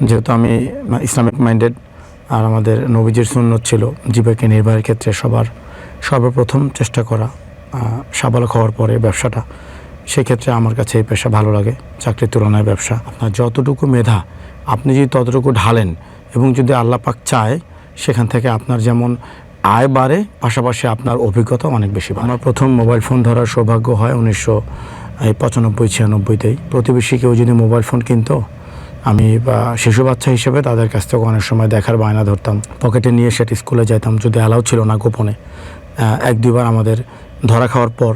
যেহেতু আমি Islamic minded আর আমাদের নবীজির সুন্নত ছিল জীবিকা নির্বাহের ক্ষেত্রে সর্বপ্রথম চেষ্টা করা সাবালক হওয়ার পরে ব্যবসাটা, সেক্ষেত্রে আমার কাছে এই পেশা ভালো লাগে চাকরির তুলনায় ব্যবসা। আপনার যতটুকু মেধা আপনি যদি ততটুকু ঢালেন এবং যদি আল্লাহ পাক চায় সেখান থেকে আপনার যেমন আয় বাড়ে, পাশাপাশি আপনার অভিজ্ঞতা অনেক বেশি বাড়ে। আমার প্রথম মোবাইল ফোন ধরার সৌভাগ্য হয় 1995-96-তেই। প্রতিবেশী কেউ যদি মোবাইল ফোন কিনতো, আমি শিশু বাচ্চা হিসেবে তাদের কাছ থেকে অনেক সময় দেখার বায়না ধরতাম, পকেটে নিয়ে সেটি স্কুলে যাইতাম, যদি অ্যালাউ ছিল না গোপনে। এক দুইবার আমাদের ধরা খাওয়ার পর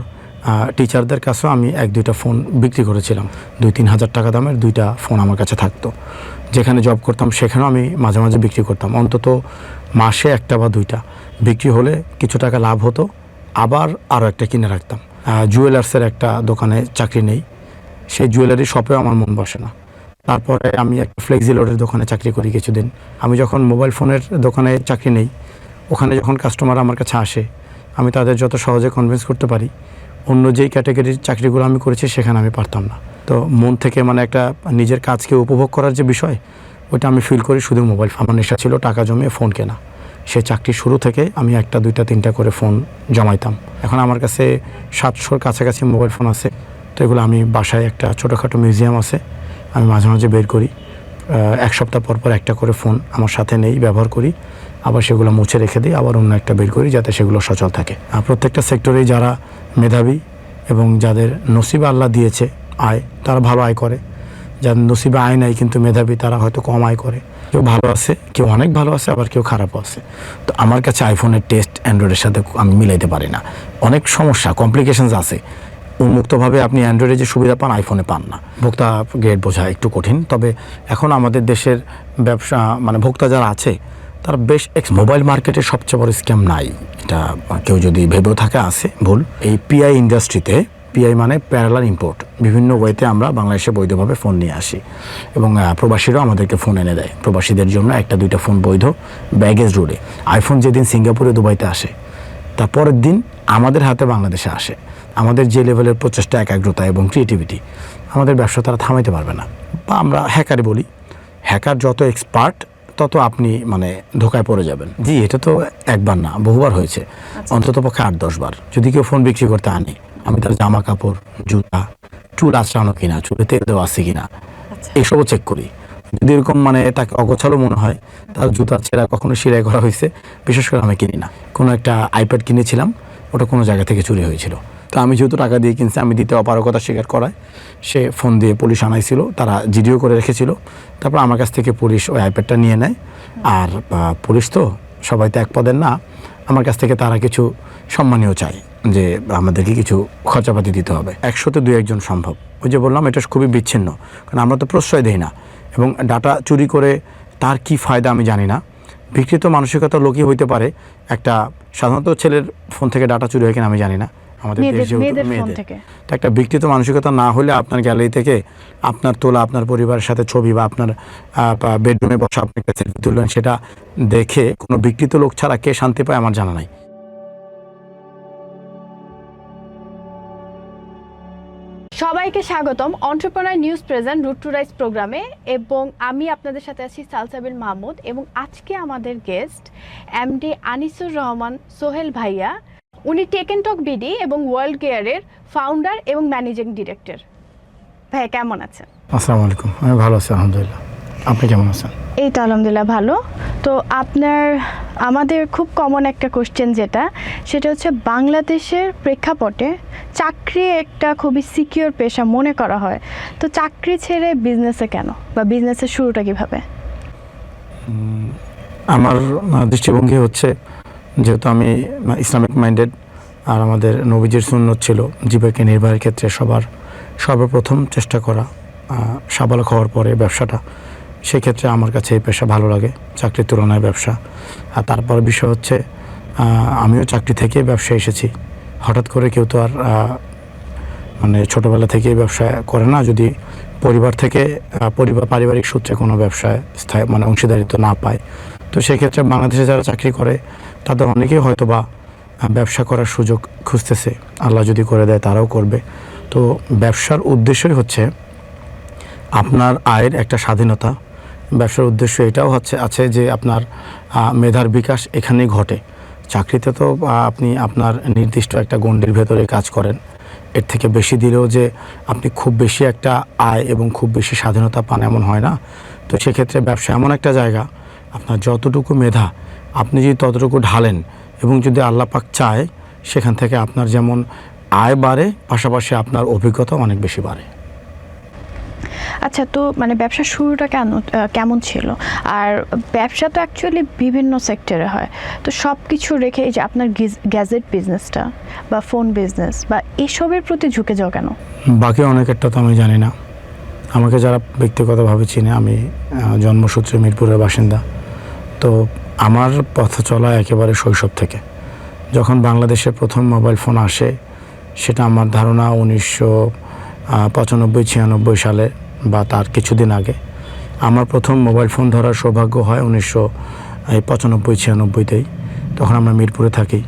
টিচারদের কাছেও আমি 1-2টা ফোন বিক্রি করেছিলাম। 2-3 হাজার টাকা দামের 2টা ফোন আমার কাছে থাকতো। যেখানে জব করতাম সেখানেও আমি মাঝে মাঝে বিক্রি করতাম, অন্তত মাসে 1টা বা 2টা বিক্রি হলে কিছু টাকা লাভ হতো, আবার আরও একটা কিনে রাখতাম। জুয়েলার্সের একটা দোকানে চাকরি নেই, সেই জুয়েলারি শপেও আমার মন বসে না। তারপরে আমি একটা ফ্লেক্সি লোডের দোকানে চাকরি করি কিছুদিন। আমি যখন মোবাইল ফোনের দোকানে চাকরি নেই, ওখানে যখন কাস্টমার আমার কাছে আসে, আমি তাদের যত সহজে কনভিন্স করতে পারি, অন্য যেই ক্যাটাগরির চাকরিগুলো আমি করেছি সেখানে আমি পারতাম না। তো মন থেকে একটা নিজের কাজকে উপভোগ করার যে বিষয়, ওইটা আমি ফিল করি শুধু মোবাইল। আমার নেশা ছিল টাকা জমিয়ে ফোন কেনা। সেই চাকরির শুরু থেকে আমি 1টা 2টা 3টা করে ফোন জমাইতাম। এখন আমার কাছে 700-র কাছাকাছি মোবাইল ফোন আছে। তো এগুলো আমি বাসায় একটা ছোটোখাটো মিউজিয়াম আছে, আমি মাঝে মাঝে বের করি। 1 সপ্তাহ পর পর একটা করে ফোন আমার সাথে নেই, ব্যবহার করি, আবার সেগুলো মুছে রেখে দিই, আবার অন্য একটা বের করি যাতে সেগুলো সচল থাকে। প্রত্যেকটা সেক্টরেই যারা মেধাবী এবং যাদের নসিবে আল্লাহ দিয়েছে আয়, তারা ভালো আয় করে। যাদের নসিবে আয় নাই কিন্তু মেধাবী, তারা হয়তো কম আয় করে। কেউ ভালো আছে, কেউ অনেক ভালো আছে, আবার কেউ খারাপও আছে। তো আমার কাছে আইফোনের টেস্ট অ্যান্ড্রয়েডের সাথে আমি মিলাইতে পারি না। অনেক সমস্যা, কমপ্লিকেশনস আছে। উন্মুক্তভাবে আপনি অ্যান্ড্রয়েডে যে সুবিধা পান আইফোনে পান না। ভোক্তা গ্রেড বোঝা একটু কঠিন। তবে এখন আমাদের দেশের ব্যবসা ভোক্তা যারা আছে তারা বেশ মোবাইল মার্কেটের সবচেয়ে বড় স্ক্যাম নাই, এটা কেউ যদি ভেবেও থাকে আছে ভুল। এই পিআই ইন্ডাস্ট্রিতে, পিআই মানে প্যারালাল ইম্পোর্ট, বিভিন্ন ওয়েতে আমরা বাংলাদেশে বৈধভাবে ফোন নিয়ে আসি এবং প্রবাসীরাও আমাদেরকে ফোন এনে দেয়। প্রবাসীদের জন্য 1টা 2টা ফোন বৈধ ব্যাগেজ রোডে। আইফোন যেদিন সিঙ্গাপুরে দুবাইতে আসে, তার পরের দিন আমাদের হাতে বাংলাদেশে আসে। আমাদের যে লেভেলের প্রচেষ্টা, একাগ্রতা এবং ক্রিয়েটিভিটি, আমাদের ব্যবসা তারা থামাইতে পারবে না। বা আমরা হ্যাকারই বলি, হ্যাকার যত এক্সপার্ট তত আপনি ধোকায় পড়ে যাবেন। জি, এটা তো একবার না, বহুবার হয়েছে, অন্তত পক্ষে 8-10 বার। যদি কেউ ফোন বিক্রি করতে আনে, আমি তার জামা কাপড়, জুতা, চুল আঁচড়ানো কিনা, চুলে তেল দেওয়া আছে কিনা, এইসবও চেক করি। যদি এরকম তাকে অগোছালো মনে হয়, তার জুতা ছেঁড়া কখনো সিলাই করা হয়েছে, বিশেষ করে আমি কিনি না। কোনো একটা আইপ্যাড কিনেছিলাম, ওটা কোনো জায়গা থেকে চুরি হয়েছিল। তো আমি যেহেতু টাকা দিয়ে কিনছি, আমি দিতে অপারগতা স্বীকার করায় সে ফোন দিয়ে পুলিশ আনাইছিল, তারা জিডিও করে রেখেছিল। তারপর আমার কাছ থেকে পুলিশ ওই আইপ্যাডটা নিয়ে নেয়। আর পুলিশ তো সবাই তো এক পদের না, আমার কাছ থেকে তারা কিছু সম্মানীয় চায় যে আমাদেরকে কিছু খরচাপাতি দিতে হবে। 100-তে 2-1 জন সম্ভব। ওই যে বললাম, এটা খুবই বিচ্ছিন্ন, কারণ আমরা তো প্রশ্রয় দিই না। এবং ডাটা চুরি করে তার কি ফায়দা আমি জানি না। বিকৃত মানসিকতার লোকই হইতে পারে। একটা সাধারণত ছেলের ফোন থেকে ডাটা চুরি হয় কিনা আমি জানি না, আমাদের দেশে মেয়েদের। তো একটা বিকৃত মানসিকতা না হলে আপনার গ্যালারি থেকে আপনার তোলা আপনার পরিবারের সাথে ছবি বা আপনার বেডরুমে বসা আপনি একটা সেলফি তুললেন, সেটা দেখে কোনো বিকৃত লোক ছাড়া কে শান্তি পায় আমার জানা নাই। সবাইকে স্বাগতম entrepreneur news present route to rise প্রোগ্রামে, এবং আমি আপনাদের সাথে আছি সালসাবিল মাহমুদ। এবং আজকে আমাদের গেস্ট এমডি আনিসুর রহমান সোহেল ভাইয়া। উনি টেক এন্ড টক বিডি এবং ওয়ার্ল্ড কেয়ারের ফাউন্ডার এবং ম্যানেজিং ডিরেক্টর। ভাইয়া কেমন আছেন? আসসালামু আলাইকুম। আমি ভালো আছি আলহামদুলিল্লাহ, আপনি কেমন আছেন? এই তো আলহামদুলিল্লাহ ভালো। তো আমাদের খুব কমন একটা কোশ্চেন সেটা হচ্ছে, বাংলাদেশের প্রেক্ষাপটে চাকরি একটা খুবই সিকিউর পেশা মনে করা হয়, তো চাকরি ছেড়ে বিজনেসে কেন, বা বিজনেসের শুরুটা কিভাবে? আমার দৃষ্টিভঙ্গি হচ্ছে, যেহেতু আমি ইসলামিক মাইন্ডেড আর আমাদের নবীজির সুন্নত ছিল জীবিকা নির্বাহের ক্ষেত্রে সর্বপ্রথম চেষ্টা করা সাবালক হওয়ার পরে ব্যবসাটা, সেক্ষেত্রে আমার কাছে এই পেশা ভালো লাগে চাকরির তুলনায় ব্যবসা। আর তারপর বিষয় হচ্ছে, আমিও চাকরি থেকে ব্যবসায় এসেছি। হঠাৎ করে কেউ তো আর ছোটোবেলা থেকেই ব্যবসা করে না, যদি পরিবার থেকে পারিবারিক সূত্রে কোনো ব্যবসায় স্থায়ী অংশীদারিত্ব না পায়। তো সেক্ষেত্রে বাংলাদেশে যারা চাকরি করে তাদের অনেকেই হয়তো বা ব্যবসা করার সুযোগ খুঁজতেছে, আল্লাহ যদি করে দেয় তারাও করবে। তো ব্যবসার উদ্দেশ্যই হচ্ছে আপনার আয়ের একটা স্বাধীনতা ব্যবসার উদ্দেশ্য এটাও আছে যে আপনার মেধার বিকাশ এখানেই ঘটে। চাকরিতে তো আপনি আপনার নির্দিষ্ট একটা গণ্ডির ভেতরে কাজ করেন, এর থেকে বেশি দিলেও যে আপনি খুব বেশি একটা আয় এবং খুব বেশি স্বাধীনতা পান এমন হয় না। তো সেক্ষেত্রে ব্যবসা এমন একটা জায়গা, আপনার যতটুকু মেধা আপনি যদি ততটুকু ঢালেন এবং যদি আল্লাহ পাক চায়, সেখান থেকে আপনার যেমন আয় বাড়ে, পাশাপাশি আপনার অভিজ্ঞতা অনেক বেশি বাড়ে। আচ্ছা, তো মানে ব্যবসার শুরুটা কেমন ছিল? আর ব্যবসা তো অ্যাকচুয়ালি বিভিন্ন সেক্টরে হয়, তো সব কিছু রেখে এই যে আপনার গ্যাজেট বিজনেসটা বা ফোন বিজনেস বা এসবের প্রতি ঝুঁকে যাও কেন? বাকি অনেকেরটা তো আমি জানি না। আমাকে যারা ব্যক্তিগতভাবে চিনে, আমি জন্মসূত্রে মিরপুরের বাসিন্দা। তো আমার পথ চলা একেবারে শৈশব থেকে। যখন বাংলাদেশে প্রথম মোবাইল ফোন আসে, সেটা আমার ধারণা 1995-96 সালে বা তার কিছুদিন আগে। আমার প্রথম মোবাইল ফোন ধরার সৌভাগ্য হয় 1995-96তেই। তখন আমরা মিরপুরে থাকি,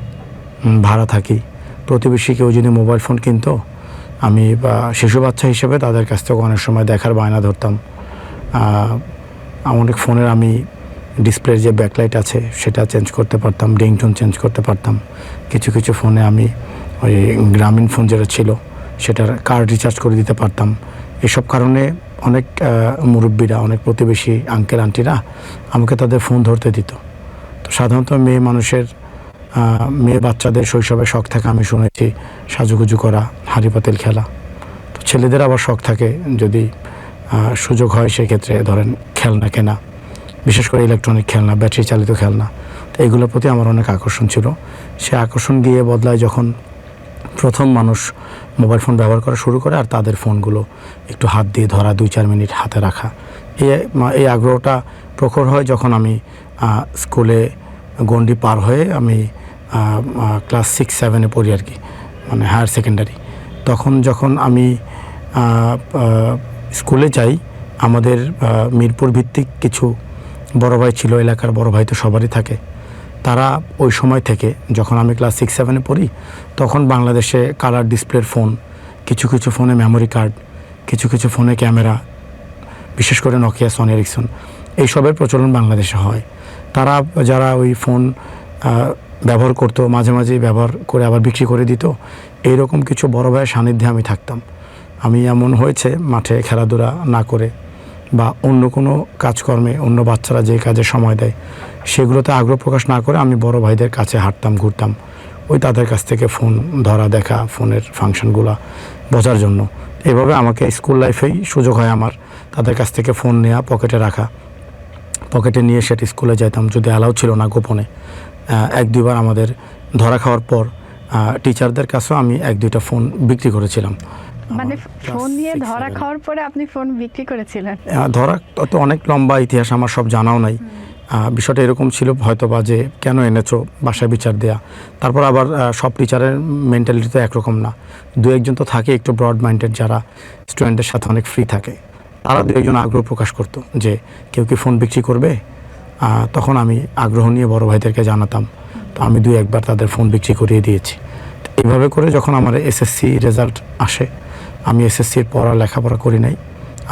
ভাড়া থাকি। প্রতিবেশী কেউ যদি মোবাইল ফোন কিনতো, আমি শিশু বাচ্চা হিসেবে তাদের কাছ থেকে অনেক সময় দেখার বায়না ধরতাম। অনেক ফোনের আমি ডিসপ্লের যে ব্যাকলাইট আছে সেটা চেঞ্জ করতে পারতাম, রিংটোন চেঞ্জ করতে পারতাম। কিছু কিছু ফোনে আমি ওই গ্রামীণ ফোন যেটা ছিল সেটার কার্ড রিচার্জ করে দিতে পারতাম। এসব কারণে অনেক মুরব্বীরা, অনেক প্রতিবেশী আঙ্কেল আন্টিরা আমাকে তাদের ফোন ধরতে দিত। তো সাধারণত মেয়ে বাচ্চাদের শৈশবে শখ থাকে, আমি শুনেছি, সাজুগুজু করা, হাঁড়ি পাতিল খেলা। তো ছেলেদের আবার শখ থাকে, যদি সুযোগ হয় সেক্ষেত্রে ধরেন খেলনা কেনা, বিশেষ করে ইলেকট্রনিক খেলনা, ব্যাটারি চালিত খেলনা। তো এগুলোর প্রতি আমার অনেক আকর্ষণ ছিল। সে আকর্ষণ গিয়ে বদলায় যখন প্রথম মানুষ মোবাইল ফোন ব্যবহার করা শুরু করে, আর তাদের ফোনগুলো একটু হাত দিয়ে ধরা, 2-4 মিনিট হাতে রাখা। এই আগ্রহটা প্রখর হয় যখন আমি স্কুলে গণ্ডি পার হয়ে আমি ক্লাস 6-7-এ পড়ি আর কি, মানে হায়ার সেকেন্ডারি। তখন যখন আমি স্কুলে যাই, আমাদের মিরপুর ভিত্তিক কিছু বড় ভাই ছিল, এলাকার বড় ভাই তো সবারই থাকে। তারা ওই সময় থেকে, যখন আমি ক্লাস 6-7-এ পড়ি, তখন বাংলাদেশে কালার ডিসপ্লের ফোন, কিছু কিছু ফোনে মেমোরি কার্ড, কিছু কিছু ফোনে ক্যামেরা, বিশেষ করে নকিয়া, সনি এরিকসন, এইসবের প্রচলন বাংলাদেশে হয়। তারা যারা ওই ফোন ব্যবহার করতো, মাঝে মাঝেই ব্যবহার করে আবার বিক্রি করে দিত, এইরকম কিছু বড় ভাইয়ের সান্নিধ্যে আমি থাকতাম। আমি এমন হয়েছে মাঠে খেলাধুলা না করে বা অন্য কোনো কাজকর্মে, অন্য বাচ্চারা যে কাজে সময় দেয় সেগুলোতে আগ্রহ প্রকাশ না করে আমি বড় ভাইদের কাছে হাঁটতাম, ঘুরতাম, ওই তাদের কাছ থেকে ফোন ধরা, দেখা, ফোনের ফাংশনগুলো বোঝার জন্য। এভাবে আমাকে স্কুল লাইফেই সুযোগ হয় আমার তাদের কাছ থেকে ফোন নেওয়া, পকেটে রাখা। পকেটে নিয়ে সেটা স্কুলে যেতাম, যদি অ্যালাউ ছিল না গোপনে। 1-2 বার আমাদের ধরা খাওয়ার পর টিচারদের কাছেও আমি 1-2টা ফোন বিক্রি করেছিলাম। মানে ফোন নিয়ে ধরা খাওয়ার পরে আপনি ফোন বিক্রি করেছিলেন? ধরা তো অনেক লম্বা ইতিহাস, আমার সব জানাও নাই। বিষয়টা এরকম ছিল হয়তো বা যে কেন এনেছো, বাসায় বিচার দেয়া। তারপর আবার সব টিচারের মেন্টালিটি তো একরকম না। 2-1 জন তো থাকে একটু ব্রড মাইন্ডেড, যারা স্টুডেন্টের সাথে অনেক ফ্রি থাকে। তারা 2-1 জন আগ্রহ প্রকাশ করতো যে কেউ কি ফোন বিক্রি করবে। তখন আমি আগ্রহ নিয়ে বড় ভাইদেরকে জানাতাম। তো আমি 2-1 বার তাদের ফোন বিক্রি করিয়ে দিয়েছি। এইভাবে করে যখন আমার এসএসসি রেজাল্ট আসে, আমি এসএসসির লেখাপড়া করি নাই।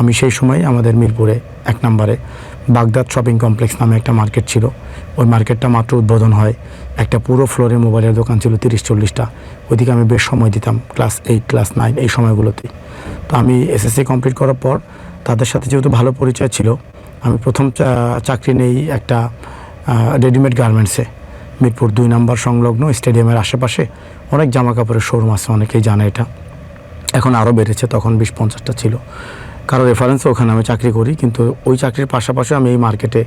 আমি সেই সময় আমাদের মিরপুরে 1 নম্বরে বাগদাদ শপিং কমপ্লেক্স নামে একটা মার্কেট ছিল। ওই মার্কেটটা মাত্র উদ্বোধন হয়, একটা পুরো ফ্লোরে মোবাইলের দোকান ছিল 30-40টা। ওইদিকে আমি বেশ সময় দিতাম, ক্লাস 8, ক্লাস 9 এই সময়গুলোতেই। তো আমি এসএসসি কমপ্লিট করার পর তাদের সাথে যেহেতু ভালো পরিচয় ছিল, আমি প্রথম চাকরি নেই একটা রেডিমেড গার্মেন্টসে। মিরপুর 2 নম্বর সংলগ্ন স্টেডিয়ামের আশেপাশে অনেক জামা কাপড়ের শোরুম আছে, অনেকেই জানে এটা। এখন আরও বেড়েছে, তখন 20-50টা ছিল। কারো রেফারেন্সে ওখানে আমি চাকরি করি, কিন্তু ওই চাকরির পাশাপাশি আমি এই মার্কেটে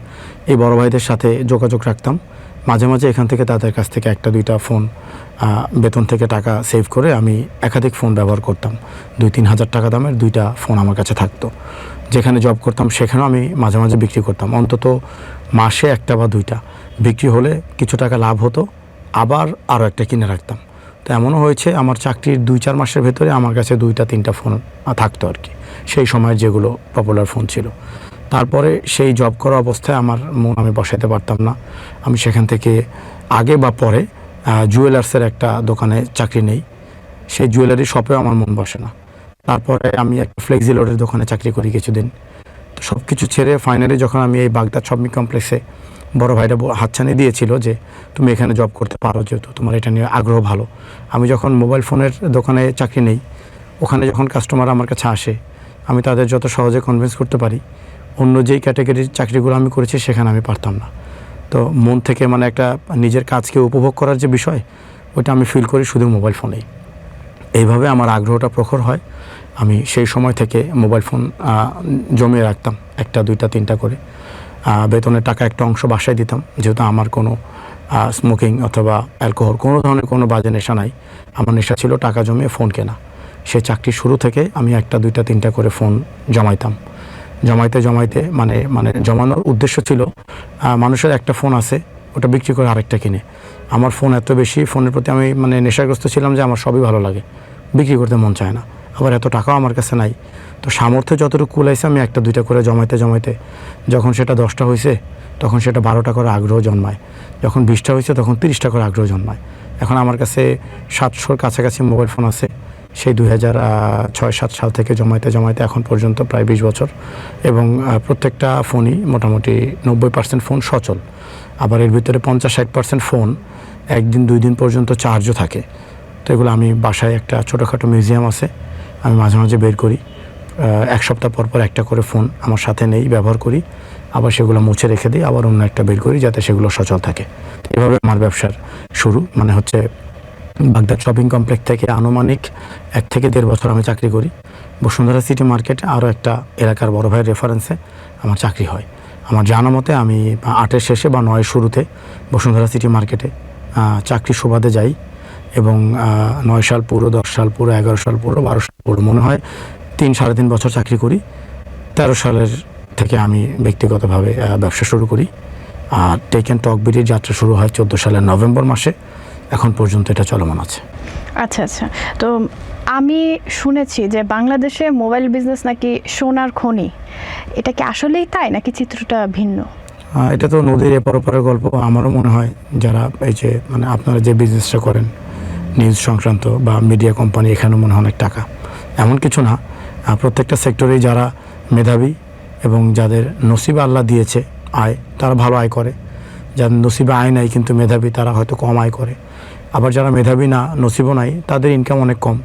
এই বড় ভাইদের সাথে যোগাযোগ রাখতাম। মাঝে মাঝে এখান থেকে তাদের কাছ থেকে 1-2টা ফোন, বেতন থেকে টাকা সেভ করে আমি একাধিক ফোন ব্যবহার করতাম। 2-3 হাজার টাকা দামের 2টা ফোন আমার কাছে থাকতো। যেখানে জব করতাম সেখানেও আমি মাঝে মাঝে বিক্রি করতাম, অন্তত মাসে 1টা বা 2টা বিক্রি হলে কিছু টাকা লাভ হতো, আবার আরও একটা কিনে রাখতাম। তো এমনও হয়েছে আমার চাকরির 2-4 মাসের ভেতরে আমার কাছে 2-3টা ফোন থাকতো আর কি, সেই সময়ের যেগুলো পপুলার ফোন ছিল। তারপরে সেই জব করা অবস্থায় আমার মন আমি বসাতে পারতাম না। আমি সেখান থেকে আগে বা পরে জুয়েলার্সের একটা দোকানে চাকরি নেই। সেই জুয়েলারি শপেও আমার মন বসে না। তারপরে আমি একটা ফ্লেক্সি লোডের দোকানে চাকরি করি কিছুদিন। তো সব কিছু ছেড়ে ফাইনালি যখন আমি এই বাগদাদ শপিং কমপ্লেক্সে বড় ভাইটা হাতছানি দিয়েছিল যে তুমি এখানে জব করতে পারো, যেহেতু তোমার এটা নিয়ে আগ্রহ ভালো। আমি যখন মোবাইল ফোনের দোকানে চাকরি নেই, ওখানে যখন কাস্টমার আমার কাছে আসে, আমি তাদের যত সহজে কনভিন্স করতে পারি, অন্য যেই ক্যাটাগরির চাকরিগুলো আমি করেছি সেখানে আমি পারতাম না। তো মন থেকে মানে একটা নিজের কাজকে উপভোগ করার যে বিষয়, ওটা আমি ফিল করি শুধু মোবাইল ফোনেই। এইভাবে আমার আগ্রহটা প্রখর হয়। আমি সেই সময় থেকে মোবাইল ফোন জমিয়ে রাখতাম, 1টা 2টা 3টা করে। বেতনের টাকা একটা অংশ বাসায় দিতাম, যেহেতু আমার কোনো স্মোকিং অথবা অ্যালকোহল কোনো ধরনের কোনো বাজে নেশা নাই। আমার নেশা ছিল টাকা জমিয়ে ফোন কেনা। সেই চাকরির শুরু থেকে আমি 1টা 2টা 3টা করে ফোন জমাইতাম। জমাইতে মানে জমানোর উদ্দেশ্য ছিল মানুষের একটা ফোন আছে, ওটা বিক্রি করে আরেকটা কিনে। আমার ফোন এত বেশি, ফোনের প্রতি আমি মানে নেশাগ্রস্ত ছিলাম যে আমার সবই ভালো লাগে, বিক্রি করতে মন চায় না। আবার এত টাকাও আমার কাছে নাই। তো সামর্থ্য যতটুকু কুলাইছে আমি 1টা 2টা করে জমাইতে যখন সেটা 10টা হয়েছে তখন সেটা 12টা করে আগ্রহ জন্মায়। যখন 20টা হয়েছে তখন 30টা করে আগ্রহ জন্মায়। এখন আমার কাছে 700-র কাছাকাছি মোবাইল ফোন আছে, সেই 2006-7 সাল থেকে জমাইতে এখন পর্যন্ত প্রায় 20 বছর। এবং প্রত্যেকটা ফোনই মোটামুটি 90% ফোন সচল। আবার এর ভিতরে 50-60% ফোন 1 দিন 2 দিন পর্যন্ত চার্জও থাকে। তো এগুলো আমি বাসায় একটা ছোটোখাটো মিউজিয়াম আছে, আমি মাঝে মাঝে বের করি। 1 সপ্তাহ পর একটা করে ফোন আমার সাথে নেই, ব্যবহার করি, আবার সেগুলো মুছে রেখে দিই, আবার অন্য একটা বের করি যাতে সেগুলো সচল থাকে। এভাবে আমার ব্যবসার শুরু। মানে হচ্ছে বাগদাদ শপিং কমপ্লেক্স থেকে আনুমানিক 1 থেকে 1.5 বছর আমি চাকরি করি। বসুন্ধরা সিটি মার্কেটে আরও একটা এলাকার বড় ভাইয়ের রেফারেন্সে আমার চাকরি হয়। আমার জানা মতে আমি 8-এর শেষে বা 9-এর শুরুতে বসুন্ধরা সিটি মার্কেটে চাকরি সুবাদে যাই এবং 9 সাল পুরো, 10 সাল পুরো, 11 সাল পুরো, 12 সাল পুরো, মনে হয় 3-3.5 বছর চাকরি করি। 13 সালের থেকে আমি ব্যক্তিগতভাবে ব্যবসা শুরু করি। আর টেক অ্যান্ড টক বিডির যাত্রা শুরু হয় 14 সালের নভেম্বর মাসে। এখন পর্যন্ত এটা চলমান আছে। আচ্ছা, তো আমি শুনেছি যে বাংলাদেশে মোবাইল বিজনেস নাকি সোনার খনি। এটা কি আসলেই তাই নাকি চিত্রটা ভিন্ন? এটা তো নদীর এপার ওপারের গল্প। আমারও মনে হয় যারা এই যে মানে আপনারা যে বিজনেসটা করেন নিউজ সংক্রান্ত বা মিডিয়া কোম্পানি, এখানে মনে হয় অনেক টাকা। এমন কিছু না, প্রত্যেকটা সেক্টরেই যারা মেধাবী এবং যাদের নসিবে আল্লাহ দিয়েছে আয়, তারা ভালো আয় করে। যাদের নসিবে আয় নাই কিন্তু মেধাবী, তারা হয়তো কম আয় করে। আবার যারা মেধাবী না, নসিবও নাই, তাদের ইনকাম অনেক কম।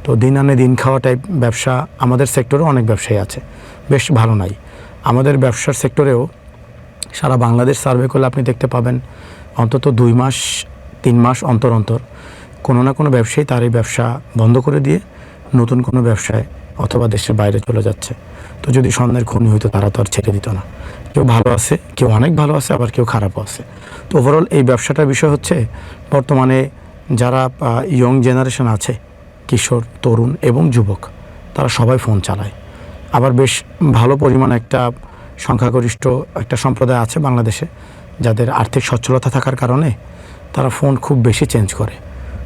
তো দিন আনে দিন খাওয়া টাইপ ব্যবসা আমাদের সেক্টরেও অনেক ব্যবসায়ী আছে, বেশ ভালো নাই। আমাদের ব্যবসার সেক্টরেও সারা বাংলাদেশ সার্ভে করলে আপনি দেখতে পাবেন অন্তত 2 মাস 3 মাস অন্তর কোনো না কোনো ব্যবসায়ী তার এই ব্যবসা বন্ধ করে দিয়ে নতুন কোনো ব্যবসায় অথবা দেশের বাইরে চলে যাচ্ছে। তো যদি স্বর্ণের খনি হইতো তারা তো আর ছেড়ে দিত না। কেউ ভালো আছে, কেউ অনেক ভালো আছে, আবার কেউ খারাপও আছে। তো ওভারঅল এই ব্যবসাটার বিষয় হচ্ছে বর্তমানে যারা ইয়ং জেনারেশন আছে, কিশোর, তরুণ এবং যুবক, তারা সবাই ফোন চালায়। আবার বেশ ভালো পরিমাণ একটা সংখ্যাগরিষ্ঠ একটা সম্প্রদায় আছে বাংলাদেশে যাদের আর্থিক সচ্ছলতা থাকার কারণে তারা ফোন খুব বেশি চেঞ্জ করে।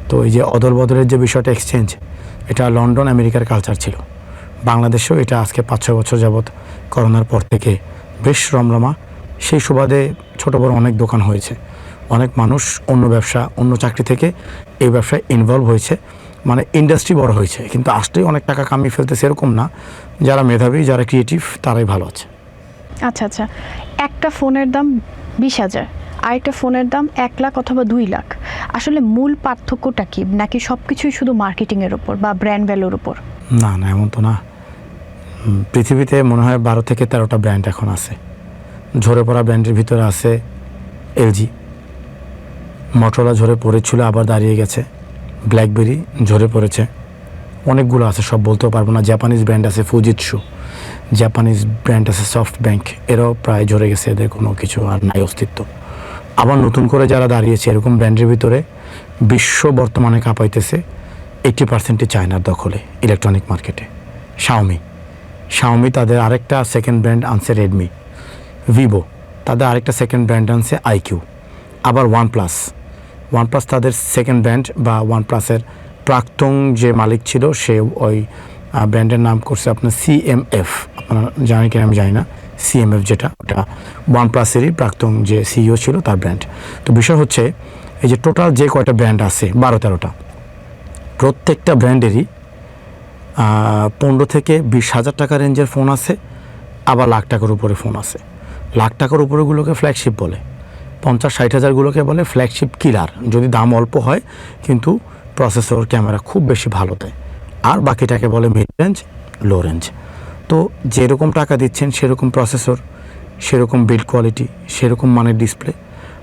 তো এই যে অদল বদলের যে বিষয়টা, এক্সচেঞ্জ, এটা লন্ডন আমেরিকার কালচার ছিল। বাংলাদেশেও এটা আজকে 5-6 বছর যাবৎ করোনার পর থেকে বেশ রমরমা। সেই সুবাদে ছোট বড় অনেক দোকান হয়েছে, অনেক মানুষ অন্য ব্যবসা, অন্য চাকরি থেকে এই ব্যবসায় ইনভলভ হয়েছে, মানে ইন্ডাস্ট্রি বড় হয়েছে। কিন্তু আসলেই অনেক টাকা কামিয়ে ফেলতেছে এরকম না। যারা মেধাবী, যারা ক্রিয়েটিভ, তারাই ভালো আছে। আচ্ছা, একটা ফোনের দাম 20,000, আরেকটা ফোনের দাম 1 লাখ অথবা 2 লাখ। আসলে মূল পার্থক্যটা কি? নাকি সব কিছুই শুধু মার্কেটিংয়ের উপর বা ব্র্যান্ড ভ্যালুর উপর? না, এমন তো না। পৃথিবীতে মনে হয় 12 থেকে 13টা ব্র্যান্ড এখন আছে। ঝরে পড়া ব্র্যান্ডের ভিতরে আছে এলজি, মটোরোলা ঝরে পড়েছিল আবার দাঁড়িয়ে গেছে, ব্ল্যাকবেরি ঝরে পড়েছে, অনেকগুলো আছে, সব বলতেও পারবো না। জাপানিজ ব্র্যান্ড আছে ফুজিৎসু, জাপানিজ ব্র্যান্ড আছে সফট ব্যাংক, এরাও প্রায় ঝরে গেছে, এদের কোনো কিছু আর নাই অস্তিত্ব। আবার নতুন করে যারা দাঁড়িয়েছে এরকম ব্র্যান্ডের ভিতরে বিশ্ব বর্তমানে কাঁপাইতেছে 80% চায়নার দখলে ইলেকট্রনিক মার্কেটে। শাওমি তাদের আরেকটা সেকেন্ড ব্র্যান্ড আনছে রেডমি। ভিভো তাদের আরেকটা সেকেন্ড ব্র্যান্ড আনছে আইকিউ। আবার ওয়ানপ্লাস তাদের সেকেন্ড ব্র্যান্ড বা ওয়ানপ্লাসের প্রাক্তন যে মালিক ছিল সে ওই ব্র্যান্ডের নাম করছে আপনার সিএমএফ। আপনারা জানেন কিনা আমি জানি না। সিএমএফ যেটা, ওটা ওয়ানপ্লাসেরই প্রাক্তন যে সিইও ছিল তার ব্র্যান্ড। তো বিষয় হচ্ছে এই যে টোটাল যে কয়টা ব্র্যান্ড আছে 12-13টা, প্রত্যেকটা ব্র্যান্ডেরই 15 থেকে 20 হাজার টাকা রেঞ্জের ফোন আছে, আবার লাখ টাকার উপরে ফোন আছে। লাখ টাকার উপরেগুলোকে ফ্ল্যাগশিপ বলে, 50-60 হাজারগুলোকে বলে ফ্ল্যাগশিপ কিলার, যদি দাম অল্প হয় কিন্তু প্রসেসর ক্যামেরা খুব বেশি ভালো দেয়। আর বাকিটাকে বলে মিড রেঞ্জ, লো রেঞ্জ। তো যেরকম টাকা দিচ্ছেন সেরকম প্রসেসর, সেরকম বিল্ড কোয়ালিটি, সেরকম মানের ডিসপ্লে।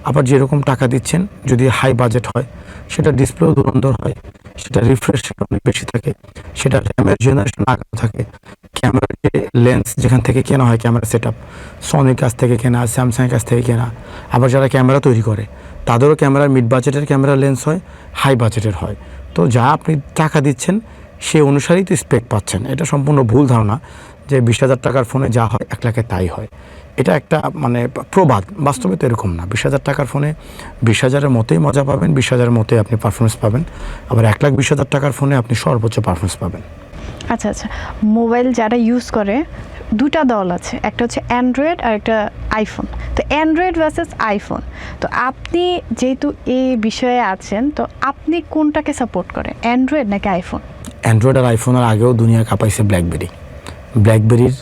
আবার যেরকম টাকা দিচ্ছেন যদি হাই বাজেট হয় সেটা ডিসপ্লেও ধুরন্ধর হয়, সেটা রিফ্রেশ অনেক বেশি থাকে, সেটা র্যামের জেনারেশন আগানো থাকে। ক্যামেরার যে লেন্স যেখান থেকে কেনা হয়, ক্যামেরা সেট আপ সনির কাছ থেকে কেনা, স্যামসাংয়ের কাছ থেকে কেনা। আবার যারা ক্যামেরা তৈরি করে তাদেরও ক্যামেরার মিড বাজেটের ক্যামেরা লেন্স হয়, হাই বাজেটের হয়। তো যা আপনি টাকা দিচ্ছেন সে অনুসারেই তো স্পেক পাচ্ছেন। এটা সম্পূর্ণ ভুল ধারণা যে 20,000 টাকার ফোনে যা হয় 1 লাখে তাই হয়। এটা একটা মানে প্রবাদ, বাস্তবে তো এরকম না। 20,000 টাকার ফোনে 20,000-এর মতোই মজা পাবেন, 20,000-এর মতোই আপনি পারফরমেন্স পাবেন। আবার 1,20,000 টাকার ফোনে আপনি সর্বোচ্চ পারফরমেন্স পাবেন। আচ্ছা আচ্ছা, মোবাইল যারা ইউজ করে দুটা দল আছে, একটা হচ্ছে অ্যান্ড্রয়েড আর একটা আইফোন। তো অ্যান্ড্রয়েড ভার্সেস আইফোন, তো আপনি যেহেতু এই বিষয়ে আছেন, তো আপনি কোনটাকে সাপোর্ট করেন, অ্যান্ড্রয়েড নাকি আইফোন? অ্যান্ড্রয়েড আর আইফোনের আগেও দুনিয়া কাঁপাইছে ব্ল্যাকবেরি। ব্ল্যাকবেরির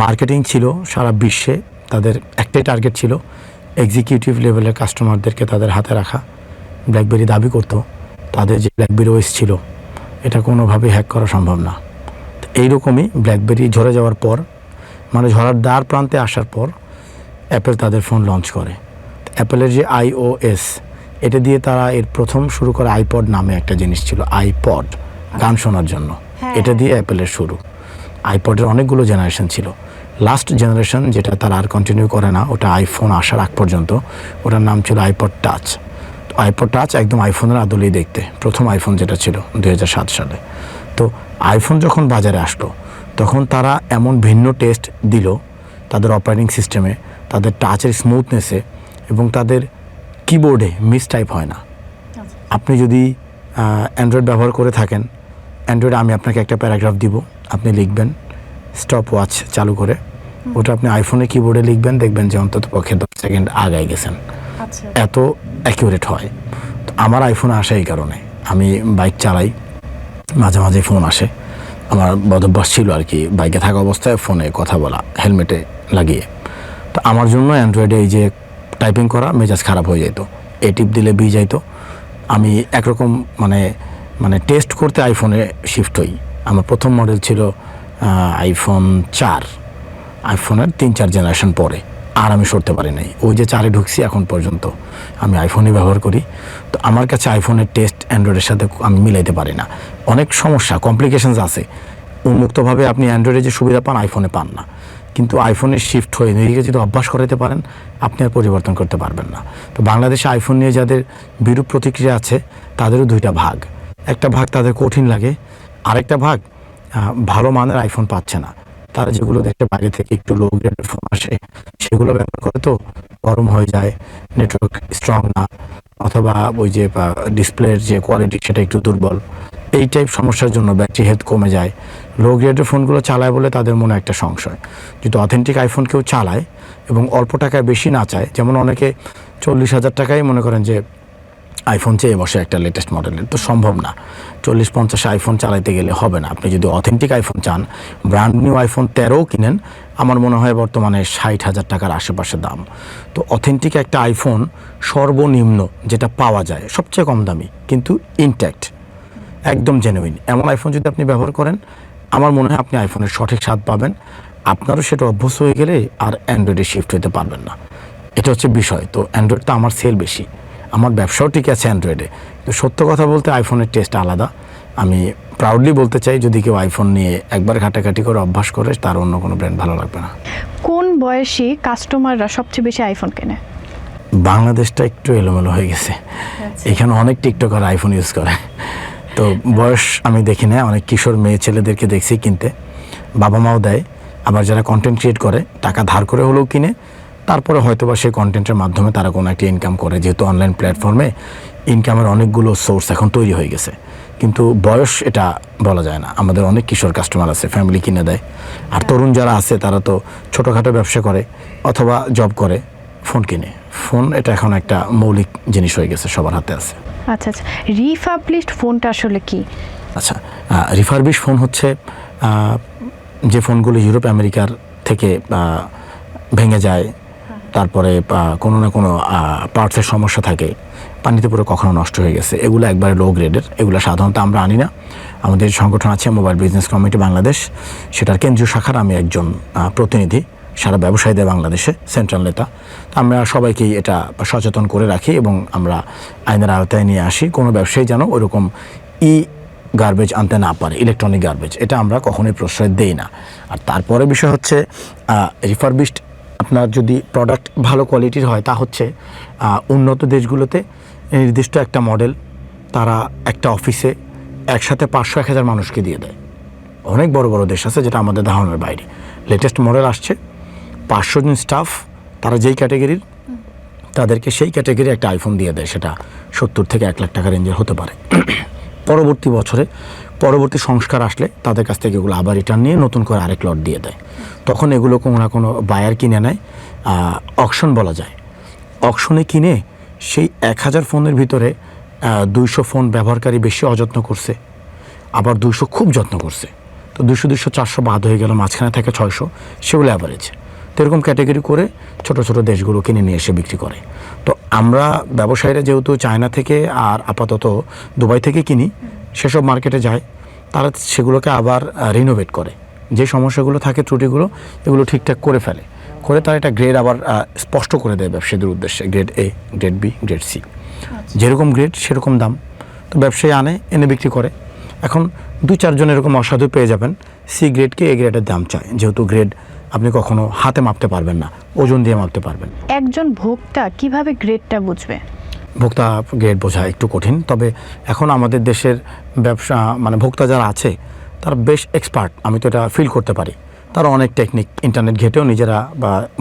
মার্কেটিং ছিল সারা বিশ্বে, তাদের একটাই টার্গেট ছিল এক্সিকিউটিভ লেভেলের কাস্টমারদেরকে তাদের হাতে রাখা। ব্ল্যাকবেরি দাবি করতো তাদের যে ব্ল্যাকবেরি ওএস ছিল এটা কোনোভাবেই হ্যাক করা সম্ভব না। তো এইরকমই ব্ল্যাকবেরি ঝরে যাওয়ার পর, মানে ঝরার দ্বার প্রান্তে আসার পর অ্যাপেল তাদের ফোন লঞ্চ করে। অ্যাপেলের যে iOS, এটা দিয়ে তারা এর প্রথম শুরু করে আইপড নামে একটা জিনিস ছিল, আইপড গান শোনার জন্য। এটা দিয়ে অ্যাপেলের শুরু। আইপডের অনেকগুলো জেনারেশন ছিল। লাস্ট জেনারেশন যেটা তারা আর কন্টিনিউ করে না, ওটা আইফোন আসার আগ পর্যন্ত, ওটার নাম ছিল আইপড টাচ। তো আইপড টাচ একদম আইফোনের আদলেই দেখতে, প্রথম আইফোন যেটা ছিল 2007 সালে। তো আইফোন যখন বাজারে আসলো তখন তারা এমন ভিন্ন টেস্ট দিল তাদের অপারেটিং সিস্টেমে, তাদের টাচের স্মুথনেসে এবং তাদের কিবোর্ডে মিস টাইপ হয় না। আপনি যদি অ্যান্ড্রয়েড ব্যবহার করে থাকেন, অ্যান্ড্রয়েডে আমি আপনাকে একটা প্যারাগ্রাফ দিব, আপনি লিখবেন স্টপ ওয়াচ চালু করে, ওটা আপনি আইফোনে কিবোর্ডে লিখবেন, দেখবেন যে অন্তত পক্ষে 10 সেকেন্ড আগায় গেছেন। এত অ্যাকিউরেট হয়। তো আমার আইফোনে আসে এই কারণে, আমি বাইক চালাই, মাঝে মাঝে ফোন আসে। আমার বদভ্যাস ছিল আর কি, বাইকে থাকা অবস্থায় ফোনে কথা বলা হেলমেটে লাগিয়ে। তো আমার জন্য অ্যান্ড্রয়েডে এই যে টাইপিং করা মেজাজ খারাপ হয়ে যেত, এ টিপ দিলে বি যাইতো। আমি একরকম মানে টেস্ট করতে আইফোনে শিফট হই। আমার প্রথম মডেল ছিল আইফোন 4, আইফোনের 3-4 জেনারেশন পরে আর আমি সরতে পারি নাই। ওই যে 4-এ ঢুকছি এখন পর্যন্ত আমি আইফোনই ব্যবহার করি। তো আমার কাছে আইফোনের টেস্ট অ্যান্ড্রয়েডের সাথে আমি মিলাইতে পারি না, অনেক সমস্যা, কমপ্লিকেশনস আছে। উন্মুক্তভাবে আপনি অ্যান্ড্রয়েডে যে সুবিধা পান আইফোনে পান না। কিন্তু আইফোনে শিফট হয়ে নিজেকে যদি অভ্যাস করাতে পারেন আপনি আর পরিবর্তন করতে পারবেন না। তো বাংলাদেশে আইফোন নিয়ে যাদের বিরূপ প্রতিক্রিয়া আছে তাদেরও দুইটা ভাগ। একটা ভাগ তাদের কঠিন লাগে, আরেকটা ভাগ ভালো মানের আইফোন পাচ্ছে না। তারা যেগুলো দেখতে বাইরে থেকে একটু লো গ্রেডের ফোন আসে সেগুলো ব্যবহার করে, তো গরম হয়ে যায়, নেটওয়ার্ক স্ট্রং না, অথবা ওই যে ডিসপ্লের যে কোয়ালিটি সেটা একটু দুর্বল, এই টাইপ সমস্যার জন্য ব্যাটারি হেলথ কমে যায়। লো গ্রেডের ফোনগুলো চালায় বলে তাদের মনে একটা সংশয়। যদি অথেন্টিক আইফোন কেউ চালায় এবং অল্প টাকায় বেশি না চায়, যেমন অনেকে 40,000 টাকায় মনে করেন যে আইফোন চেয়ে বসে একটা লেটেস্ট মডেলের, তো সম্ভব না। 40-50 আইফোন চালাইতে গেলে হবে না। আপনি যদি অথেন্টিক আইফোন চান, ব্র্যান্ড নিউ আইফোন 13 কিনেন, আমার মনে হয় বর্তমানে 60,000 টাকার আশেপাশে দাম। তো অথেন্টিক একটা আইফোন সর্বনিম্ন যেটা পাওয়া যায় সবচেয়ে কম দামি কিন্তু ইনট্যাক্ট, একদম জেনুইন, এমন আইফোন যদি আপনি ব্যবহার করেন আমার মনে হয় আপনি আইফোনের সঠিক স্বাদ পাবেন। আপনারও সেটা অভ্যস্ত হয়ে গেলে আর অ্যান্ড্রয়েডে শিফট হতে পারবেন না। এটা হচ্ছে বিষয়। তো অ্যান্ড্রয়েডটা আমার সেল বেশি, আমার ব্যবসাও ঠিক আছে অ্যান্ড্রয়েডে। তো সত্য কথা বলতে আইফোনের টেস্ট আলাদা। আমি প্রাউডলি বলতে চাই, যদি কেউ আইফোন নিয়ে একবার ঘাটাঘাটি করে অভ্যাস করে তার অন্য কোনো ব্র্যান্ড ভালো লাগবে না। কোন বয়সী কাস্টমাররা সবচেয়ে বেশি আইফোন কেনে? বাংলাদেশটা একটু এলোমেলো হয়ে গেছে, এখানে অনেক টিকটকার আইফোন ইউজ করে। তো বয়স আমি দেখি না, অনেক কিশোর মেয়ে ছেলেদেরকে দেখছি কিনতে, বাবা মাও দেয়। আবার যারা কন্টেন্ট ক্রিয়েট করে টাকা ধার করে হলেও কিনে, তারপরে হয়তোবা সেই কন্টেন্টের মাধ্যমে তারা কোনো একটা ইনকাম করে, যেহেতু অনলাইন প্ল্যাটফর্মে ইনকামের অনেকগুলো সোর্স এখন তৈরি হয়ে গেছে। কিন্তু বয়স এটা বলা যায় না। আমাদের অনেক কিশোর কাস্টমার আছে, ফ্যামিলি কিনে দেয়। আর তরুণ যারা আছে তারা তো ছোটোখাটো ব্যবসা করে অথবা জব করে, ফোন কিনে। ফোন এটা এখন একটা মৌলিক জিনিস হয়ে গেছে, সবার হাতে আছে। আচ্ছা আচ্ছা, রিফাবলিশড ফোনটা আসলে কি? আচ্ছা, রিফারবিশ ফোন হচ্ছে যে ফোনগুলো ইউরোপ আমেরিকার থেকে ভেঙে যায়, তারপরে কোনো না কোনো পার্টসের সমস্যা থাকে, পানিতে পুরো কখনো নষ্ট হয়ে গেছে, এগুলো একবারে লো গ্রেডের। এগুলো সাধারণত আমরা আনি না। আমাদের সংগঠন আছে মোবাইল বিজনেস কমিটি বাংলাদেশ, সেটার কেন্দ্রীয় শাখার আমি একজন প্রতিনিধি সারা ব্যবসায়ীদের বাংলাদেশে, সেন্ট্রাল নেতা। তো আমরা সবাইকেই এটা সচেতন করে রাখি এবং আমরা আইনের আওতায় নিয়ে আসি কোনো ব্যবসায়ী যেন ওইরকম গার্বেজ আনতে না পারে, ইলেকট্রনিক গার্বেজ, এটা আমরা কখনোই প্রশ্রয় দেই না। আর তারপরে বিষয় হচ্ছে রিফারবিশড আপনার যদি প্রোডাক্ট ভালো কোয়ালিটির হয়, তা হচ্ছে উন্নত দেশগুলোতে নির্দিষ্ট একটা মডেল তারা একটা অফিসে একসাথে 500-1000 মানুষকে দিয়ে দেয়। অনেক বড় বড় দেশ আছে যেটা আমাদের ধারণার বাইরে। লেটেস্ট মডেল আসছে, 500 জন স্টাফ, তারা যেই ক্যাটাগরির তাদেরকে সেই ক্যাটাগরি একটা আইফোন দিয়ে দেয়, সেটা 70 থেকে 1 লাখ টাকা রেঞ্জের হতে পারে। পরবর্তী বছরে পরবর্তী সংস্কার আসলে তাদের কাছ থেকে এগুলো আবার রিটার্ন নিয়ে নতুন করে আরেক লট দিয়ে দেয়। তখন এগুলো কোনো না কোনো বায়ার কিনে নেয়, অকশন বলা যায়। অকশনে কিনে সেই 1000 ফোনের ভিতরে 200 ফোন ব্যবহারকারী বেশি অযত্ন করছে, আবার 200 খুব যত্ন করছে। তো 200-400 বাদ হয়ে গেল, মাঝখানে থাকে 600, সেগুলো অ্যাভারেজ। তো এরকম ক্যাটাগরি করে ছোট ছোট দেশগুলো কিনে নিয়ে এসে বিক্রি করে। তো আমরা ব্যবসায়ীরা যেহেতু চায়না থেকে আর আপাতত দুবাই থেকে কিনি, সেসব মার্কেটে যায়, তারা সেগুলোকে আবার রিনোভেট করে, যে সমস্যাগুলো থাকে ত্রুটিগুলো এগুলো ঠিকঠাক করে ফেলে, করে তারা এটা গ্রেড আবার স্পষ্ট করে দেয় ব্যবসায়ীদের উদ্দেশ্যে, grade A, grade B, grade C, যেরকম গ্রেড সেরকম দাম। তো ব্যবসায়ী এনে বিক্রি করে। এখন 2-4 জন এরকম অসাধু পেয়ে যাবেন সি গ্রেডকে এ গ্রেডের দাম চায়, যেহেতু গ্রেড আপনি কখনো হাতে মাপতে পারবেন না, ওজন দিয়ে মাপতে পারবেন। একজন ভোক্তা কিভাবে গ্রেডটা বুঝবে? ভোক্তা গ্রেড বোঝা একটু কঠিন, তবে এখন আমাদের দেশের ব্যবসা মানে ভোক্তা যারা আছে তারা বেশ এক্সপার্ট, আমি তো এটা ফিল করতে পারি। তারা অনেক টেকনিক ইন্টারনেট ঘেটেও নিজেরা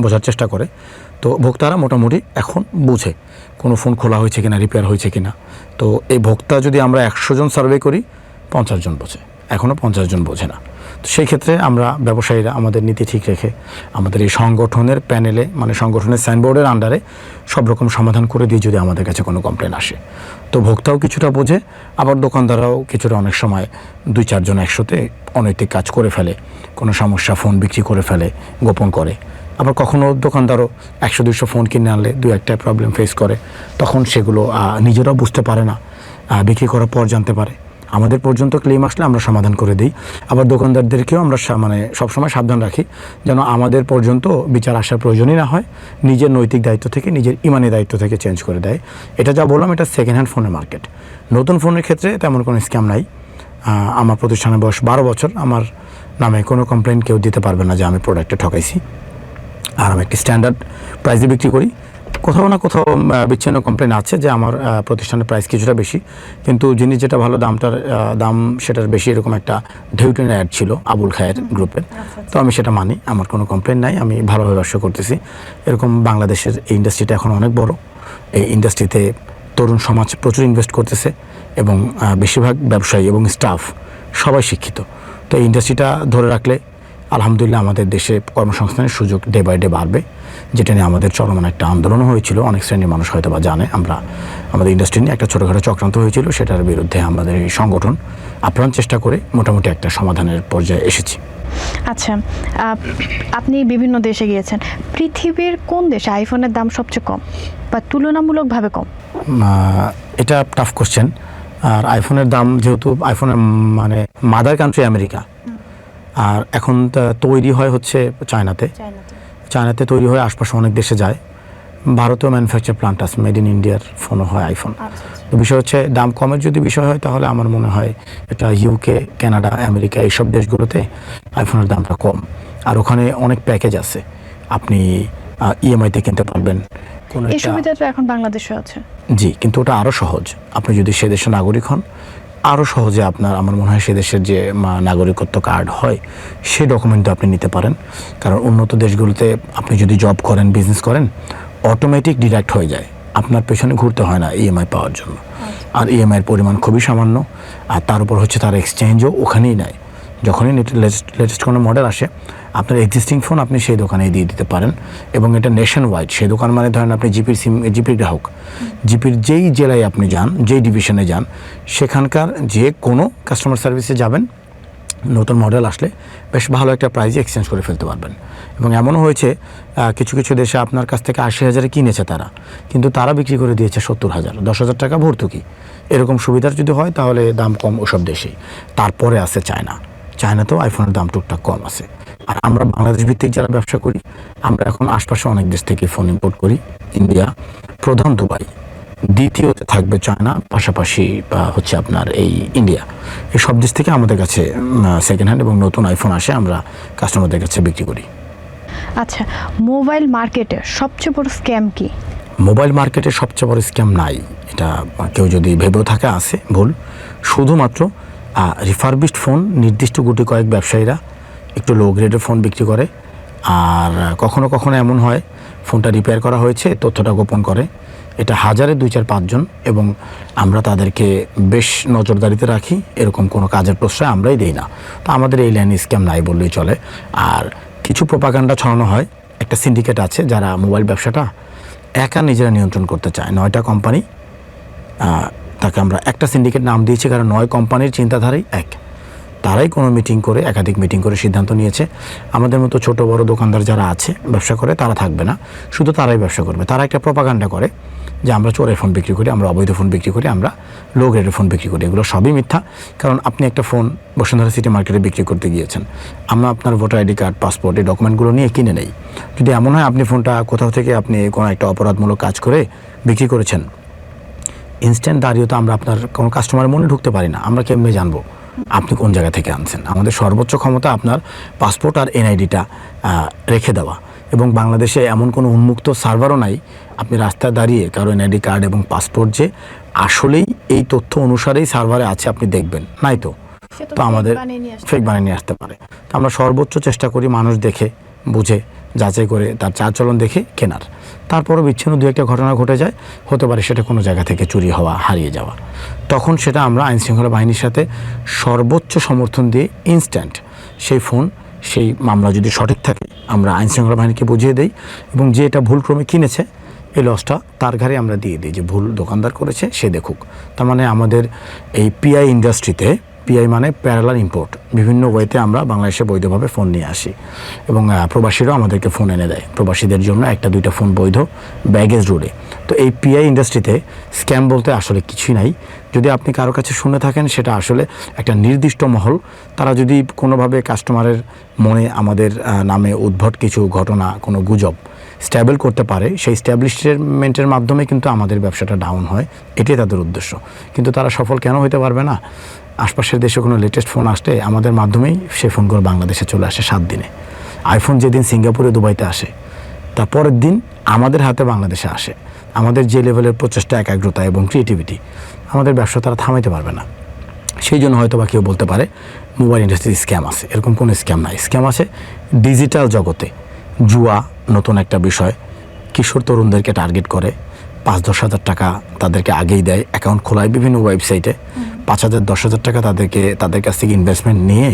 বোঝার চেষ্টা করে। তো ভোক্তারা মোটামুটি এখন বুঝে কোনো ফোন খোলা হয়েছে কিনা, রিপেয়ার হয়েছে কিনা। তো এই ভোক্তা যদি আমরা 100 জন সার্ভে করি, 50 জন বোঝে, এখনও 50 জন বোঝে না। তো সেই ক্ষেত্রে আমরা ব্যবসায়ীরা আমাদের নীতি ঠিক রেখে আমাদের এই সংগঠনের প্যানেলে, মানে সংগঠনের সাইনবোর্ডের আন্ডারে সব রকম সমাধান করে দিয়ে যদি আমাদের কাছে কোনো কমপ্লেন আসে, তো ভোক্তাও কিছুটা বোঝে, আবার দোকানদাররাও কিছুটা অনেক সময় 2-4 জন একসাথে অনৈতিক কাজ করে ফেলে, কোনো সমস্যা ফোন বিক্রি করে ফেলে, গোপন করে। আবার কখনও দোকানদারও 100-200 ফোন কিনে আনলে 2-1টা প্রবলেম ফেস করে, তখন সেগুলো নিজেরাও বুঝতে পারে না, বিক্রি করার পর জানতে পারে। আমাদের পর্যন্ত ক্লেম আসলে আমরা সমাধান করে দিই। আবার দোকানদারদেরকেও আমরা মানে সবসময় সাবধান রাখি যেন আমাদের পর্যন্ত বিচার আসার প্রয়োজনই না হয়, নিজের নৈতিক দায়িত্ব থেকে, নিজের ইমানি দায়িত্ব থেকে চেঞ্জ করে দেয়। এটা যা বললাম, এটা সেকেন্ড হ্যান্ড ফোনের মার্কেট। নতুন ফোনের ক্ষেত্রে তেমন কোনো স্ক্যাম নাই। আমার প্রতিষ্ঠানের বয়স 12 বছর, আমার নামে কোনো কমপ্লেন কেউ দিতে পারবে না যে আমি প্রোডাক্টে ঠকাইছি। আর আমি একটি স্ট্যান্ডার্ড প্রাইসে বিক্রি করি। কোথাও না কোথাও বিচ্ছিন্ন কমপ্লেন আছে যে আমার প্রতিষ্ঠানের প্রাইস কিছুটা বেশি, কিন্তু জিনিস যেটা ভালো দাম সেটার বেশি, এরকম একটা ঢেউটেনের অ্যাড ছিল আবুল খায়ের গ্রুপের। তো আমি সেটা মানি, আমার কোনো কমপ্লেন নাই, আমি ভালোভাবে ব্যবসা করতেছি। এরকম বাংলাদেশের এই ইন্ডাস্ট্রিটা এখন অনেক বড়, এই ইন্ডাস্ট্রিতে তরুণ সমাজ প্রচুর ইনভেস্ট করতেছে এবং বেশিরভাগ ব্যবসায়ী এবং স্টাফ সবাই শিক্ষিত। তো এই ইন্ডাস্ট্রিটা ধরে রাখলে আলহামদুলিল্লাহ আমাদের দেশে কর্মসংস্থানের সুযোগ ডে বাই ডে বাড়বে, যেটা নিয়ে আমাদের চলমান একটা আন্দোলনও হয়েছিল। অনেক শ্রেণীর মানুষ হয়তো বা জানে, আমাদের ইন্ডাস্ট্রি নিয়ে একটা ছোটোখাটো চক্রান্ত হয়েছিল, সেটার বিরুদ্ধে আমাদের এই সংগঠন আপ্রাণ চেষ্টা করে মোটামুটি একটা সমাধানের পর্যায়ে এসেছি। আচ্ছা, আপনি বিভিন্ন দেশে গিয়েছেন, পৃথিবীর কোন দেশে আইফোনের দাম সবচেয়ে কম বা তুলনামূলকভাবে কম? এটা টাফ কোশ্চেন। আর আইফোনের দাম, যেহেতু আইফোনের মানে মাদার কান্ট্রি আমেরিকা, আর এখন তৈরি হয় হচ্ছে চায়নাতে তৈরি হয়, আশপাশে অনেক দেশে যায়। ভারতেও ম্যানুফ্যাকচার প্লান্ট আছে, মেড ইন ইন্ডিয়ার ফোনও হয় আইফোন। তো বিষয় হচ্ছে দাম কমের যদি বিষয় হয়, তাহলে আমার মনে হয় এটা ইউকে, কানাডা, আমেরিকা এইসব দেশগুলোতে আইফোনের দামটা কম। আর ওখানে অনেক প্যাকেজ আছে, আপনি ইএমআইতে কিনতে পারবেন। এই সুবিধা তো এখন বাংলাদেশে আছে। জি, কিন্তু ওটা আরও সহজ। আপনি যদি সে দেশের নাগরিক হন, আরও সহজে আমার মনে হয় সে দেশের যে নাগরিকত্ব কার্ড হয়, সেই ডকুমেন্টটা আপনি নিতে পারেন। কারণ উন্নত দেশগুলোতে আপনি যদি জব করেন, বিজনেস করেন, অটোমেটিক ডিডাক্ট হয়ে যায়, আপনার পেছনে ঘুরতে হয় না ইএমআই পাওয়ার জন্য। আর ইএমআইয়ের পরিমাণ খুবই সামান্য, আর তার উপর হচ্ছে তার এক্সচেঞ্জও ওখানেই নেয়। যখনই লেটেস্ট কোনো মডেল আসে, আপনার এক্সিস্টিং ফোন আপনি সেই দোকানেই দিয়ে দিতে পারেন, এবং এটা নেশন ওয়াইড। সেই দোকান মানে ধরেন আপনি জিপির গ্রাহক, জিপির যেই জেলায় আপনি যান, যেই ডিভিশনে যান, সেখানকার যে কোনো কাস্টমার সার্ভিসে যাবেন, নতুন মডেল আসলে বেশ ভালো একটা প্রাইজে এক্সচেঞ্জ করে ফেলতে পারবেন। এবং এমনও হয়েছে কিছু কিছু দেশে আপনার কাছ থেকে 80,000-এ কিনেছে তারা, কিন্তু তারা বিক্রি করে দিয়েছে 70,000, 10,000 টাকা ভর্তুকি। এরকম সুবিধার যদি হয় তাহলে দাম কম ওসব দেশেই। তারপরে আছে চায়নাতেও আইফোনের দাম টুকটাক কম আছে। আর আমরা বাংলাদেশ ভিত্তিক যারা ব্যবসা করি, আমরা এখন আশপাশে অনেক দেশ থেকে ফোন ইম্পোর্ট করি। ইন্ডিয়া প্রধান, দুবাই, দ্বিতীয়তে থাকবে চায়না, পাশাপাশি হচ্ছে আপনার এই ইন্ডিয়া। এই সব দেশ থেকে আমাদের কাছে সেকেন্ড হ্যান্ড এবং নতুন আইফোন আসে, আমরা কাস্টমারদের কাছে বিক্রি করি। আচ্ছা, মোবাইল মার্কেটে সবচেয়ে বড় স্ক্যাম কি? মোবাইল মার্কেটে সবচেয়ে বড় স্ক্যাম নাই, এটা কেউ যদি ভেবেও থাকে আছে ভুল। শুধুমাত্র রিফারবিশড ফোন নির্দিষ্ট গুটি কয়েক ব্যবসায়ীরা একটু লো গ্রেডের ফোন বিক্রি করে। আর কখনো কখনো এমন হয় ফোনটা রিপেয়ার করা হয়েছে, তথ্যটা গোপন করে। এটা হাজারে 2-4-5 জন, এবং আমরা তাদেরকে বেশ নজরদারিতে রাখি। এরকম কোনো কাজের প্রশ্রয় আমরাই দিই না। তো আমাদের এই লাইনে স্ক্যাম নাই বললেই চলে। আর কিছু প্রোপাগান্ডা ছড়ানো হয়। একটা সিন্ডিকেট আছে যারা মোবাইল ব্যবসাটা একা নিজেরা নিয়ন্ত্রণ করতে চায়। 9টা কোম্পানি, তাকে আমরা একটা সিন্ডিকেট নাম দিয়েছি কারণ 9 কোম্পানির চিন্তাধারাই এক। তারাই কোনো মিটিং করে, একাধিক মিটিং করে সিদ্ধান্ত নিয়েছে আমাদের মতো ছোট বড় দোকানদার যারা আছে ব্যবসা করে তারা থাকবে না, শুধু তারাই ব্যবসা করবে। তারা একটা প্রোপাগান্ডা করে যে আমরা চোরের ফোন বিক্রি করি, আমরা অবৈধ ফোন বিক্রি করি, আমরা লো গ্রেডের ফোন বিক্রি করি। এগুলো সবই মিথ্যা। কারণ আপনি একটা ফোন বসুন্ধরা সিটি মার্কেটে বিক্রি করতে গিয়েছেন, আমরা আপনার ভোটার আইডি কার্ড, পাসপোর্ট, এই ডকুমেন্টগুলো নিয়ে কিনে নেই। যদি এমন হয় আপনি ফোনটা কোথাও থেকে আপনি কোনো একটা অপরাধমূলক কাজ করে বিক্রি করেছেন, ইনস্ট্যান্ট দাঁড়িয়ে তো আমরা আপনার কোনো কাস্টমারের মনে ঢুকতে পারি না। আমরা কেমনে জানবো আপনি কোন জায়গা থেকে আনছেন? আমাদের সর্বোচ্চ ক্ষমতা আপনার পাসপোর্ট আর এনআইডিটা রেখে দেওয়া। এবং বাংলাদেশে এমন কোনো উন্মুক্ত সার্ভারও নাই আপনি রাস্তায় দাঁড়িয়ে কারো এনআইডি কার্ড এবং পাসপোর্ট যে আসলেই এই তথ্য অনুসারেই সার্ভারে আছে আপনি দেখবেন, নাই তো। তো আমাদের ফেক বানিয়ে নিয়ে আসতে পারে। তো আমরা সর্বোচ্চ চেষ্টা করি মানুষ দেখে বুঝে যাচাই করে তার চালচলন দেখে কেনার। তারপরও বিচ্ছিন্ন 2-1টা ঘটনা ঘটে যায়, হতে পারে সেটা কোনো জায়গা থেকে চুরি হওয়া, হারিয়ে যাওয়া। তখন সেটা আমরা আইনশৃঙ্খলা বাহিনীর সাথে সর্বোচ্চ সমর্থন দিয়ে ইনস্ট্যান্ট সেই ফোন, সেই মামলা যদি সঠিক থাকে আমরা আইনশৃঙ্খলা বাহিনীকে বুঝিয়ে দেই, এবং যে এটা ভুলক্রমে কিনেছে এই লসটা তার ঘাড়ে আমরা দিয়ে দিই, যে ভুল দোকানদার করেছে সে দেখুক। তার মানে আমাদের এই পিআই ইন্ডাস্ট্রিতে, পিআই মানে প্যারালাল ইম্পোর্ট, বিভিন্ন ওয়েতে আমরা বাংলাদেশে বৈধভাবে ফোন নিয়ে আসি, এবং প্রবাসীরাও আমাদেরকে ফোন এনে দেয়। প্রবাসীদের জন্য 1-2টা ফোন বৈধ ব্যাগেজ রুটে। তো এই পিআই ইন্ডাস্ট্রিতে স্ক্যাম বলতে আসলে কিছুই নাই। যদি আপনি কারো কাছে শুনে থাকেন সেটা আসলে একটা নির্দিষ্ট মহল, তারা যদি কোনোভাবে কাস্টমারের মনে আমাদের নামে উদ্ভট কিছু ঘটনা, কোনো গুজব স্ট্যাবল করতে পারে, সেই স্ট্যাবলিশমেন্টের মাধ্যমে কিন্তু আমাদের ব্যবসাটা ডাউন হয়, এটাই তাদের উদ্দেশ্য। কিন্তু তারা সফল কেন হতে পারবে না? আশপাশের দেশে কোনো লেটেস্ট ফোন আসলে আমাদের মাধ্যমেই সেই ফোনগুলো বাংলাদেশে চলে আসে 7 দিনে। আইফোন যেদিন সিঙ্গাপুরে, দুবাইতে আসে, তার পরের দিন আমাদের হাতে বাংলাদেশে আসে। আমাদের যে লেভেলের প্রচেষ্টা, একাগ্রতা এবং ক্রিয়েটিভিটি, আমাদের ব্যবসা তারা থামাইতে পারবে না। সেই জন্য হয়তো বা কেউ বলতে পারে মোবাইল ইন্ডাস্ট্রি স্ক্যাম আছে। এরকম কোনো স্ক্যাম নাই। স্ক্যাম আছে ডিজিটাল জগতে। জুয়া নতুন একটা বিষয়, কিশোর তরুণদেরকে টার্গেট করে 5-10 হাজার টাকা তাদেরকে আগেই দেয়, অ্যাকাউন্ট খোলায় বিভিন্ন ওয়েবসাইটে, 5,000-10,000 টাকা তাদের কাছ থেকে ইনভেস্টমেন্ট নিয়ে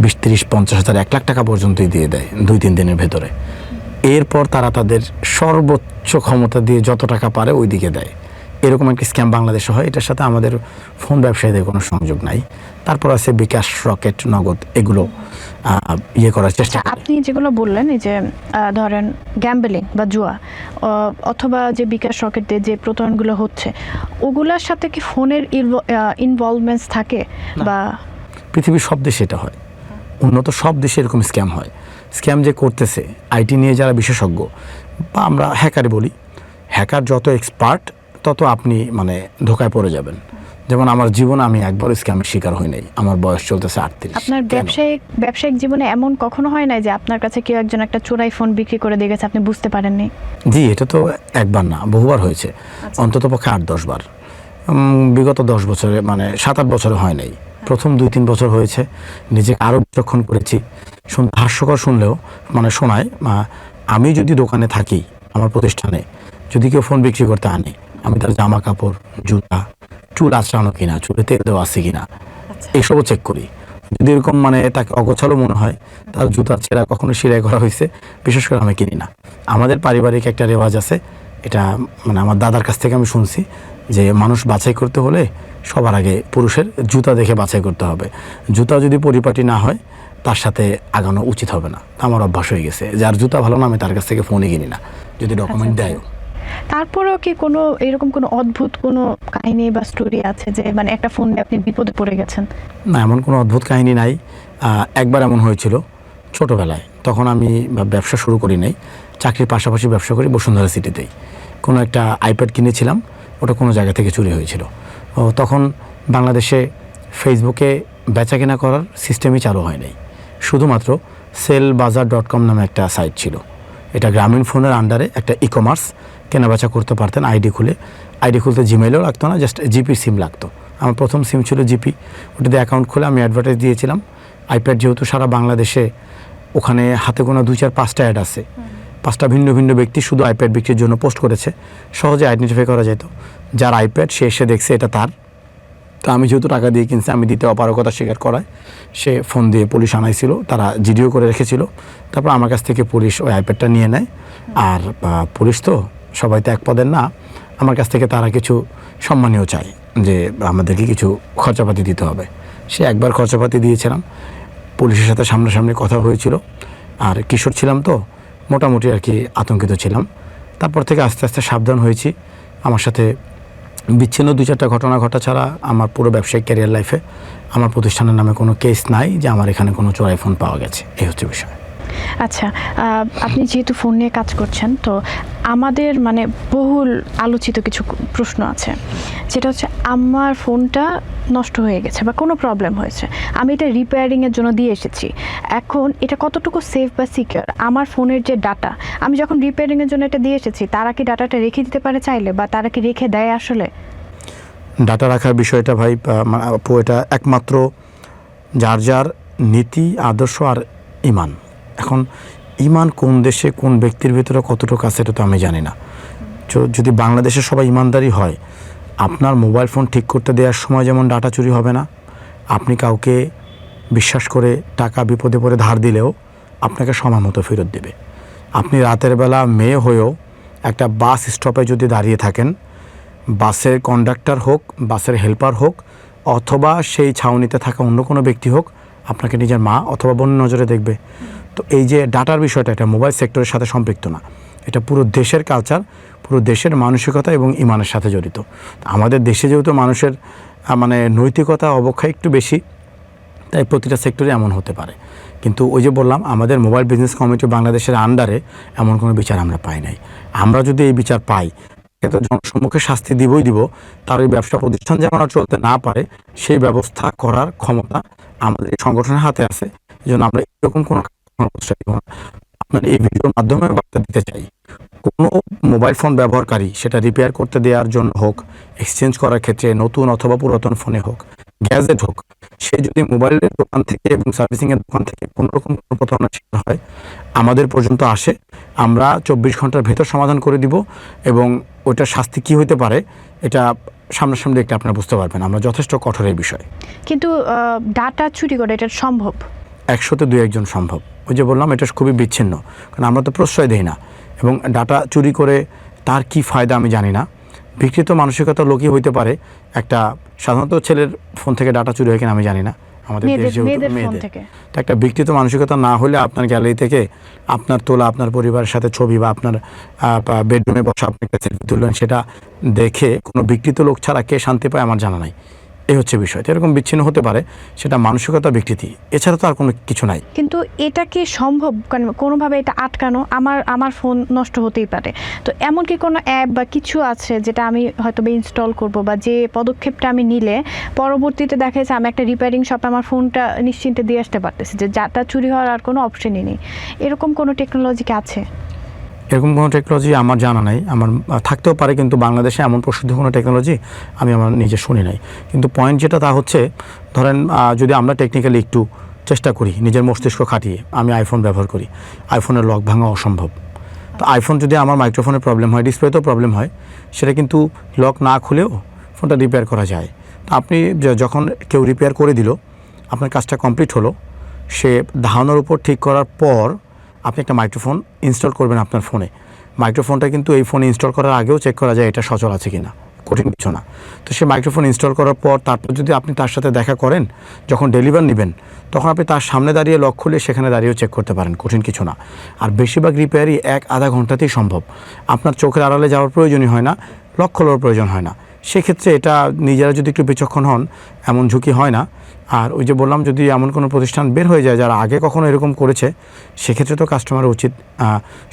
20-30-50,000, 1 লাখ টাকা পর্যন্তই দিয়ে দেয় 2-3 দিনের ভেতরে। এরপর তারা তাদের সর্বোচ্চ ক্ষমতা দিয়ে যত টাকা পারে ওই দিকে দেয়। এরকম একটি স্ক্যাম বাংলাদেশে হয়। এটার সাথে আমাদের ফোন ব্যবসায়ীদের কোনো সংযোগ নাই। তারপর আছে বিকাশ, রকেট, নগদ, এগুলো করার চেষ্টা। আপনি যেগুলো বললেন, এই যে ধরেন গ্যাম্বলিং বা জুয়া, অথবা যে বিকাশ, রকেট দিয়ে যে প্রতারণাগুলো হচ্ছে, ওগুলোর সাথে কি ফোনের ইনভলভমেন্টস থাকে? বা পৃথিবীর সব দেশে এটা হয়, উন্নত সব দেশে এরকম স্ক্যাম হয়। স্ক্যাম যে করতেছে আইটি নিয়ে যারা বিশেষজ্ঞ, বা আমরা হ্যাকারই বলি, হ্যাকার যত এক্সপার্ট তত আপনি মানে ধোকায় পড়ে যাবেন। যেমন আমার জীবনে আমি একবারও স্ক্যামের শিকার হই নাই। আমার বয়স চলতেছে 38। আপনার ব্যবসায়িক জীবনে এমন কখনো হয় নাই যে আপনার কাছে কেউ একজন একটা চোরাই ফোন বিক্রি করে দিয়ে গেছে, আপনি বুঝতে পারেননি? জি, এটা তো একবার না, বহুবার হয়েছে। অন্তত পক্ষে 8-10 বার। বিগত 10 বছরে, মানে 7-8 বছরে হয় নাই। প্রথম 2-3 বছর হয়েছে। নিজেকে আরও বিচক্ষণ করেছি। হাস্যকর শুনলেও মানে শোনায়, আমি যদি দোকানে থাকি, আমার প্রতিষ্ঠানে যদি কেউ ফোন বিক্রি করতে আনে, আমি তার জামা কাপড়, জুতা, চুল আঁচড়ানো কিনা, চুলে তেল দেওয়া আছে কিনা, এইসবও চেক করি। যদি এরকম মানে তাকে অগোছালো মনে হয়, তার জুতা ছেঁড়া কখনো সেলাই করা হয়েছে, বিশেষ করে আমি কিনি না। আমাদের পারিবারিক একটা রেওয়াজ আছে, এটা মানে আমার দাদার কাছ থেকে আমি শুনছি যে মানুষ বাছাই করতে হলে সবার আগে পুরুষের জুতা দেখে বাছাই করতে হবে। জুতা যদি পরিপাটি না হয় তার সাথে আগানো উচিত হবে না। আমার অভ্যাস হয়ে গেছে, যার জুতা ভালো না আমি তার কাছ থেকে ফোনই কিনি না, যদি ডকুমেন্ট দেয়। তারপরেও কি কোনো এরকম কোনো অদ্ভুত কোনো কাহিনী বা স্টোরি আছে যে মানে একটা ফোন নিয়ে আপনি বিপদে পড়ে গেছেন? না, এমন কোনো অদ্ভুত কাহিনী নাই। একবার এমন হয়েছিল ছোটোবেলায়, তখন আমি ব্যবসা শুরু করি নাই, চাকরির পাশাপাশি ব্যবসা করি বসুন্ধরা সিটিতেই। কোনো একটা আইপ্যাড কিনেছিলাম, ওটা কোনো জায়গা থেকে চুরি হয়েছিল। তখন বাংলাদেশে ফেসবুকে বেচা কেনা করার সিস্টেমই চালু হয় নাই, শুধুমাত্র sellbazaar.com নামে একটা সাইট ছিল। এটা গ্রামীণ ফোনের আন্ডারে একটা ই-কমার্স, কেনাবেচা করতে পারতেন আইডি খুলে। আইডি খুলতে জিমেইলও লাগতো না, জাস্ট জিপি সিম লাগতো। আমার প্রথম সিম ছিল জিপি, ওটাতে অ্যাকাউন্ট খুলে আমি অ্যাডভার্টাইজ দিয়েছিলাম। আইপ্যাড যেহেতু সারা বাংলাদেশে, ওখানে হাতে গোনা 2-4-5টা অ্যাড আছে, 5টা ভিন্ন ভিন্ন ব্যক্তি শুধু আইপ্যাড বিক্রির জন্য পোস্ট করেছে, সহজে আইডেন্টিফাই করা যেত যার আইপ্যাড সে এসে দেখছে এটা তার। তো আমি যেহেতু টাকা দিয়ে কিনছি, আমি দিতে অপারগতা স্বীকার করায় সে ফোন দিয়ে পুলিশ আনাইছিল, তারা জিডিও করে রেখেছিল। তারপর আমার কাছ থেকে পুলিশ ওই আইপ্যাডটা নিয়ে নেয়। আর পুলিশ তো সবাই তো এক পদের না, আমার কাছ থেকে তারা কিছু সম্মানীয় চায় যে আমাদেরকে কিছু খরচাপাতি দিতে হবে। সে একবার খরচাপাতি দিয়েছিলাম, পুলিশের সাথে সামনাসামনি কথা হয়েছিল। আর কিশোর ছিলাম তো মোটামুটি আর কি আতঙ্কিত ছিলাম। তারপর থেকে আস্তে আস্তে সাবধান হয়েছি। আমার সাথে বিচ্ছিন্ন 2-4টা ঘটনা ঘটা ছাড়া আমার পুরো ব্যবসায়িক ক্যারিয়ার লাইফে আমার প্রতিষ্ঠানের নামে কোনো কেস নাই যে আমার এখানে কোনো চোরাই ফোন পাওয়া গেছে। এই হচ্ছে বিষয়। আচ্ছা, আপনি যেহেতু ফোন নিয়ে কাজ করছেন, তো আমাদের মানে বহুল আলোচিত কিছু প্রশ্ন আছে, যেটা হচ্ছে আমার ফোনটা নষ্ট হয়ে গেছে বা কোনো প্রবলেম হয়েছে, আমি এটা রিপেয়ারিংয়ের জন্য দিয়ে এসেছি। এখন এটা কতটুকু সেফ বা সিকিউর? আমার ফোনের যে ডাটা, আমি যখন রিপেয়ারিংয়ের জন্য এটা দিয়ে এসেছি, তারা কি ডাটাটা রেখে দিতে পারে চাইলে, বা তারা কি রেখে দেয়? আসলে ডাটা রাখার বিষয়টা ভাই আপু, এটা একমাত্র যার যার নীতি, আদর্শ আর ইমান। এখন ইমান কোন দেশে কোন ব্যক্তির ভিতরে কতটুকু আছে এটা তো আমি জানি না। যদি বাংলাদেশে সবাই ইমানদারি হয়, আপনার মোবাইল ফোন ঠিক করতে দেওয়ার সময় যেমন ডাটা চুরি হবে না, আপনি কাউকে বিশ্বাস করে টাকা বিপদে পড়ে ধার দিলেও আপনাকে সময় মতো ফেরত দেবে। আপনি রাতের বেলা মেয়ে হয়েও একটা বাস স্টপে যদি দাঁড়িয়ে থাকেন, বাসের কন্ডাক্টর হোক, বাসের হেল্পার হোক, অথবা সেই ছাউনিতে থাকা অন্য কোনো ব্যক্তি হোক, আপনাকে নিজের মা অথবা বোন নজরে দেখবে। তো এই যে ডাটার বিষয়টা, এটা মোবাইল সেক্টরের সাথে সম্পৃক্ত না, এটা পুরো দেশের কালচার, পুরো দেশের মানসিকতা এবং ইমানের সাথে জড়িত। আমাদের দেশে যেহেতু মানুষের মানে নৈতিকতা অবক্ষয় একটু বেশি, তাই প্রতিটা সেক্টরে এমন হতে পারে। কিন্তু ওই যে বললাম, আমাদের মোবাইল বিজনেস কমিটি বাংলাদেশের আন্ডারে এমন কোনো বিচার আমরা পাই নাই। আমরা যদি এই বিচার পাই, তো জনসম্মুখে শাস্তি দিবই দিব। তার ওই ব্যবসা প্রতিষ্ঠান যেমন আর চলতে না পারে, সেই ব্যবস্থা করার ক্ষমতা আমাদের এই সংগঠনের হাতে আছে। এই জন্য আমরা এরকম কোনো আপনার এই ভিডিওর মাধ্যমে বার্তা দিতে চাই, কোনো মোবাইল ফোন ব্যবহারকারী, সেটা রিপেয়ার করতে দেওয়ার জন্য হোক, এক্সচেঞ্জ করার ক্ষেত্রে নতুন অথবা পুরাতন ফোনে হোক, গ্যাজেট হোক, সে যদি মোবাইলের দোকান থেকে এবং সার্ভিসিংয়ের দোকান থেকে কোনোরকম কোনো প্রতারণার শিকার হয়, আমাদের পর্যন্ত আসে, আমরা 24 ঘন্টার ভেতর সমাধান করে দিব। এবং ওইটার শাস্তি কী হতে পারে এটা সামনাসামনি দেখলে আপনারা বুঝতে পারবেন। আমরা যথেষ্ট কঠোর এই বিষয়ে। কিন্তু ডাটা চুরি করে এটা সম্ভব? 100-তে 2-1 সম্ভব। ওই যে বললাম, এটা খুবই বিচ্ছিন্ন, কারণ আমরা তো প্রশ্রয় দিই না। এবং ডাটা চুরি করে তার কি ফায়দা আমি জানি না। বিকৃত মানসিকতার লোকই হইতে পারে। একটা সাধারণত ছেলের ফোন থেকে ডাটা চুরি হয় কিনা আমি জানি না, আমাদের দেশে মেয়েদের। তো একটা বিকৃত মানসিকতা না হলে আপনার গ্যালারি থেকে আপনার তোলা আপনার পরিবারের সাথে ছবি বা আপনার বেডরুমে বসা আপনি একটা সেলফি তুললেন, সেটা দেখে কোনো বিকৃত লোক ছাড়া কে শান্তি পায় আমার জানা নাই। এই হচ্ছে বিষয়। এরকম বিচ্ছিন্ন হতে পারে, সেটা মানসিকতা বিকৃতি, এছাড়া তো আর কোনো কিছু নাই। কিন্তু এটা কি সম্ভব কোনোভাবে এটা আটকানো? আমার ফোন নষ্ট হতেই পারে, তো এমন কি কোনো অ্যাপ বা কিছু আছে যেটা আমি হয়তো ইনস্টল করব, বা যে পদক্ষেপটা আমি নিলে পরবর্তীতে দেখা যাচ্ছে আমি একটা রিপেয়ারিং শপে আমার ফোনটা নিশ্চিন্তে দিয়ে আসতে পারতেছি, যে যাটা চুরি হওয়ার আর কোনো অপশনই নেই? এরকম কোনো টেকনোলজি কি আছে? এরকম কোনো টেকনোলজি আমার জানা নাই। আমার থাকতেও পারে, কিন্তু বাংলাদেশে এমন প্রসিদ্ধ কোনো টেকনোলজি আমি আমার নিজে শুনি নাই। কিন্তু পয়েন্ট যেটা তা হচ্ছে, ধরেন যদি আমরা টেকনিক্যালি একটু চেষ্টা করি, নিজের মস্তিষ্ক খাটিয়ে, আমি আইফোন ব্যবহার করি, আইফোনের লক ভাঙা অসম্ভব। তো আইফোন যদি আমার মাইক্রোফোনের প্রবলেম হয়, ডিসপ্লেতেও প্রবলেম হয়, সেটা কিন্তু লক না খুলেও ফোনটা রিপেয়ার করা যায়। তো আপনি যখন কেউ রিপেয়ার করে দিল, আপনার কাজটা কমপ্লিট হলো, সে ধারণার উপর ঠিক করার পর আপনি একটা মাইক্রোফোন ইনস্টল করবেন আপনার ফোনে। মাইক্রোফোনটা কিন্তু এই ফোনে ইনস্টল করার আগেও চেক করা যায় এটা সচল আছে কিনা, কঠিন কিছু না। তো সে মাইক্রোফোন ইনস্টল করার পর তারপর যদি আপনি তার সাথে দেখা করেন, যখন ডেলিভার নেবেন তখন আপনি তার সামনে দাঁড়িয়ে লক খুলে সেখানে দাঁড়িয়েও চেক করতে পারেন, কঠিন কিছু না। আর বেশিরভাগ রিপেয়ারই 1-আধা ঘন্টাতেই সম্ভব। আপনার চোখের আড়ালে যাওয়ার প্রয়োজনই হয় না, লক খোলার প্রয়োজন হয় না। সেক্ষেত্রে এটা নিজেরা যদি একটু বিচক্ষণ হন, এমন ঝুঁকি হয় না। আর ওই যে বললাম, যদি এমন কোনো প্রতিষ্ঠান বের হয়ে যায় যারা আগে কখনো এরকম করেছে, সেক্ষেত্রে তো কাস্টমারের উচিত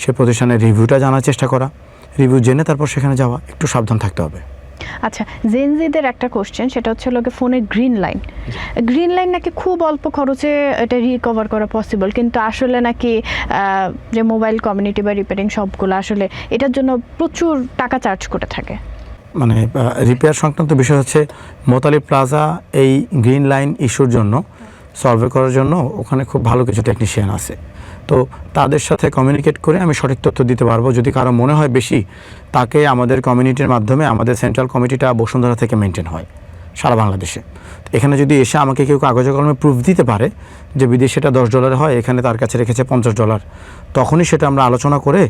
সে প্রতিষ্ঠানের রিভিউটা জানার চেষ্টা করা, রিভিউ জেনে তারপর সেখানে যাওয়া। একটু সাবধান থাকতে হবে। আচ্ছা, জেনজিদের একটা কোশ্চেন, সেটা হচ্ছে লোকে ফোনের গ্রিন লাইন নাকি খুব অল্প খরচে এটা রিকভার করা পসিবল, কিন্তু আসলে নাকি যে মোবাইল কমিউনিটি বা রিপেয়ারিং শপগুলো আসলে এটার জন্য প্রচুর টাকা চার্জ করে থাকে। মানে রিপেয়ার সংক্রান্ত বিষয় হচ্ছে, মোতালিব প্লাজা এই গ্রিন লাইন ইস্যুর জন্য সলভ করার জন্য ওখানে খুব ভালো কিছু টেকনিশিয়ান আছে। তো তাদের সাথে কমিউনিকেট করে আমি সঠিক তথ্য দিতে পারবো। যদি কারো মনে হয় বেশি, তাকে আমাদের কমিউনিটির মাধ্যমে, আমাদের সেন্ট্রাল কমিটিটা বসুন্ধরা থেকে মেনটেন হয় সারা বাংলাদেশে। এখানে যদি এসে আমাকে কেউ কাগজে কলমে প্রুফ দিতে পারে যে বিদেশে এটা $10 হয়, এখানে তার কাছে রেখেছে $50, তখনই সেটা আমরা আলোচনা করে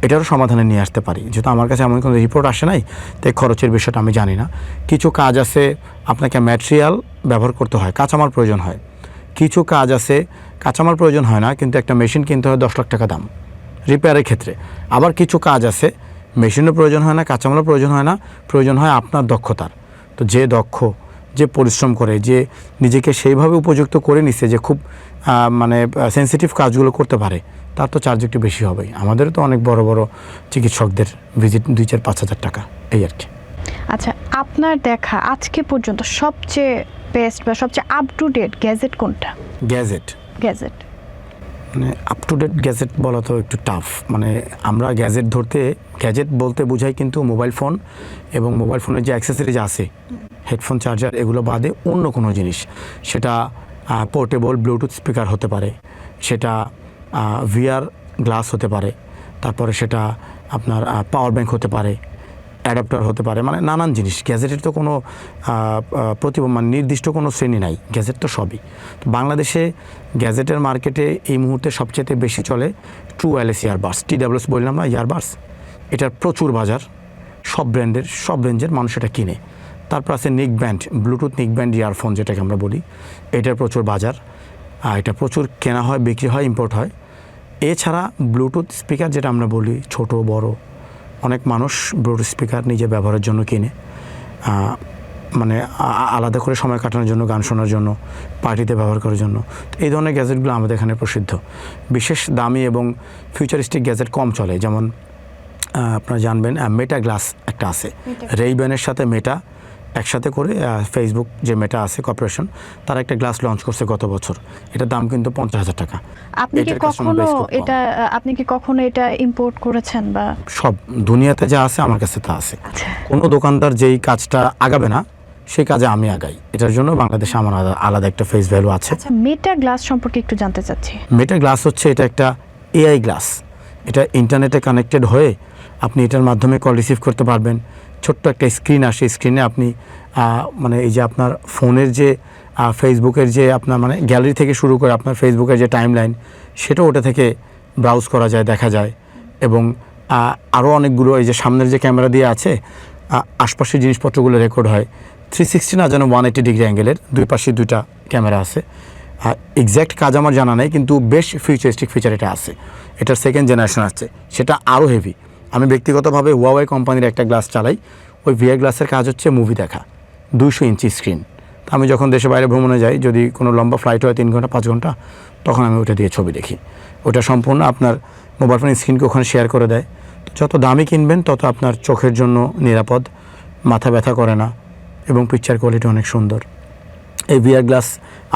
এটারও সমাধানে নিয়ে আসতে পারি। যেহেতু আমার কাছে এমন কোনো রিপোর্ট আসে নাই, তাই খরচের বিষয়টা আমি জানি না। কিছু কাজ আছে আপনাকে ম্যাটেরিয়াল ব্যবহার করতে হয়, কাঁচামাল প্রয়োজন হয়। কিছু কাজ আছে কাঁচামাল প্রয়োজন হয় না, কিন্তু একটা মেশিন কিনতে হয় 10 লাখ টাকা দাম রিপেয়ারের ক্ষেত্রে। আবার কিছু কাজ আছে মেশিনও প্রয়োজন হয় না, কাঁচামালও প্রয়োজন হয় না, প্রয়োজন হয় আপনার দক্ষতার। তো যে দক্ষ, যে পরিশ্রম করে, যে নিজেকে সেইভাবে উপযুক্ত করে নিচ্ছে যে খুব মানে সেন্সিটিভ কাজগুলো করতে পারে, তার তো চার্জ একটু বেশি হবেই। আমাদেরও তো অনেক বড় বড় চিকিৎসকদের ভিজিট 2-4-5 হাজার টাকা, এই আর কি। আচ্ছা, আপনার দেখা আজকে পর্যন্ত সবচেয়ে বেস্ট বা সবচেয়ে আপ টু ডেট গ্যাজেট কোনটা? গ্যাজেট মানে আপ টু ডেট গ্যাজেট বলা তো একটু টাফ। মানে আমরা গ্যাজেট বলতে বোঝাই কিন্তু মোবাইল ফোন এবং মোবাইল ফোনের যে অ্যাক্সেসরিজ আছে, হেডফোন, চার্জার, এগুলো বাদে অন্য কোনো জিনিস। সেটা পোর্টেবল ব্লুটুথ স্পিকার হতে পারে, সেটা ভিআর গ্লাস হতে পারে, তারপরে সেটা আপনার পাওয়ার ব্যাংক হতে পারে, অ্যাডাপ্টার হতে পারে, মানে নানান জিনিস। গ্যাজেটের তো কোনো মানে নির্দিষ্ট কোনো শ্রেণী নাই, গ্যাজেট তো সবই। তো বাংলাদেশে গ্যাজেটের মার্কেটে এই মুহূর্তে সবচেয়ে বেশি চলে ট্রু ওয়্যারলেস ইয়ারবাডস, TWS বললাম না, ইয়ারবাডস। এটার প্রচুর বাজার, সব ব্র্যান্ডের, সব রেঞ্জের মানুষ এটা কিনে। তারপর আছে নিক ব্যান্ড, ব্লুটুথ নিক ব্যান্ড ইয়ারফোন যেটাকে আমরা বলি, এটার প্রচুর বাজার। এটা প্রচুর কেনা হয়, বিক্রি হয়, ইম্পোর্ট হয়। এছাড়া ব্লুটুথ স্পিকার যেটা আমরা বলি, ছোট বড় অনেক মানুষ ব্লুটুথ স্পিকার নিজে ব্যবহারের জন্য কিনে, মানে আলাদা করে সময় কাটানোর জন্য, গান শোনার জন্য, পার্টিতে ব্যবহার করার জন্য। এই ধরনের গ্যাজেটগুলো আমাদের এখানে প্রসিদ্ধ। বিশেষ দামি এবং ফিউচারিস্টিক গ্যাজেট কম চলে, যেমন আপনারা জানবেন মেটা গ্লাস একটা আছে, রেইব্যানের সাথে মেটা একসাথে করে ফেসবুক যে মেটা আছে কর্পোরেশন, তারা একটা গ্লাস লঞ্চ করছে গত বছর। এটার দাম কিন্তু 50,000 টাকা। আপনি কি কখনো এটা ইম্পোর্ট করেছেন? বা সব দুনিয়াতে যা আছে আমার কাছে তা আছে। কোনো দোকানদার যেই কাজটা আগাবে না, সেই কাজে আমি আগাই। এটার জন্য বাংলাদেশে আমার আলাদা একটা ফেস ভ্যালু আছে। আচ্ছা, মেটা গ্লাস সম্পর্কে একটু জানতে চাচ্ছি। মেটা গ্লাস হচ্ছে, এটা একটা AI গ্লাস। এটা ইন্টারনেটে কানেক্টেড হয়ে আপনি এটার মাধ্যমে কল রিসিভ করতে পারবেন। ছোট্ট একটা স্ক্রিন আসে, স্ক্রিনে আপনি মানে এই যে আপনার ফোনের যে ফেসবুকের যে আপনার মানে গ্যালারি থেকে শুরু করে আপনার ফেসবুকের যে টাইম লাইন, সেটাও ওটা থেকে ব্রাউজ করা যায়, দেখা যায়। এবং আরও অনেকগুলো এই যে সামনের যে ক্যামেরা দিয়ে আছে, আশপাশের জিনিসপত্রগুলো রেকর্ড হয়। 360 না, যেন 180 ডিগ্রি অ্যাঙ্গেলের, দুই পাশে দুইটা ক্যামেরা আছে। এক্স্যাক্ট কাজ আমার জানা নেই, কিন্তু বেশ ফিউচারিস্টিক ফিচার এটা আছে। এটার সেকেন্ড জেনারেশন আসছে, সেটা আরও হেভি। আমি ব্যক্তিগতভাবে Huawei কোম্পানির একটা গ্লাস চালাই। ওই VR গ্লাসের কাজ হচ্ছে মুভি দেখা, 200 ইঞ্চি স্ক্রিন। আমি যখন দেশে বাইরে ভ্রমণে যাই, যদি কোনো লম্বা ফ্লাইট হয় 3 ঘন্টা 5 ঘন্টা, তখন আমি ওটা দিয়ে ছবি দেখি। ওটা সম্পূর্ণ আপনার মোবাইল ফোনের স্ক্রিনকে ওখানে শেয়ার করে দেয়। তো যত দামি কিনবেন তত আপনার চোখের জন্য নিরাপদ, মাথা ব্যথা করে না, এবং পিকচার কোয়ালিটি অনেক সুন্দর। এই VR গ্লাস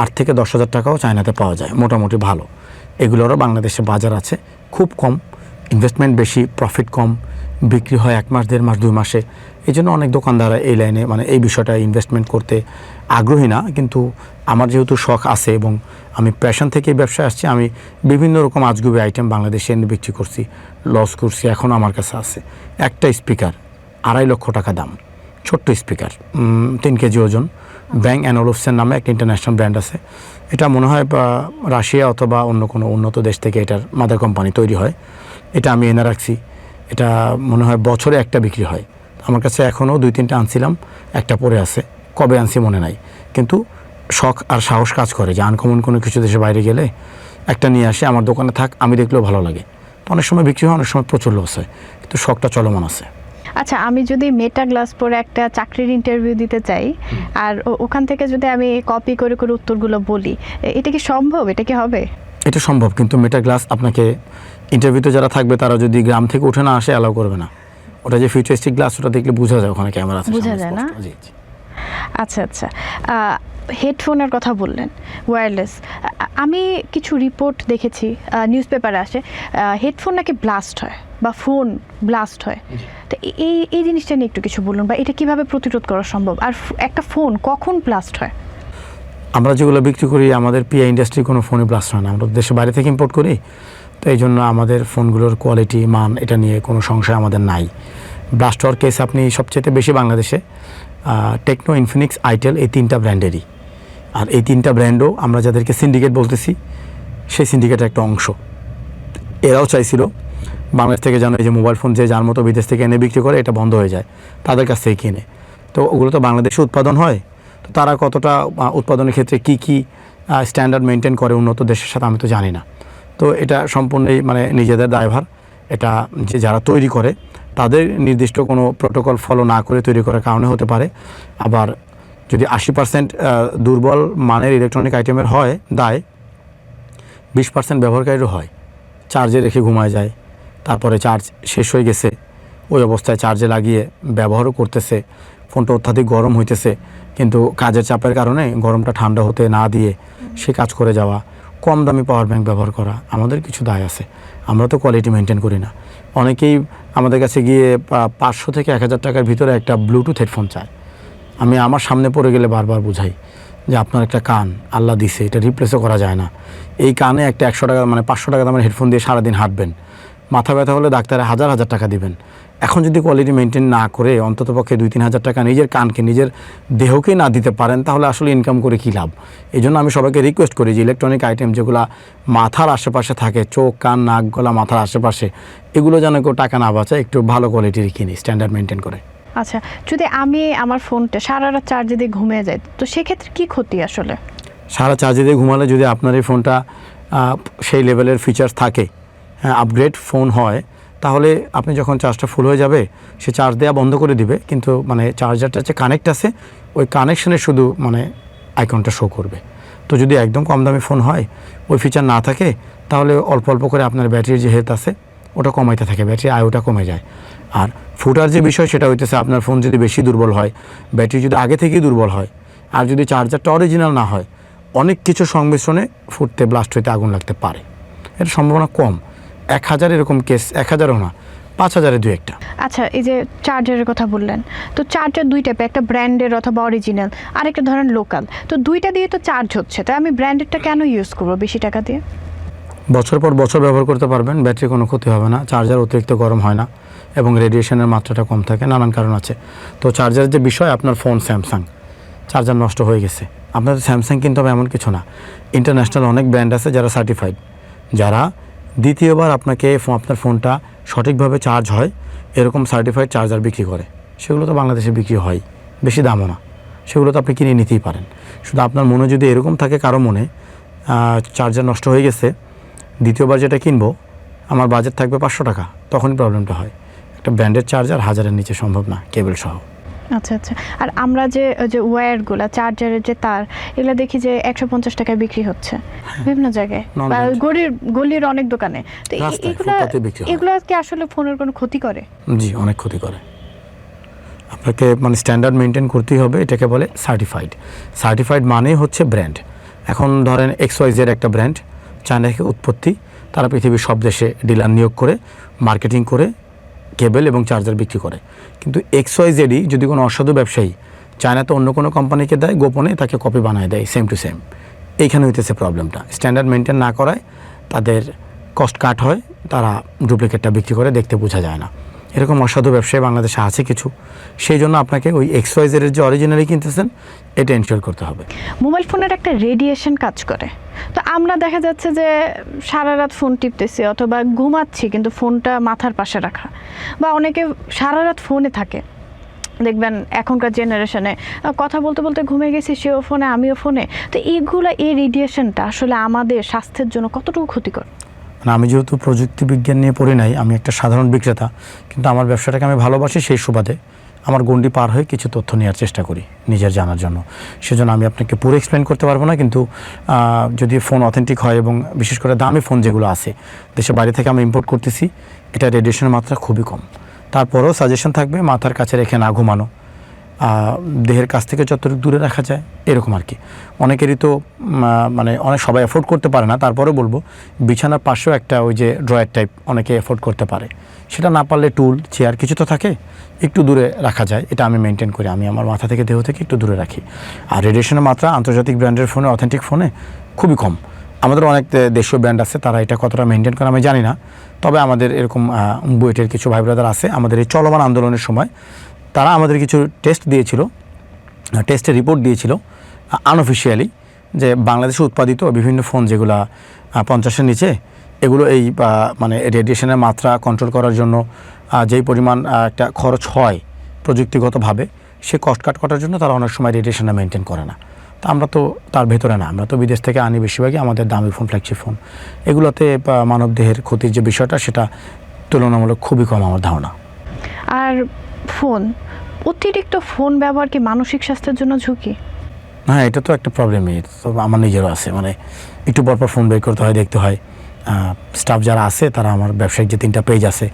8 থেকে 10,000 টাকাও চায়নাতে পাওয়া যায়, মোটামুটি ভালো। এগুলোরও বাংলাদেশে বাজার আছে, খুব কম, ইনভেস্টমেন্ট বেশি, প্রফিট কম, বিক্রি হয় 1 মাস, 1.5 মাস, 2 মাসে। এই জন্য অনেক দোকানদাররা এই লাইনে, মানে এই বিষয়টা ইনভেস্টমেন্ট করতে আগ্রহী না। কিন্তু আমার যেহেতু শখ আছে এবং আমি প্যাশন থেকে এই ব্যবসায় আসছি, আমি বিভিন্ন রকম আজগুবি আইটেম বাংলাদেশে এনে বিক্রি করছি, লস করছি, এখনও আমার কাছে আছে। একটা স্পিকার 2.5 লক্ষ টাকা দাম, ছোট্ট স্পিকার, 3 কেজি ওজন, ব্যাং অ্যান্ড ওলফসেন নামে একটা ইন্টারন্যাশনাল ব্র্যান্ড আছে। এটা মনে হয় রাশিয়া অথবা অন্য কোনো উন্নত দেশ থেকে এটার মাদার কোম্পানি তৈরি হয়। এটা আমি এনে রাখছি। এটা মনে হয় বছরে একটা বিক্রি হয়। আমার কাছে এখনও 2-3টা আনছিলাম, একটা পড়ে আছে, কবে আনছি মনে নাই। কিন্তু শখ আর সাহস কাজ করে যে আনকমন কোনো কিছু দেশে বাইরে গেলে একটা নিয়ে আসে, আমার দোকানে থাক, আমি দেখলেও ভালো লাগে। তো অনেক সময় বিক্রি হয়, অনেক সময় প্রচুর লস হয়, কিন্তু শখটা চলমান আছে। আচ্ছা, আমি যদি মেটা গ্লাস পরে একটা চাকরির ইন্টারভিউ দিতে চাই আর ওখান থেকে যদি আমি কপি করে করে উত্তরগুলো বলি, এটা কি সম্ভব? এটা কি হবে? এটা সম্ভব, কিন্তু মেটা গ্লাস আপনাকে ইন্টারভিউতে যারা থাকবে তারা যদি গ্রাম থেকে উঠে না আসে অ্যালাউ করবে না। ওটা যে ফিউচারিস্টিক গ্লাস, ওটা দেখলে বোঝা যায় ওখানে ক্যামেরা আছে, বোঝা যায় না? জি জি। আচ্ছা আচ্ছা, হেডফোনের কথা বললেন, ওয়্যারলেস। আমি কিছু রিপোর্ট দেখেছি, নিউজ পেপারে আসে হেডফোন নাকি ব্লাস্ট হয় বা ফোন ব্লাস্ট হয়। তো এই জিনিসটা নিয়ে একটু কিছু বলুন, বা এটা কিভাবে প্রতিরোধ করা সম্ভব, আর একটা ফোন কখন ব্লাস্ট হয়? আমরা যেগুলো বিক্রি করি আমাদের পিআই ইন্ডাস্ট্রি কোনো ফোনে ব্লাস্ট হয় না, আমরা দেশের বাইরে থেকে ইম্পোর্ট করি। তো এই জন্য আমাদের ফোনগুলোর কোয়ালিটি, মান, এটা নিয়ে কোনো সংশয় আমাদের নাই। ব্লাস্ট হওয়ার কেস আপনি সবচেয়ে বেশি বাংলাদেশে টেকনো, ইনফিনিক্স, আইটেল, এই 3টা ব্র্যান্ডেরই। আর এই 3টা ব্র্যান্ডও আমরা যাদেরকে সিন্ডিকেট বলতেছি, সেই সিন্ডিকেটের একটা অংশ। এরাও চাইছিল বাংলাদেশ থেকে যেন এই যে মোবাইল ফোন যে যার মতো বিদেশ থেকে এনে বিক্রি করে এটা বন্ধ হয়ে যায়, তাদের কাছ থেকে কিনে। তো ওগুলো তো বাংলাদেশে উৎপাদন হয়, তো তারা কতটা উৎপাদনের ক্ষেত্রে কি স্ট্যান্ডার্ড মেনটেন করে উন্নত দেশের সাথে আমি তো জানি না। তো এটা সম্পূর্ণই মানে নিজেদের দায়ভার। এটা যে যারা তৈরি করে তাদের নির্দিষ্ট কোনো প্রোটোকল ফলো না করে তৈরি করার কারণে হতে পারে। আবার যদি 80% দুর্বল মানের ইলেকট্রনিক আইটেমের হয় দায়, 20% ব্যবহারকারীরও হয়। চার্জে রেখে ঘুমায় যায়, তারপরে চার্জ শেষ হয়ে গেছে, ওই অবস্থায় চার্জে লাগিয়ে ব্যবহারও করতেছে, ফোনটা অত্যাধিক গরম হইতেছে, কিন্তু কাজের চাপের কারণে গরমটা ঠান্ডা হতে না দিয়ে সে কাজ করে যাওয়া, কম দামি পাওয়ার ব্যাংক ব্যবহার করা। আমাদের কিছু দায় আছে, আমরা তো কোয়ালিটি মেনটেন করি না। অনেকেই আমাদের কাছে গিয়ে 500 থেকে 1000 টাকার ভিতরে একটা ব্লুটুথ হেডফোন চায়। আমি আমার সামনে পড়ে গেলে বারবার বুঝাই যে আপনার একটা কান আল্লাহ দিছে, এটা রিপ্লেসও করা যায় না। এই কানে একটা 100 টাকা মানে 500 টাকা দামের হেডফোন দিয়ে সারাদিন হাঁটবেন, মাথা ব্যথা হলে ডাক্তারে 1000 টাকা দিবেন। এখন যদি কোয়ালিটি মেনটেন না করে অন্ততপক্ষে 2-3 হাজার টাকা নিজের কানকে, নিজের দেহকেই না দিতে পারেন, তাহলে আসলে ইনকাম করে কী লাভ? এই জন্য আমি সবাইকে রিকোয়েস্ট করি যে ইলেকট্রনিক আইটেম যেগুলো মাথার আশেপাশে থাকে, চোখ, কান, নাক, গলা, মাথার আশেপাশে, এগুলো যেন কেউ টাকা না বাঁচায়, একটু ভালো কোয়ালিটির কিনি, স্ট্যান্ডার্ড মেনটেন করে। আচ্ছা, যদি আমি আমার ফোনটা সারা রাত চার্জে দিয়ে ঘুমিয়ে যাই, তো সেক্ষেত্রে কী ক্ষতি আসলে? সারা চার্জে দিয়ে ঘুমালে যদি আপনার এই ফোনটা সেই লেভেলের ফিচার্স থাকে, হ্যাঁ, আপগ্রেড ফোন হয়, তাহলে আপনি যখন চার্জটা ফুল হয়ে যাবে সে চার্জ দেওয়া বন্ধ করে দিবে, কিন্তু মানে চার্জারটা যে কানেক্ট আছে ওই কানেকশানে শুধু মানে আইকনটা শো করবে। তো যদি একদম কম দামি ফোন হয়, ওই ফিচার না থাকে, তাহলে অল্প অল্প করে আপনার ব্যাটারির যে হেলথ আছে ওটা কমাইতে থাকে, ব্যাটারি আয়ুটা কমে যায়। আর ফুটার যে বিষয় সেটা হইতেছে আপনার ফোন যদি বেশি দুর্বল হয়, ব্যাটারি যদি আগে থেকেই দুর্বল হয়, আর যদি চার্জারটা অরিজিনাল না হয়, অনেক কিছু সংমিশ্রণে ফুটতে, ব্লাস্ট হইতে, আগুন লাগতে পারে। এর সম্ভাবনা কম। 1000 এরকম কেস, 1000ও না, 5000-এ 2-1টা। আচ্ছা, এই যে চার্জারের কথা বললেন, তো চার্জার 2 টাইপের, একটা ব্র্যান্ডের অথবা অরিজিনাল, আরেকটা ধরেন লোকাল। তো 2টা দিয়ে তো চার্জ হচ্ছে, তাই আমি ব্র্যান্ডেরটা কেন ইউজ করবো বেশি টাকা দিয়ে? বছর পর বছর ব্যবহার করতে পারবেন, ব্যাটারি কোনো ক্ষতি হবে না, চার্জার অতিরিক্ত গরম হয় না এবং রেডিয়েশনের মাত্রাটা কম থাকে, নানান কারণ আছে। তো চার্জারের যে বিষয়, আপনার ফোন স্যামসাং, চার্জার নষ্ট হয়ে গেছে, আপনাদের স্যামসাং কিনতে হবে এমন কিছু না। ইন্টারন্যাশনাল অনেক ব্র্যান্ড আছে যারা সার্টিফাইড, যারা দ্বিতীয়বার আপনাকে আপনার ফোনটা সঠিকভাবে চার্জ হয় এরকম সার্টিফাইড চার্জার বিক্রি করে। সেগুলো তো বাংলাদেশে বিক্রি হয়, বেশি দামও না, সেগুলো তো আপনি কিনে নিতেই পারেন। শুধু আপনার মনে যদি এরকম থাকে, কারো মনে চার্জার নষ্ট হয়ে গেছে, দ্বিতীয়বার যেটা কিনবো আমার বাজেট থাকবে 500 টাকা, তখনই প্রবলেমটা হয়। একটা ব্র্যান্ডেড চার্জার 1000-এর নিচে সম্ভব না, কেবল সহ। আচ্ছা আচ্ছা, আর আমরা যে ওয়্যারগুলো, চার্জারের যে তার, এগুলো দেখি যে 150 টাকায় বিক্রি হচ্ছে বিভিন্ন জায়গায়, বা গলির অনেক দোকানে। তো এগুলো কি আসলে ফোনের কোনো ক্ষতি করে? জি, অনেক ক্ষতি করে। আপনাকে মানে স্ট্যান্ডার্ড মেনটেন করতেই হবে, এটাকে বলে সার্টিফাইড। সার্টিফাইড মানেই হচ্ছে ব্র্যান্ড। এখন ধরেন XYZ একটা ব্র্যান্ড, চায়না থেকে উৎপত্তি, তারা পৃথিবীর সব দেশে ডিলার নিয়োগ করে মার্কেটিং করে কেবল এবং চার্জার বিক্রি করে। কিন্তু XYZ-ই যদি কোনো অসাধু ব্যবসায়ী চায়নাতে অন্য কোনো কোম্পানিকে দেয়, গোপনে তাকে কপি বানায় দেয় সেম টু সেম। এইখানে হইতেছে প্রবলেমটা, স্ট্যান্ডার্ড মেনটেন না করায় তাদের কস্ট কাট হয়, তারা ডুপ্লিকেটটা বিক্রি করে, দেখতে বোঝা যায় না। এরকম অসাধু ব্যবসায়ী বাংলাদেশে আছে কিছু। সেই জন্য আপনাকে ওই XYZ এর যে অরিজিনালি কিনতেছেন এটা এনশিওর করতে হবে। মোবাইল ফোনের একটা রেডিয়েশন কাজ করে, তো আমরা দেখা যাচ্ছে যে সারা রাত ফোন টিপতেছি অথবা ঘুমাচ্ছি কিন্তু ফোনটা মাথার পাশে রাখা, বা অনেকে সারা রাত ফোনে থাকে, দেখবেন এখনকার জেনারেশনে কথা বলতে বলতে ঘুমিয়ে গেছি, সেও ফোনে আমিও ফোনে। তো এই রেডিয়েশনটা আসলে আমাদের স্বাস্থ্যের জন্য কতটুকু ক্ষতিকর? মানে আমি যেহেতু প্রযুক্তি বিজ্ঞান নিয়ে পড়ি নাই, আমি একটা সাধারণ বিক্রেতা, কিন্তু আমার ব্যবসাটাকে আমি ভালোবাসি, সেই সুবাদে আমার গণ্ডি পার হয়ে কিছু তথ্য নেওয়ার চেষ্টা করি নিজের জানার জন্য। সেজন্য আমি আপনাকে পুরো এক্সপ্লেন করতে পারবো না, কিন্তু যদি ফোন অথেন্টিক হয় এবং বিশেষ করে দামি ফোন যেগুলো আছে দেশের বাইরে থেকে আমি ইম্পোর্ট করতেছি, এটা রেডিয়েশনের মাত্রা খুবই কম। তারপরেও সাজেশন থাকবে মাথার কাছে রেখে না ঘুমানো, দেহের কাছ থেকে যতটুকু দূরে রাখা যায় এরকম আর কি। অনেকেরই তো মানে অনেক সবাই এফোর্ড করতে পারে না, তারপরে বলবো বিছানার পাশেও একটা ওই যে ড্রয়ার টাইপ অনেকে এফোর্ড করতে পারে, সেটা না পারলে টুল চেয়ার কিছু তো থাকে, একটু দূরে রাখা যায়। এটা আমি মেনটেন করি, আমি আমার মাথা থেকে দেহ থেকে একটু দূরে রাখি। আর রেডিয়েশনের মাত্রা আন্তর্জাতিক ব্র্যান্ডের ফোনে, অথেন্টিক ফোনে খুবই কম। আমাদের অনেক দেশীয় ব্র্যান্ড আছে, তারা এটা কতটা মেনটেন করে আমি জানি না, তবে আমাদের এরকম বুয়েটের কিছু ভাই ব্রাদার আছে, আমাদের এই চলমান আন্দোলনের সময় তারা আমাদের কিছু টেস্ট দিয়েছিল, টেস্টের রিপোর্ট দিয়েছিল আনঅফিসিয়ালি, যে বাংলাদেশে উৎপাদিত বিভিন্ন ফোন যেগুলো 50-এর নিচে, এগুলো এই মানে রেডিয়েশনের মাত্রা কন্ট্রোল করার জন্য যেই পরিমাণ একটা খরচ হয় প্রযুক্তিগতভাবে, সে কস্ট কাট করার জন্য তারা অনেক সময় রেডিয়েশনটা মেনটেন করে না। তা আমরা তো তার ভেতরে না, আমরা তো বিদেশ থেকে আনি বেশিরভাগই আমাদের দামি ফোন, ফ্ল্যাগশিপ ফোন। এগুলোতে মানবদেহের ক্ষতির যে বিষয়টা সেটা তুলনামূলক খুবই কম আমার ধারণা। আর ফোন, অতিরিক্ত ফোন ব্যবহার কি মানসিক স্বাস্থ্যের জন্য ঝুঁকি? হ্যাঁ, এটা তো একটা প্রবলেমই, তো আমার নিজেরও আছে। মানে একটু পরপর ফোন বের করতে হয়, দেখতে হয় স্টাফ যারা আছে তারা, আমার ব্যবসায়িক যে 3টা পেজ আছে,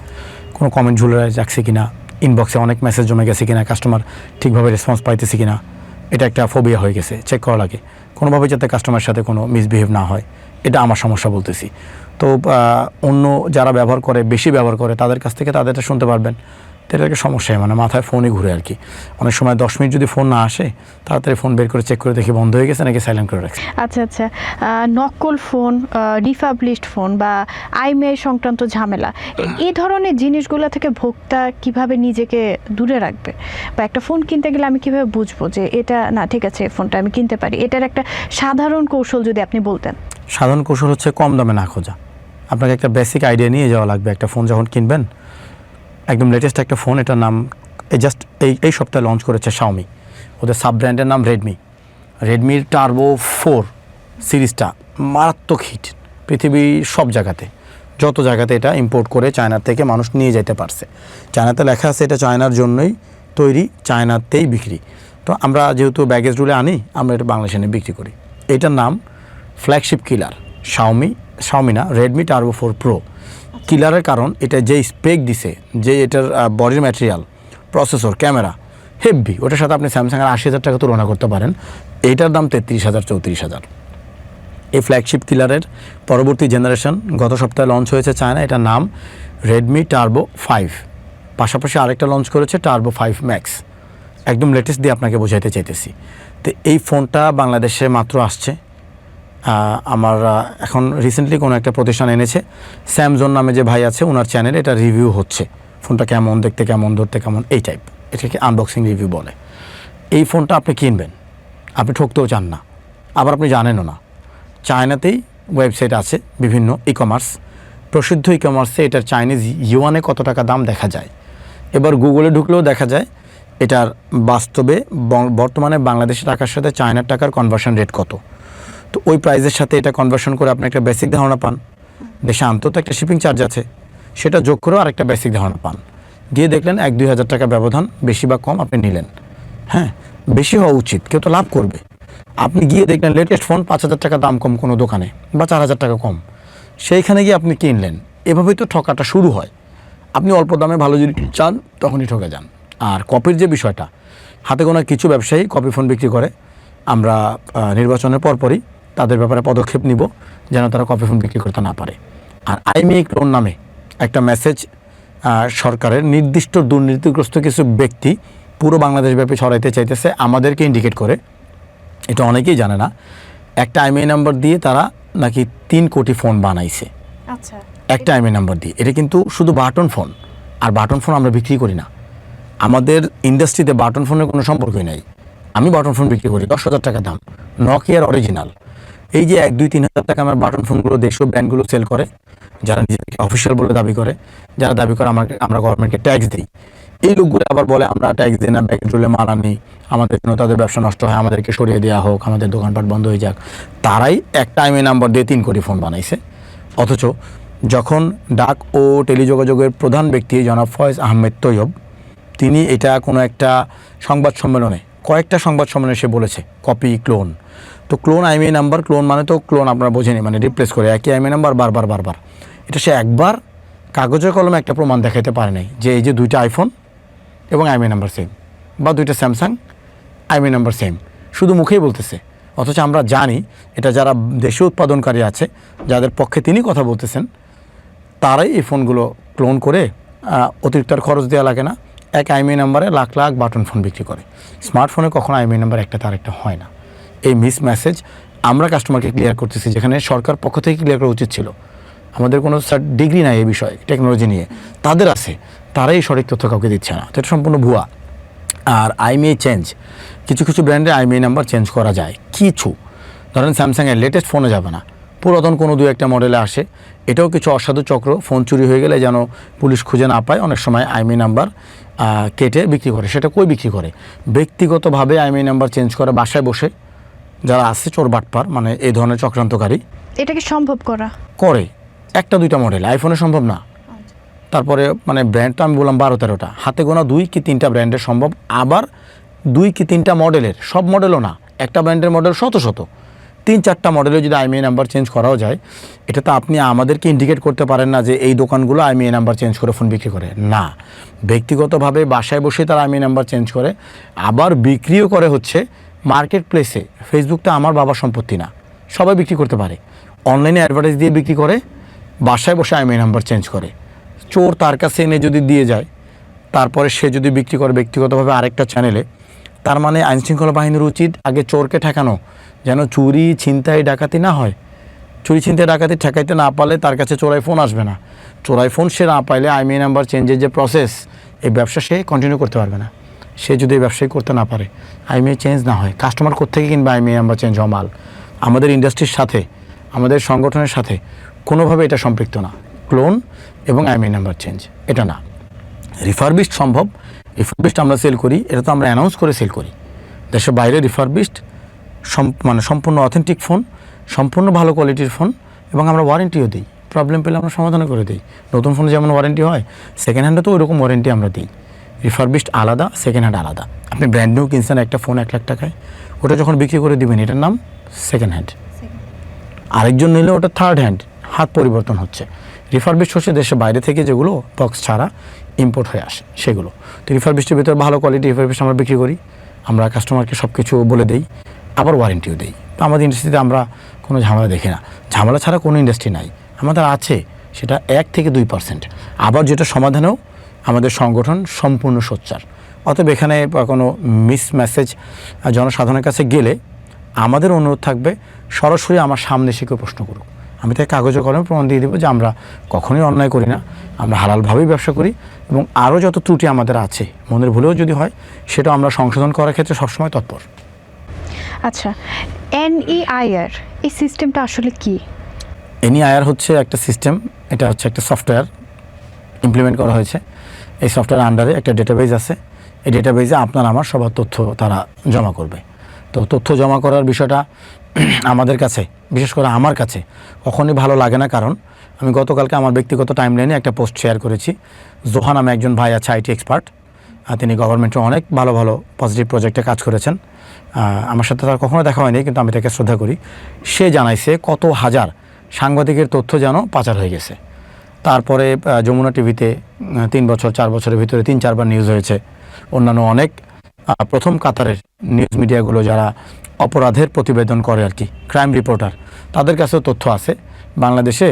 কোনো কমেন্ট ঝুলে রাখছে কিনা, ইনবক্সে অনেক মেসেজ জমে গেছে কিনা, কাস্টমার ঠিকভাবে রেসপন্স পাইতেছে কিনা, এটা একটা ফোবিয়া হয়ে গেছে, চেক করা লাগে কোনোভাবে যাতে কাস্টমারের সাথে কোনো মিসবিহেভ না হয়। এটা আমার সমস্যা বলতেছি। তো অন্য যারা ব্যবহার করে, বেশি ব্যবহার করে, তাদের কাছ থেকে তাদেরটা শুনতে পারবেন। তো এটা একটা সমস্যায়, মানে মাথায় ফোনই ঘুরে আর কি। অনেক সময় 10 মিনিট যদি ফোন না আসে, তাড়াতাড়ি ফোন বের করে চেক করে দেখি বন্ধ হয়ে গেছে নাকি সাইলেন্ট করে রাখছে। আচ্ছা আচ্ছা, নকল ফোন, রিফাবলিশড ফোন বা আইমেল সংক্রান্ত ঝামেলা, এই ধরনের জিনিসগুলো থেকে ভোক্তা কিভাবে নিজেকে দূরে রাখবে? বা একটা ফোন কিনতে গেলে আমি কিভাবে বুঝবো যে এটা না ঠিক আছে, ফোনটা আমি কিনতে পারি? এটার একটা সাধারণ কৌশল যদি আপনি বলতেন। সাধারণ কৌশল হচ্ছে কম দামে না খোঁজা। আপনাকে একটা বেসিক আইডিয়া নিয়ে যাওয়া লাগবে। একটা ফোন যখন কিনবেন, একদম লেটেস্ট একটা ফোন, এটার নাম জাস্ট এই সপ্তাহে লঞ্চ করেছে শাওমি, ওদের সাব ব্র্যান্ডের নাম রেডমির টার্বো 4 সিরিজটা মারাত্মক হিট পৃথিবীর সব জায়গাতে, যত জায়গাতে এটা ইম্পোর্ট করে চায়নার থেকে মানুষ নিয়ে যেতে পারছে। চায়নাতে লেখা আছে এটা চায়নার জন্যই তৈরি, চায়নাতেই বিক্রি। তো আমরা যেহেতু ব্যাগেজ রুলে আনি, আমরা এটা বাংলাদেশে নিয়ে বিক্রি করি। এটার নাম ফ্ল্যাগশিপ কিলার, শাওমি না, রেডমি টার্বো 4 প্রো। কিলারের কারণ এটা যে স্পেক দিছে, যে এটার বডির ম্যাটেরিয়াল, প্রসেসর, ক্যামেরা হেভি, ওটার সাথে আপনি স্যামসাংয়ের 80,000 টাকা তুলনা করতে পারেন। এইটার দাম 33,000 34,000। এই ফ্ল্যাগশিপ কিলারের পরবর্তী জেনারেশন গত সপ্তাহে লঞ্চ হয়েছে চায়না, এটার নাম রেডমি টার্বো 5। পাশাপাশি আরেকটা লঞ্চ করেছে টার্বো 5 ম্যাক্স। একদম লেটেস্ট দিয়ে আপনাকে বোঝাইতে চাইতেছি। তো এই ফোনটা বাংলাদেশে মাত্র আসছে। আমার এখন রিসেন্টলি কোনো একটা প্রতিষ্ঠান এনেছে, স্যামজন নামে যে ভাই আছে, ওনার চ্যানেলে এটা রিভিউ হচ্ছে, ফোনটা কেমন, দেখতে কেমন, ধরতে কেমন, এই টাইপ, এটাকে আনবক্সিং রিভিউ বলে। এই ফোনটা আপনি কিনবেন, আপনি ঠকতেও চান না, আবার আপনি জানেনও না। চায়নাতেই ওয়েবসাইট আছে বিভিন্ন কমার্স, প্রসিদ্ধ কমার্সে এটার চাইনিজ ইউয়ানে কত টাকা দাম দেখা যায়। এবার গুগলে ঢুকলেও দেখা যায় এটার বাস্তবে বর্তমানে বাংলাদেশের টাকার সাথে চায়নার টাকার কনভার্সন রেট কত। তো ওই প্রাইসের সাথে এটা কনভার্সন করে আপনি একটা বেসিক ধারণা পান। দেশে আনতেও তো একটা শিপিং চার্জ আছে, সেটা যোগ করেও আরেকটা বেসিক ধারণা পান। দিয়ে দেখলেন 1-2 হাজার টাকা ব্যবধান, বেশি বা কম আপনি নিলেন। হ্যাঁ, বেশি হওয়া উচিত, কেউ তো লাভ করবে। আপনি গিয়ে দেখলেন লেটেস্ট ফোন 5,000 টাকা দাম কম কোনো দোকানে, বা 4,000 টাকা কম, সেইখানে গিয়ে আপনি কিনলেন। এভাবেই তো ঠকাটা শুরু হয়। আপনি অল্প দামে ভালো যদি চান তখনই ঠকে যান। আর কপির যে বিষয়টা, হাতে গোনা কিছু ব্যবসায়ী কপি ফোন বিক্রি করে, আমরা নির্বাচনের পরপরই তাদের ব্যাপারে পদক্ষেপ নিব যেন তারা কপি ফোন বিক্রি করতে না পারে। আর আইমেক লোন নামে একটা মেসেজ সরকারের নির্দিষ্ট দুর্নীতিগ্রস্ত কিছু ব্যক্তি পুরো বাংলাদেশব্যাপী ছড়াইতে চাইতেছে, আমাদেরকে ইন্ডিকেট করে। এটা অনেকেই জানে না, একটা আইএমআই নাম্বার দিয়ে তারা নাকি 3 কোটি ফোন বানাইছে। আচ্ছা, একটা আইএমআই নাম্বার দিয়ে। এটা কিন্তু শুধু বাটন ফোন, আর বাটন ফোন আমরা বিক্রি করি না। আমাদের ইন্ডাস্ট্রিতে বাটন ফোনের কোনো সম্পর্কই নাই। আমি বাটন ফোন বিক্রি করি 10,000 টাকা দাম, নকিয়ার অরিজিনাল। এই যে 2-3 হাজার টাকা আমার বাটন ফোনগুলো দেশীয় ব্র্যান্ডগুলো সেল করে, যারা নিজেদেরকে অফিসিয়াল বলে দাবি করে, যারা দাবি করে আমরা গভর্নমেন্টকে ট্যাক্স দিই, এই লোকগুলো আবার বলে আমরা ট্যাক্স দিই না, ব্যাকেট রুলে মাল আনি, আমাদের জন্য তাদের ব্যবসা নষ্ট হয়, আমাদেরকে সরিয়ে দেওয়া হোক, আমাদের দোকানপাট বন্ধ হয়ে যাক। তারাই এক টাইমে নাম্বার দিয়ে 3 কোটি ফোন বানাইছে। অথচ যখন ডাক ও টেলিযোগাযোগের প্রধান ব্যক্তি জনাব ফয়েজ আহমেদ তৈয়ব, তিনি এটা কোনো একটা সংবাদ সম্মেলনে, কয়েকটা সংবাদ সম্মেলনে সে বলেছে কপি ক্লোন। তো ক্লোন আইএমইআই নাম্বার, ক্লোন মানে তো ক্লোন আপনারা বোঝেনি, মানে রিপ্লেস করে একই আইএমইআই নাম্বার বারবার। এটা সে একবার কাগজে কলমে একটা প্রমাণ দেখাতে পারে নাই যে এই যে 2টা আইফোন এবং আইএমইআই নাম্বার সেম, বা 2টা স্যামসাং আইএমইআই নাম্বার সেম, শুধু মুখেই বলতেছে। অথচ আমরা জানি এটা যারা দেশীয় উৎপাদনকারী আছে, যাদের পক্ষে তিনি কথা বলতেছেন, তারাই এই ফোনগুলো ক্লোন করে অতিরিক্ত আর খরচ দেওয়া লাগে না, এক আইএমইআই নাম্বারে লাখ লাখ বাটন ফোন বিক্রি করে। স্মার্টফোনে কখনো আইএমইআই নাম্বার একটা তার একটা হয় না। এই মিস মেসেজ আমরা কাস্টমারকে ক্লিয়ার করতেছি, যেখানে সরকার পক্ষ থেকে ক্লিয়ার করা উচিত ছিল। আমাদের কোনো ডিগ্রি নাই এই বিষয়ে, টেকনোলজি নিয়ে, তাদের আছে, তারাই সঠিক তথ্য কাউকে দিচ্ছে না। তো এটা সম্পূর্ণ ভুয়া। আর আইএমইআই চেঞ্জ, কিছু কিছু ব্র্যান্ডে আইএমইআই নাম্বার চেঞ্জ করা যায়, কিছু ধরেন স্যামসাংয়ের লেটেস্ট ফোনে যাবে না, পুরাতন কোনো 2-1টা মডেলে আসে। এটাও কিছু অসাধু চক্র ফোন চুরি হয়ে গেলে যেন পুলিশ খুঁজে না পায়, অনেক সময় আইএমইআই নাম্বার কেটে বিক্রি করে। সেটা কই বিক্রি করে? ব্যক্তিগতভাবে আইএমইআই নাম্বার চেঞ্জ করে বাসায় বসে যারা আছে চোর বাটপার, মানে এই ধরনের চক্রান্তকারী। এটা কি সম্ভব করা? করে 1-2টা মডেল, আইফোনে সম্ভব না। তারপরে মানে ব্র্যান্ড তো আমি বললাম 12-13টা, হাতে গোনা 2 কি 3টা ব্র্যান্ডের সম্ভব। আবার 2 কি 3টা মডেলের, সব মডেলও না, একটা ব্র্যান্ডের মডেল শত 3-4টা মডেলে যদি আইএমইআই নাম্বার চেঞ্জ করাও যায়, এটা তো আপনি আমাদেরকে ইন্ডিকেট করতে পারেন না যে এই দোকানগুলো আইএমইআই নাম্বার চেঞ্জ করে ফোন বিক্রি করে। না, ব্যক্তিগতভাবে বাসায় বসে তারা আইএমইআই নাম্বার চেঞ্জ করে, আবার বিক্রিও করে হচ্ছে মার্কেট প্লেসে। ফেসবুক তো আমার বাবার সম্পত্তি না, সবাই বিক্রি করতে পারে। অনলাইনে অ্যাডভার্টাইজ দিয়ে বিক্রি করে, বাসায় বসে আইএমইআই নাম্বার চেঞ্জ করে। চোর তার কাছে এনে যদি দিয়ে যায়, তারপরে সে যদি বিক্রি করে ব্যক্তিগতভাবে আরেকটা চ্যানেলে, তার মানে আইনশৃঙ্খলা বাহিনীর উচিত আগে চোরকে ঠেকানো, যেন চুরি ছিনতাই ডাকাতি না হয়। চুরি ছিনতাই ডাকাতি ঠেকাইতে না পারলে তার কাছে চোরাই ফোন আসবে না। চোরাই ফোন সে না পাইলে আইএমইআই নাম্বার চেঞ্জের যে প্রসেস, এই ব্যবসা সে কন্টিনিউ করতে পারবে না। সে যদি এই ব্যবসায় করতে না পারে, আইএমইআই চেঞ্জ না হয়, কাস্টমার কোত্থেকে কিনবে আইএমইআই নাম্বার চেঞ্জ হওয়া মাল? আমাদের ইন্ডাস্ট্রির সাথে, আমাদের সংগঠনের সাথে কোনোভাবে এটা সম্পৃক্ত না। ক্লোন এবং আইএমইআই নাম্বার চেঞ্জ এটা না। রিফারবিশড সম্ভব, রিফারবিশড আমরা সেল করি, এটা তো আমরা অ্যানাউন্স করে সেল করি। দেশের বাইরে রিফারবিশড মানে সম্পূর্ণ অথেন্টিক ফোন, সম্পূর্ণ ভালো কোয়ালিটির ফোন, এবং আমরা ওয়ারেন্টিও দিই। প্রবলেম পেলে আমরা সমাধান করে দিই। নতুন ফোনে যেমন ওয়ারেন্টি হয়, সেকেন্ড হ্যান্ডে তো ওইরকম ওয়ারেন্টি আমরা দিই। রিফারবিশড আলাদা, সেকেন্ড হ্যান্ড আলাদা। আপনি ব্র্যান্ড নিউ কিনছেন একটা ফোন 1 লাখ টাকায়, ওটা যখন বিক্রি করে দিবেন এটার নাম সেকেন্ড হ্যান্ড। আরেকজন নিলে ওটা থার্ড হ্যান্ড, হাত পরিবর্তন হচ্ছে। রিফারবিশড হচ্ছে দেশের বাইরে থেকে যেগুলো বক্স ছাড়া ইম্পোর্ট হয়ে আসে সেগুলো। তো রিফারবিশডের ভিতরে ভালো কোয়ালিটি রিফারবিশড আমরা বিক্রি করি, আমরা কাস্টমারকে সব কিছু বলে দিই, আবার ওয়ারেন্টিও দিই। তো আমাদের ইন্ডাস্ট্রিতে আমরা কোনো ঝামেলা দেখি না। ঝামেলা ছাড়া কোনো ইন্ডাস্ট্রি নাই, আমাদের আছে সেটা 1-2%। আবার যেটা সমাধানেও আমাদের সংগঠন সম্পূর্ণ সোচ্চার। অতএব এখানে কোনো মিস মেসেজ জনসাধারণের কাছে গেলে আমাদের অনুরোধ থাকবে সরাসরি আমার সামনে এসে কেউ প্রশ্ন করুক, আমি তাই কাগজে কলমে প্রমাণ দিয়ে দেবো যে আমরা কখনোই অন্যায় করি না, আমরা হালালভাবেই ব্যবসা করি। এবং আরও যত ত্রুটি আমাদের আছে, মনের ভুলেও যদি হয়, সেটা আমরা সংশোধন করার ক্ষেত্রে সবসময় তৎপর। আচ্ছা, NEIR এই সিস্টেমটা আসলে কি? NEIR হচ্ছে একটা সিস্টেম, এটা হচ্ছে একটা সফটওয়্যার ইমপ্লিমেন্ট করা হয়েছে। এই সফটওয়্যার আন্ডারে একটা ডেটাবেজ আছে, এই ডেটাবেজে আপনার আমার সবার তথ্য তারা জমা করবে। তো তথ্য জমা করার বিষয়টা আমাদের কাছে, বিশেষ করে আমার কাছে কখনই ভালো লাগে না, কারণ আমি গতকালকে আমার ব্যক্তিগত টাইমলাইনে একটা পোস্ট শেয়ার করেছি। জোহা নামে একজন ভাই আছে, আইটি এক্সপার্ট, তিনি গভর্নমেন্টের অনেক ভালো ভালো পজিটিভ প্রজেক্টে কাজ করেছেন। আমার সাথে তার কখনো দেখা হয়নি, কিন্তু আমি তাকে শ্রদ্ধা করি। সে জানাইছে কত হাজার সাংবাদিকের তথ্য যেন পাচার হয়ে গেছে। তারপরে যমুনা টিভিতে 3 বছর 4 বছরের ভিতরে 3-4 বার নিউজ হয়েছে। অন্যান্য অনেক প্রথম কাতারের নিউজ মিডিয়াগুলো যারা অপরাধের প্রতিবেদন করে আর কি, ক্রাইম রিপোর্টার, তাদের কাছেও তথ্য আছে। বাংলাদেশে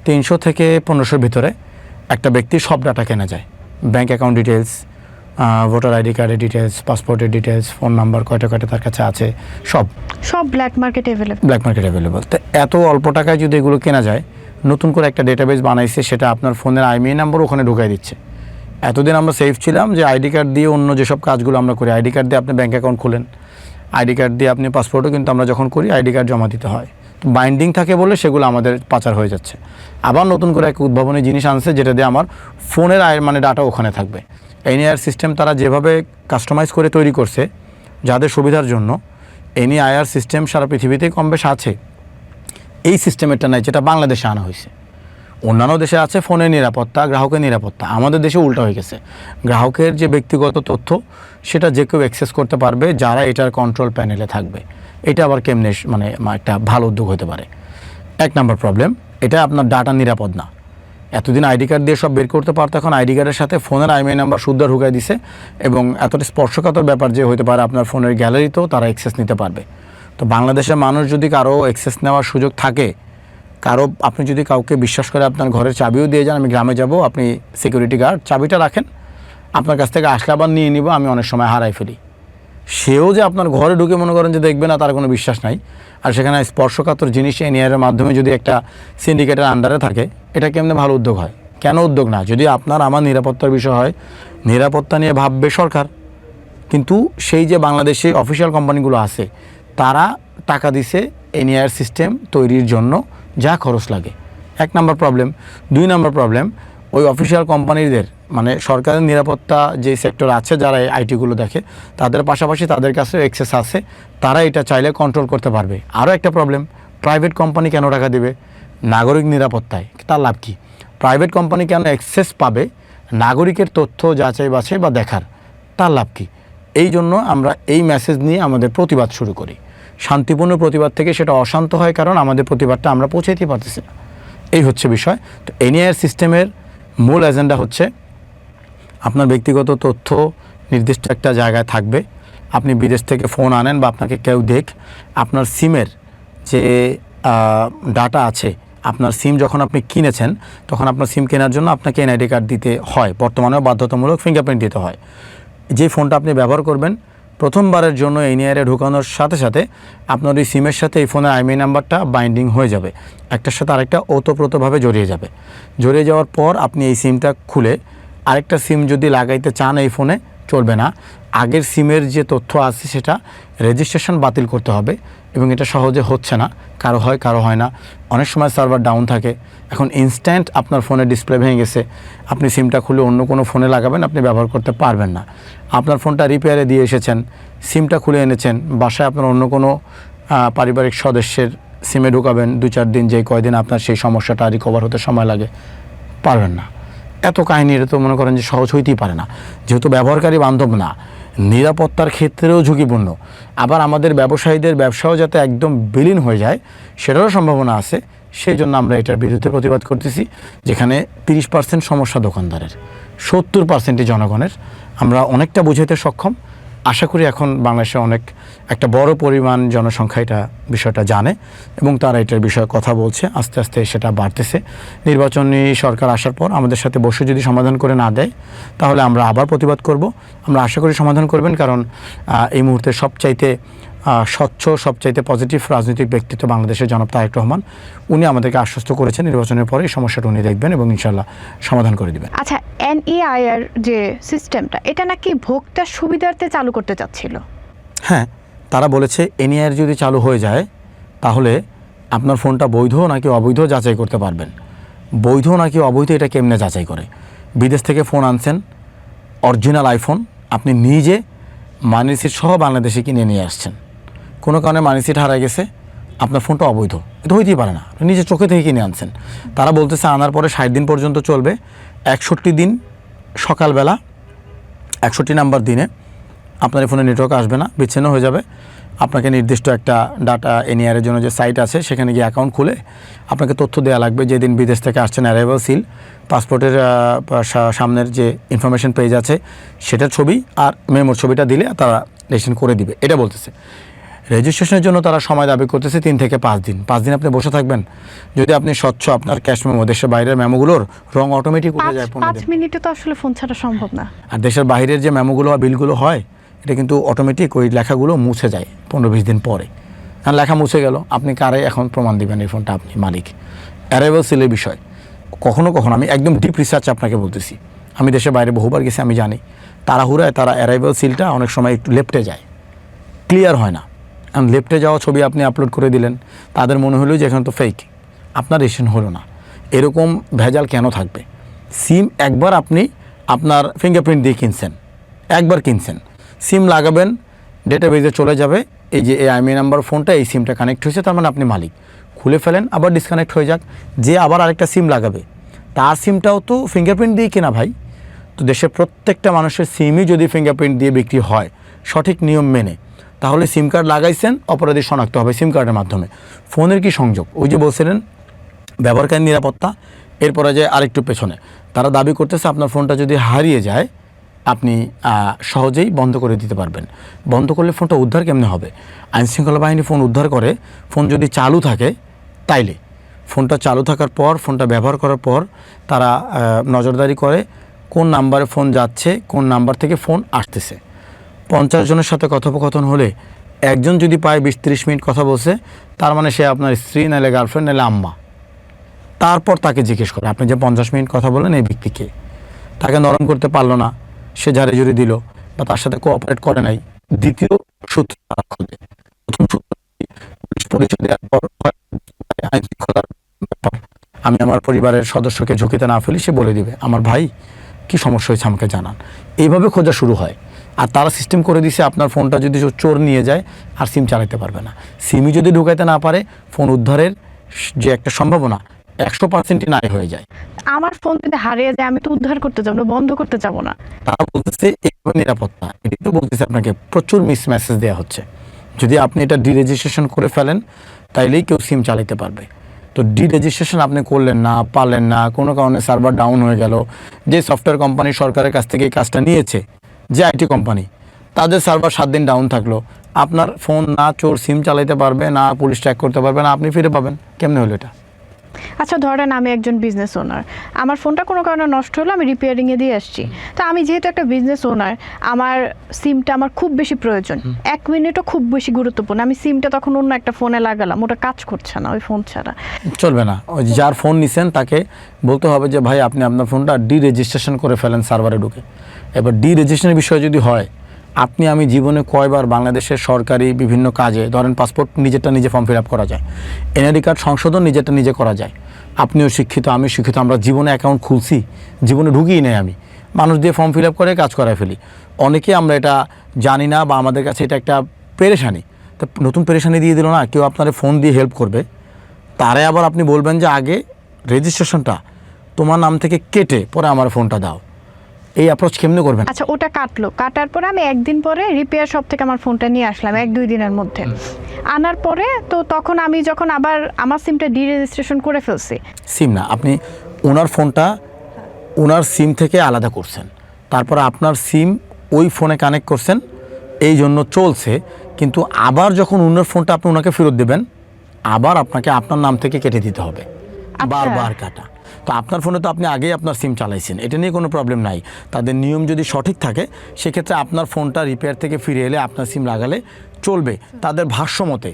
300 থেকে 1500-র ভিতরে একটা ব্যক্তির সব ডাটা কেনা যায়, bank account details, voter ID কার্ডের ডিটেলস, পাসপোর্টের ডিটেলস, ফোন নাম্বার কয়টা তার কাছে আছে, সব ব্ল্যাক মার্কেট অ্যাভেলেবল। তো এত অল্প টাকায় যদি এগুলো কেনা যায়, নতুন করে একটা ডেটাবেস বানাইছে, সেটা আপনার ফোনের আইএমইআই নাম্বার ওখানে ঢুকাই দিচ্ছে। এতদিন আমরা সেফ ছিলাম যে আইডি কার্ড দিয়ে অন্য যেসব কাজগুলো আমরা করি, আইডি কার্ড দিয়ে আপনি ব্যাঙ্ক অ্যাকাউন্ট খুলেন, আইডি কার্ড দিয়ে আপনি পাসপোর্টও কিন্তু আমরা যখন করি আইডি কার্ড জমা দিতে হয়, বাইন্ডিং থাকে বলে সেগুলো আমাদের পাচার হয়ে যাচ্ছে। আবার নতুন করে এক উদ্ভাবনী জিনিস আনছে যেটা দিয়ে আমার ফোনের মানে ডাটা ওখানে থাকবে। এনআইআর সিস্টেম তারা যেভাবে কাস্টমাইজ করে তৈরি করছে যাদের সুবিধার জন্য, এনআইআর সিস্টেম সারা পৃথিবীতেই কম বেশ আছে, এই সিস্টেমেরটা নাই যেটা বাংলাদেশে আনা হয়েছে। অন্যান্য দেশে আছে ফোনের নিরাপত্তা, গ্রাহকের নিরাপত্তা, আমাদের দেশে উল্টা হয়ে গেছে। গ্রাহকের যে ব্যক্তিগত তথ্য সেটা যে কেউ অ্যাক্সেস করতে পারবে যারা এটার কন্ট্রোল প্যানেলে থাকবে। এটা আবার কেমনে মানে একটা ভালো উদ্যোগ হতে পারে? এক নম্বর প্রবলেম, এটা আপনার ডাটা নিরাপদ না। এতদিন আইডি কার্ড দিয়ে সব বের করতে পারতো, এখন আইডি কার্ডের সাথে ফোনের আইএমআই নাম্বার শুদ্ধ ঢুকাই দিছে এবং এতটা স্পর্শকাতর ব্যাপার যে হতে পারে আপনার ফোনের গ্যালারিতেও তারা অ্যাক্সেস নিতে পারবে। তো বাংলাদেশের মানুষ যদি কারো অ্যাক্সেস নেওয়ার সুযোগ থাকে, কারো আপনি যদি কাউকে বিশ্বাস করে আপনার ঘরের চাবিও দিয়ে যান, আমি গ্রামে যাব, আপনি সিকিউরিটি গার্ড চাবিটা রাখেন, আপনার কাছ থেকে আসলে আবার নিয়ে নিব, আমি অনেক সময় হারাই ফেলি। সেও যে আপনার ঘরে ঢুকে মনে করেন যে দেখবে না, তার কোনো বিশ্বাস নাই। আর সেখানে স্পর্শকাতর জিনিস এনআইআর মাধ্যমে যদি একটা সিন্ডিকেটের আন্ডারে থাকে, এটা কেমনে ভালো উদ্যোগ হয়? কেন উদ্যোগ না? যদি আপনার আমার নিরাপত্তার বিষয় হয়, নিরাপত্তা নিয়ে ভাববে সরকার, কিন্তু সেই যে বাংলাদেশে অফিসিয়াল কোম্পানিগুলো আছে তারা টাকা দিছে এনআইআর সিস্টেম তৈরির জন্য যা খরচ লাগে। এক নম্বর প্রবলেম। দুই নম্বর প্রবলেম, ওই অফিসিয়াল কোম্পানিদের মানে সরকারের নিরাপত্তা যে সেক্টর আছে যারা এই আইটিগুলো দেখে, তাদের পাশাপাশি তাদের কাছেও অ্যাক্সেস আছে, তারা এটা চাইলে কন্ট্রোল করতে পারবে। আরও একটা প্রবলেম, প্রাইভেট কোম্পানি কেন টাকা দেবে নাগরিক নিরাপত্তায়? তার লাভ কী? প্রাইভেট কোম্পানি কেন অ্যাক্সেস পাবে নাগরিকের তথ্য যাচাই বাছাই বা দেখার? তার লাভ কী? এই জন্য আমরা এই মেসেজ নিয়ে আমাদের প্রতিবাদ শুরু করি। শান্তিপূর্ণ প্রতিবাদ থেকে সেটা অশান্ত হয়, কারণ আমাদের প্রতিবাদটা আমরা পৌঁছাইতে পারতেছি না। এই হচ্ছে বিষয়। তো এনআইআর সিস্টেমের মূল এজেন্ডা হচ্ছে আপনার ব্যক্তিগত তথ্য নির্দিষ্ট একটা জায়গায় থাকবে। আপনি বিদেশ থেকে ফোন আনেন বা আপনাকে কেউ দেখ, আপনার সিমের যে ডাটা আছে, আপনার সিম যখন আপনি কিনেছেন তখন আপনার সিম কেনার জন্য আপনাকে এনআইডি কার্ড দিতে হয়, বর্তমানেও বাধ্যতামূলক ফিঙ্গারপ্রিন্ট দিতে হয়। যে ফোনটা আপনি ব্যবহার করবেন প্রথমবারের জন্য এনআইআরে ঢোকানোর সাথে সাথে আপনার ওই সিমের সাথে এই ফোনের আইএমআই নাম্বারটা বাইন্ডিং হয়ে যাবে, একটার সাথে আরেকটা ওতপ্রোতভাবে জড়িয়ে যাবে। জড়িয়ে যাওয়ার পর আপনি এই সিমটা খুলে আরেকটা সিম যদি লাগাইতে চান এই ফোনে চলবে না, আগের সিমের যে তথ্য আছে সেটা রেজিস্ট্রেশন বাতিল করতে হবে এবং এটা সহজে হচ্ছে না, কারো হয় কারো হয় না, অনেক সময় সার্ভার ডাউন থাকে। এখন ইনস্ট্যান্ট আপনার ফোনের ডিসপ্লে ভেঙে গেছে, আপনি সিমটা খুলে অন্য কোনো ফোনে লাগাবেন, আপনি ব্যবহার করতে পারবেন না। আপনার ফোনটা রিপেয়ারে দিয়ে এসেছেন, সিমটা খুলে এনেছেন, বাসায় আপনার অন্য কোনো পারিবারিক সদস্যের সিমে ঢুকাবেন, 2-4 দিন যেই কয়দিন আপনার সেই সমস্যাটা রিকভার হতে সময় লাগে, পারবেন না। এত কাহিনী, এটা তো মনে করেন যে সহজ হইতেই পারে না, যেহেতু ব্যবহারকারী বান্ধব না, নিরাপত্তার ক্ষেত্রেও ঝুঁকিপূর্ণ। আবার আমাদের ব্যবসায়ীদের ব্যবসাও যাতে একদম বিলীন হয়ে যায় সেটারও সম্ভাবনা আছে। সেই জন্য আমরা এটার বিরুদ্ধে প্রতিবাদ করতেছি, যেখানে 30% সমস্যা দোকানদারের, 70% জনগণের। আমরা অনেকটা বুঝাইতে সক্ষম। আশা করি এখন বাংলাদেশে একটা বড় পরিমাণ জনসংখ্যা এটা বিষয়টা জানে এবং তারা এটার বিষয়ে কথা বলছে, আস্তে আস্তে সেটা বাড়তেছে। নির্বাচনী সরকার আসার পর আমাদের সাথে বসে যদি সমাধান করে না দেয় তাহলে আমরা আবার প্রতিবাদ করব। আমরা আশা করি সমাধান করবেন, কারণ এই মুহূর্তে সবচাইতে স্বচ্ছ, সবচাইতে পজিটিভ রাজনৈতিক ব্যক্তিত্ব বাংলাদেশের জনাব তারেক রহমান, উনি আমাদেরকে আশ্বস্ত করেছেন নির্বাচনের পরে এই সমস্যাটা উনি দেখবেন এবং ইনশাল্লাহ সমাধান করে দেবেন। আচ্ছা, এনআইআর যে সিস্টেমটা, এটা নাকি ভোক্তার সুবিধার্থে চালু করতে চাচ্ছিল? হ্যাঁ, তারা বলেছে এনআইআর যদি চালু হয়ে যায় তাহলে আপনার ফোনটা বৈধ নাকি অবৈধ যাচাই করতে পারবেন। বৈধ নাকি অবৈধ এটা কেমনে যাচাই করে? বিদেশ থেকে ফোন আনছেন, অরিজিনাল আইফোন, আপনি নিজে মানি রিসিট সহ বাংলাদেশে কিনে নিয়ে আসছেন, কোনো কারণে মানি রিসিট হারাই গেছে, আপনার ফোনটা অবৈধ, এটা হইতেই পারে না, আপনি নিজে চোখে থেকে কিনে আনছেন। তারা বলতেছে আনার পরে 60 দিন পর্যন্ত চলবে, 61 দিন সকালবেলা 61 নাম্বার দিনে আপনার ফোনে নেটওয়ার্ক আসবে না, বিচ্ছিন্ন হয়ে যাবে। আপনাকে নির্দিষ্ট একটা ডাটা এনআইআরের জন্য যে সাইট আছে সেখানে গিয়ে অ্যাকাউন্ট খুলে আপনাকে তথ্য দেওয়া লাগবে, যেদিন বিদেশ থেকে আসছেন অ্যারাইভাল সিল, পাসপোর্টের সামনের যে ইনফরমেশন পেজ আছে সেটার ছবি আর মেমোর ছবিটা দিলে তারা রেজিস্ট্রেশন করে দিবে। এটা বলতেছে। রেজিস্ট্রেশনের জন্য তারা সময় দাবি করতেছে 3 থেকে 5 দিন। 5 দিন আপনি বসে থাকবেন? যদি আপনি স্বচ্ছ আপনার ক্যাশ মেমো, দেশের বাইরের মেমোগুলোর রং অটোমেটিক উঠে যায় 5 মিনিটে তো আসলে ফোন ছাড়া সম্ভব না। আর দেশের বাইরের যে মেমোগুলো আর বিলগুলো হয় এটা কিন্তু অটোমেটিক ওই লেখাগুলো মুছে যায় 15-20 দিন পরে। কারণ লেখা মুছে গেল, আপনি কারে এখন প্রমাণ দিবেন এই ফোনটা আপনি মালিক? অ্যারাইভাল সিলের বিষয় কখনো কখনো, আমি একদম ডিপ রিসার্চ আপনাকে বলতেছি, আমি দেশের বাইরে বহুবার গেছি, আমি জানি তাড়াহুড়ায় তারা অ্যারাইভাল সিলটা অনেক সময় একটু লেফটে যায়, ক্লিয়ার হয় না। কারণ লেফটে যাওয়া ছবি আপনি আপলোড করে দিলেন, তাদের মনে হলো যে এখানে তো ফেক, আপনার রেজিস্ট্রেশন হলো না। এরকম ভেজাল কেন থাকবে? সিম একবার আপনি আপনার ফিঙ্গারপ্রিন্ট দিয়ে কিনছেন, একবার কিনছেন, সিম লাগাবেন, ডেটাবেজে চলে যাবে, এই যে আইএমইআই নাম্বার ফোনটা এই সিমটা কানেক্ট হয়েছে, তার মানে আপনি মালিক। খুলে ফেলেন, আবার ডিসকানেক্ট হয়ে যাক, যে আবার আরেকটা সিম লাগাবে তার সিমটাও তো ফিঙ্গারপ্রিন্ট দিয়ে কেনা ভাই। তো দেশের প্রত্যেকটা মানুষের সিমই যদি ফিঙ্গারপ্রিন্ট দিয়ে বিক্রি হয় সঠিক নিয়ম মেনে, তাহলে সিম কার্ড লাগাইছেন, অপরাধী শনাক্ত হবে সিম কার্ডের মাধ্যমে। ফোনের কি সংযোগ? ওই যে বলছিলেন ব্যবহারকারী নিরাপত্তা, এরপরে যে আরেকটু পেছনে তারা দাবি করতেছে আপনার ফোনটা যদি হারিয়ে যায় আপনি সহজেই বন্ধ করে দিতে পারবেন। বন্ধ করলে ফোনটা উদ্ধার কেমনে হবে? আইনশৃঙ্খলা বাহিনী ফোন উদ্ধার করে ফোন যদি চালু থাকে, তাইলে ফোনটা চালু থাকার পর, ফোনটা ব্যবহার করার পর তারা নজরদারি করে কোন নাম্বারে ফোন যাচ্ছে, কোন নাম্বার থেকে ফোন আসতেছে। 50 জনের সাথে কথোপকথন হলে একজন যদি পায় 20-30 মিনিট কথা বলছে, তার মানে সে আপনার স্ত্রী, নাহলে গার্লফ্রেন্ড, নাহলে আম্মা। তারপর তাকে জিজ্ঞেস করে আপনি যে 50 মিনিট কথা বলেন এই ব্যক্তিকে। তাকে নরম করতে পারলো না, সে ঝাড়ি ঝুড়ি দিল বা তার সাথে কোঅপারেট করে নাই, দ্বিতীয় সূত্র তারা খোঁজে। প্রথম সূত্র পুলিশ পরিচয় দেওয়ার পর আইনশৃঙ্খলার ব্যাপার, আমি আমার পরিবারের সদস্যকে ঝুঁকিতে না ফেলি, সে বলে দিবে আমার ভাই কি সমস্যা হয়েছে আমাকে জানান। এইভাবে খোঁজা শুরু হয়। আর তারা সিস্টেম করে দিছে আপনার ফোনটা যদি চোর নিয়ে যায় আর সিম চালাতে পারবে না। সিমই যদি ঢুকাইতে না পারে, ফোন উদ্ধারের যে একটা সম্ভাবনা 100%ই নাই হয়ে যায়। আমার ফোন যদি হারিয়ে যায় আমি তো উদ্ধার করতে যাবো না, বন্ধ করতে যাবো না। তারা বলতেছে এইভাবে নিরাপত্তা, এটি তো বলতেছে আপনাকে প্রচুর মিস মেসেজ দেওয়া হচ্ছে। যদি আপনি এটা ডিরেজিস্ট্রেশন করে ফেলেন তাইলেই কেউ সিম চালাতে পারবে। তো ডিরেজিস্ট্রেশন আপনি করলেন না, পারলেন না, কোনো কারণে সার্ভার ডাউন হয়ে গেল, যে সফটওয়্যার কোম্পানি সরকারের কাছ থেকে এই কাজটা নিয়েছে, যে আইটি কোম্পানি, তাদের সার্ভার 7 দিন ডাউন থাকলো, আপনার ফোন না চোর সিম চালাতে পারবে না, পুলিশ ট্র্যাক করতে পারবে না, আপনি ফিরে পাবেন কেমনে হলো এটা? আচ্ছা ধরেন আমি একজন বিজনেস ওনার, আমার ফোনটা কোনো কারণে নষ্ট হলো, আমি রিপেয়ারিংয়ে দিয়ে আসছি। তো আমি যেহেতু একটা বিজনেস ওনার, আমার সিমটা আমার খুব বেশি প্রয়োজন, 1 মিনিটও খুব বেশি গুরুত্বপূর্ণ। আমি সিমটা তখন অন্য একটা ফোনে লাগালাম, ওটা কাজ করছে না ওই ফোন ছাড়া, চলবে না। ওই যার ফোন নিছেন তাকে বলতে হবে যে ভাই আপনি আপনার ফোনটা ডিরেজিস্ট্রেশন করে ফেলেন সার্ভারে ঢুকে। এবার ডিরেজিস্ট্রেশনের বিষয় যদি হয়, আপনি আমি জীবনে কয়বার বাংলাদেশের সরকারি বিভিন্ন কাজে, ধরেন পাসপোর্ট নিজেরটা নিজে ফর্ম ফিল আপ করা যায়, এনআইডি কার্ড সংশোধন নিজেরটা নিজে করা যায়। আপনিও শিক্ষিত, আমি শিক্ষিত, আমরা জীবনে অ্যাকাউন্ট খুলছি, জীবনে ঢুকিই নেই, আমি মানুষ দিয়ে ফর্ম ফিল আপ করে কাজ করায় ফেলি। অনেকে আমরা এটা জানি না বা আমাদের কাছে এটা একটা পেরেশানি। তো নতুন পেরেশানি দিয়ে দিল না, কেউ আপনার ফোন দিয়ে হেল্প করবে, তারে আবার আপনি বলবেন যে আগে রেজিস্ট্রেশনটা তোমার নাম থেকে কেটে পরে আমার ফোনটা দাও। এই অ্যাপ্রোচ কেমনে করবেন? আচ্ছা ওটা কাটলো, কাটার পরে আমি 1 দিন পরে রিপেয়ার শপ থেকে আমার ফোনটা নিয়ে আসলাম 1-2 দিনের মধ্যে। আনার পরে তো তখন আমি যখন আবার আমার সিমটা ডিরেজিস্ট্রেশন করে ফেলছি, সিম না, আপনি ওনার ফোনটা ওনার সিম থেকে আলাদা করছেন, তারপরে আপনার সিম ওই ফোনে কানেক্ট করছেন, এই জন্য চলছে। কিন্তু আবার যখন ওনার ফোনটা আপনি ওনাকে ফেরত দেবেন, আবার আপনাকে আপনার নাম থেকে কেটে দিতে হবে, বারবার কাটা। তো আপনার ফোনে তো আপনি আগেই আপনার সিম চালাইছেন, এটা নিয়ে কোনো প্রবলেম নাই। তাদের নিয়ম যদি সঠিক থাকে সেক্ষেত্রে আপনার ফোনটা রিপেয়ার থেকে ফিরে এলে আপনার সিম লাগালে চলবে। তাদের ভাষ্য মতে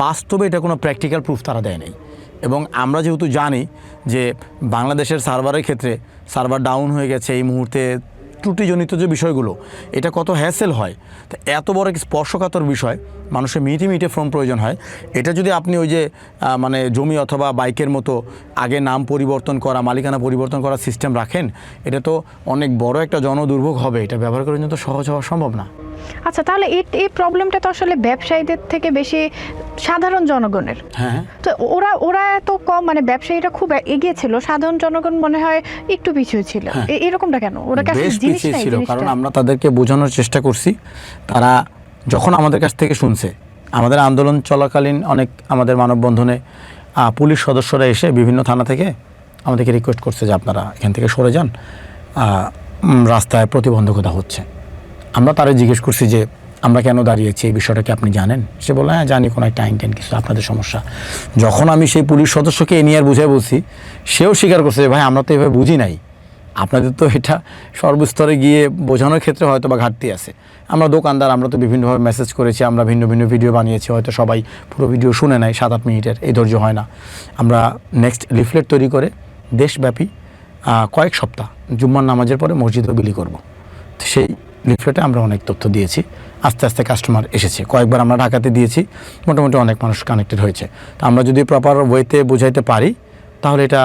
বাস্তবে এটা কোনো প্র্যাকটিক্যাল প্রুফ তারা দেয় নাই। এবং আমরা যেহেতু জানি যে বাংলাদেশের সার্ভারের ক্ষেত্রে সার্ভার ডাউন হয়ে গেছে এই মুহূর্তে, ত্রুটিজনিত যে বিষয়গুলো, এটা কত হ্যাসেল হয়। তো এত বড় এক স্পর্শকাতর বিষয়, মানুষের মিনিটে ফর্ম প্রয়োজন হয়। এটা যদি আপনি ওই যে মানে জমি অথবা বাইকের মতো আগে নাম পরিবর্তন করা, মালিকানা পরিবর্তন করার সিস্টেম রাখেন, এটা তো অনেক বড় একটা জনদুর্ভোগ হবে, এটা ব্যবহার করার জন্য তো সহজ হওয়া সম্ভব না। আচ্ছা তাহলে এই প্রবলেমটা তো আসলে ব্যবসায়ীদের থেকে বেশি সাধারণ জনগণের। হ্যাঁ, তো ওরা এত কম, মানে ব্যবসায়ীরা খুব এগিয়ে ছিল, সাধারণ জনগণ মনে হয় একটু পিছিয়ে ছিল। এরকমটা কেন? ওরা কি আসলে জিনিস নাই ছিল? কারণ আমরা তাদেরকে বোঝানোর চেষ্টা করছি। তারা যখন আমাদের কাছ থেকে শুনছে, আমাদের আন্দোলন চলাকালীন অনেক আমাদের মানববন্ধনে পুলিশ সদস্যরা এসে বিভিন্ন থানা থেকে আমাদেরকে রিকোয়েস্ট করছে যে আপনারা এখান থেকে সরে যান, রাস্তায় প্রতিবন্ধকতা হচ্ছে। আমরা তারা জিজ্ঞেস করছি যে আমরা কেন দাঁড়িয়েছি, এই বিষয়টা কি আপনি জানেন? সে বলে হ্যাঁ জানি, কোনো একটা আইন কিছু আপনাদের সমস্যা। যখন আমি সেই পুলিশ সদস্যকে এ নিয়ে আর বুঝাই বলছি, সেও স্বীকার করছে যে ভাই আমরা তো এভাবে বুঝি নাই, আপনাদের তো এটা সর্বস্তরে গিয়ে বোঝানোর ক্ষেত্রে হয়তো বা ঘাটতি আছে। আমরা দোকানদার, আমরা তো বিভিন্নভাবে মেসেজ করেছি, আমরা ভিন্ন ভিন্ন ভিডিও বানিয়েছি, হয়তো সবাই পুরো ভিডিও শুনে নেয়, 7-8 মিনিটের, এই ধৈর্য হয় না। আমরা নেক্সট লিফলেট তৈরি করে দেশব্যাপী কয়েক সপ্তাহ জুম্মার নামাজের পরে মসজিদও বিলি করব। তো সেই লিফলেটে আমরা অনেক তথ্য দিয়েছি, আস্তে আস্তে কাস্টমার এসেছে। কয়েকবার আমরা ঢাকাতে দিয়েছি, মোটামুটি অনেক মানুষ কানেক্টেড হয়েছে। তো আমরা যদি প্রপার ওয়েতে বুঝাইতে পারি তাহলে এটা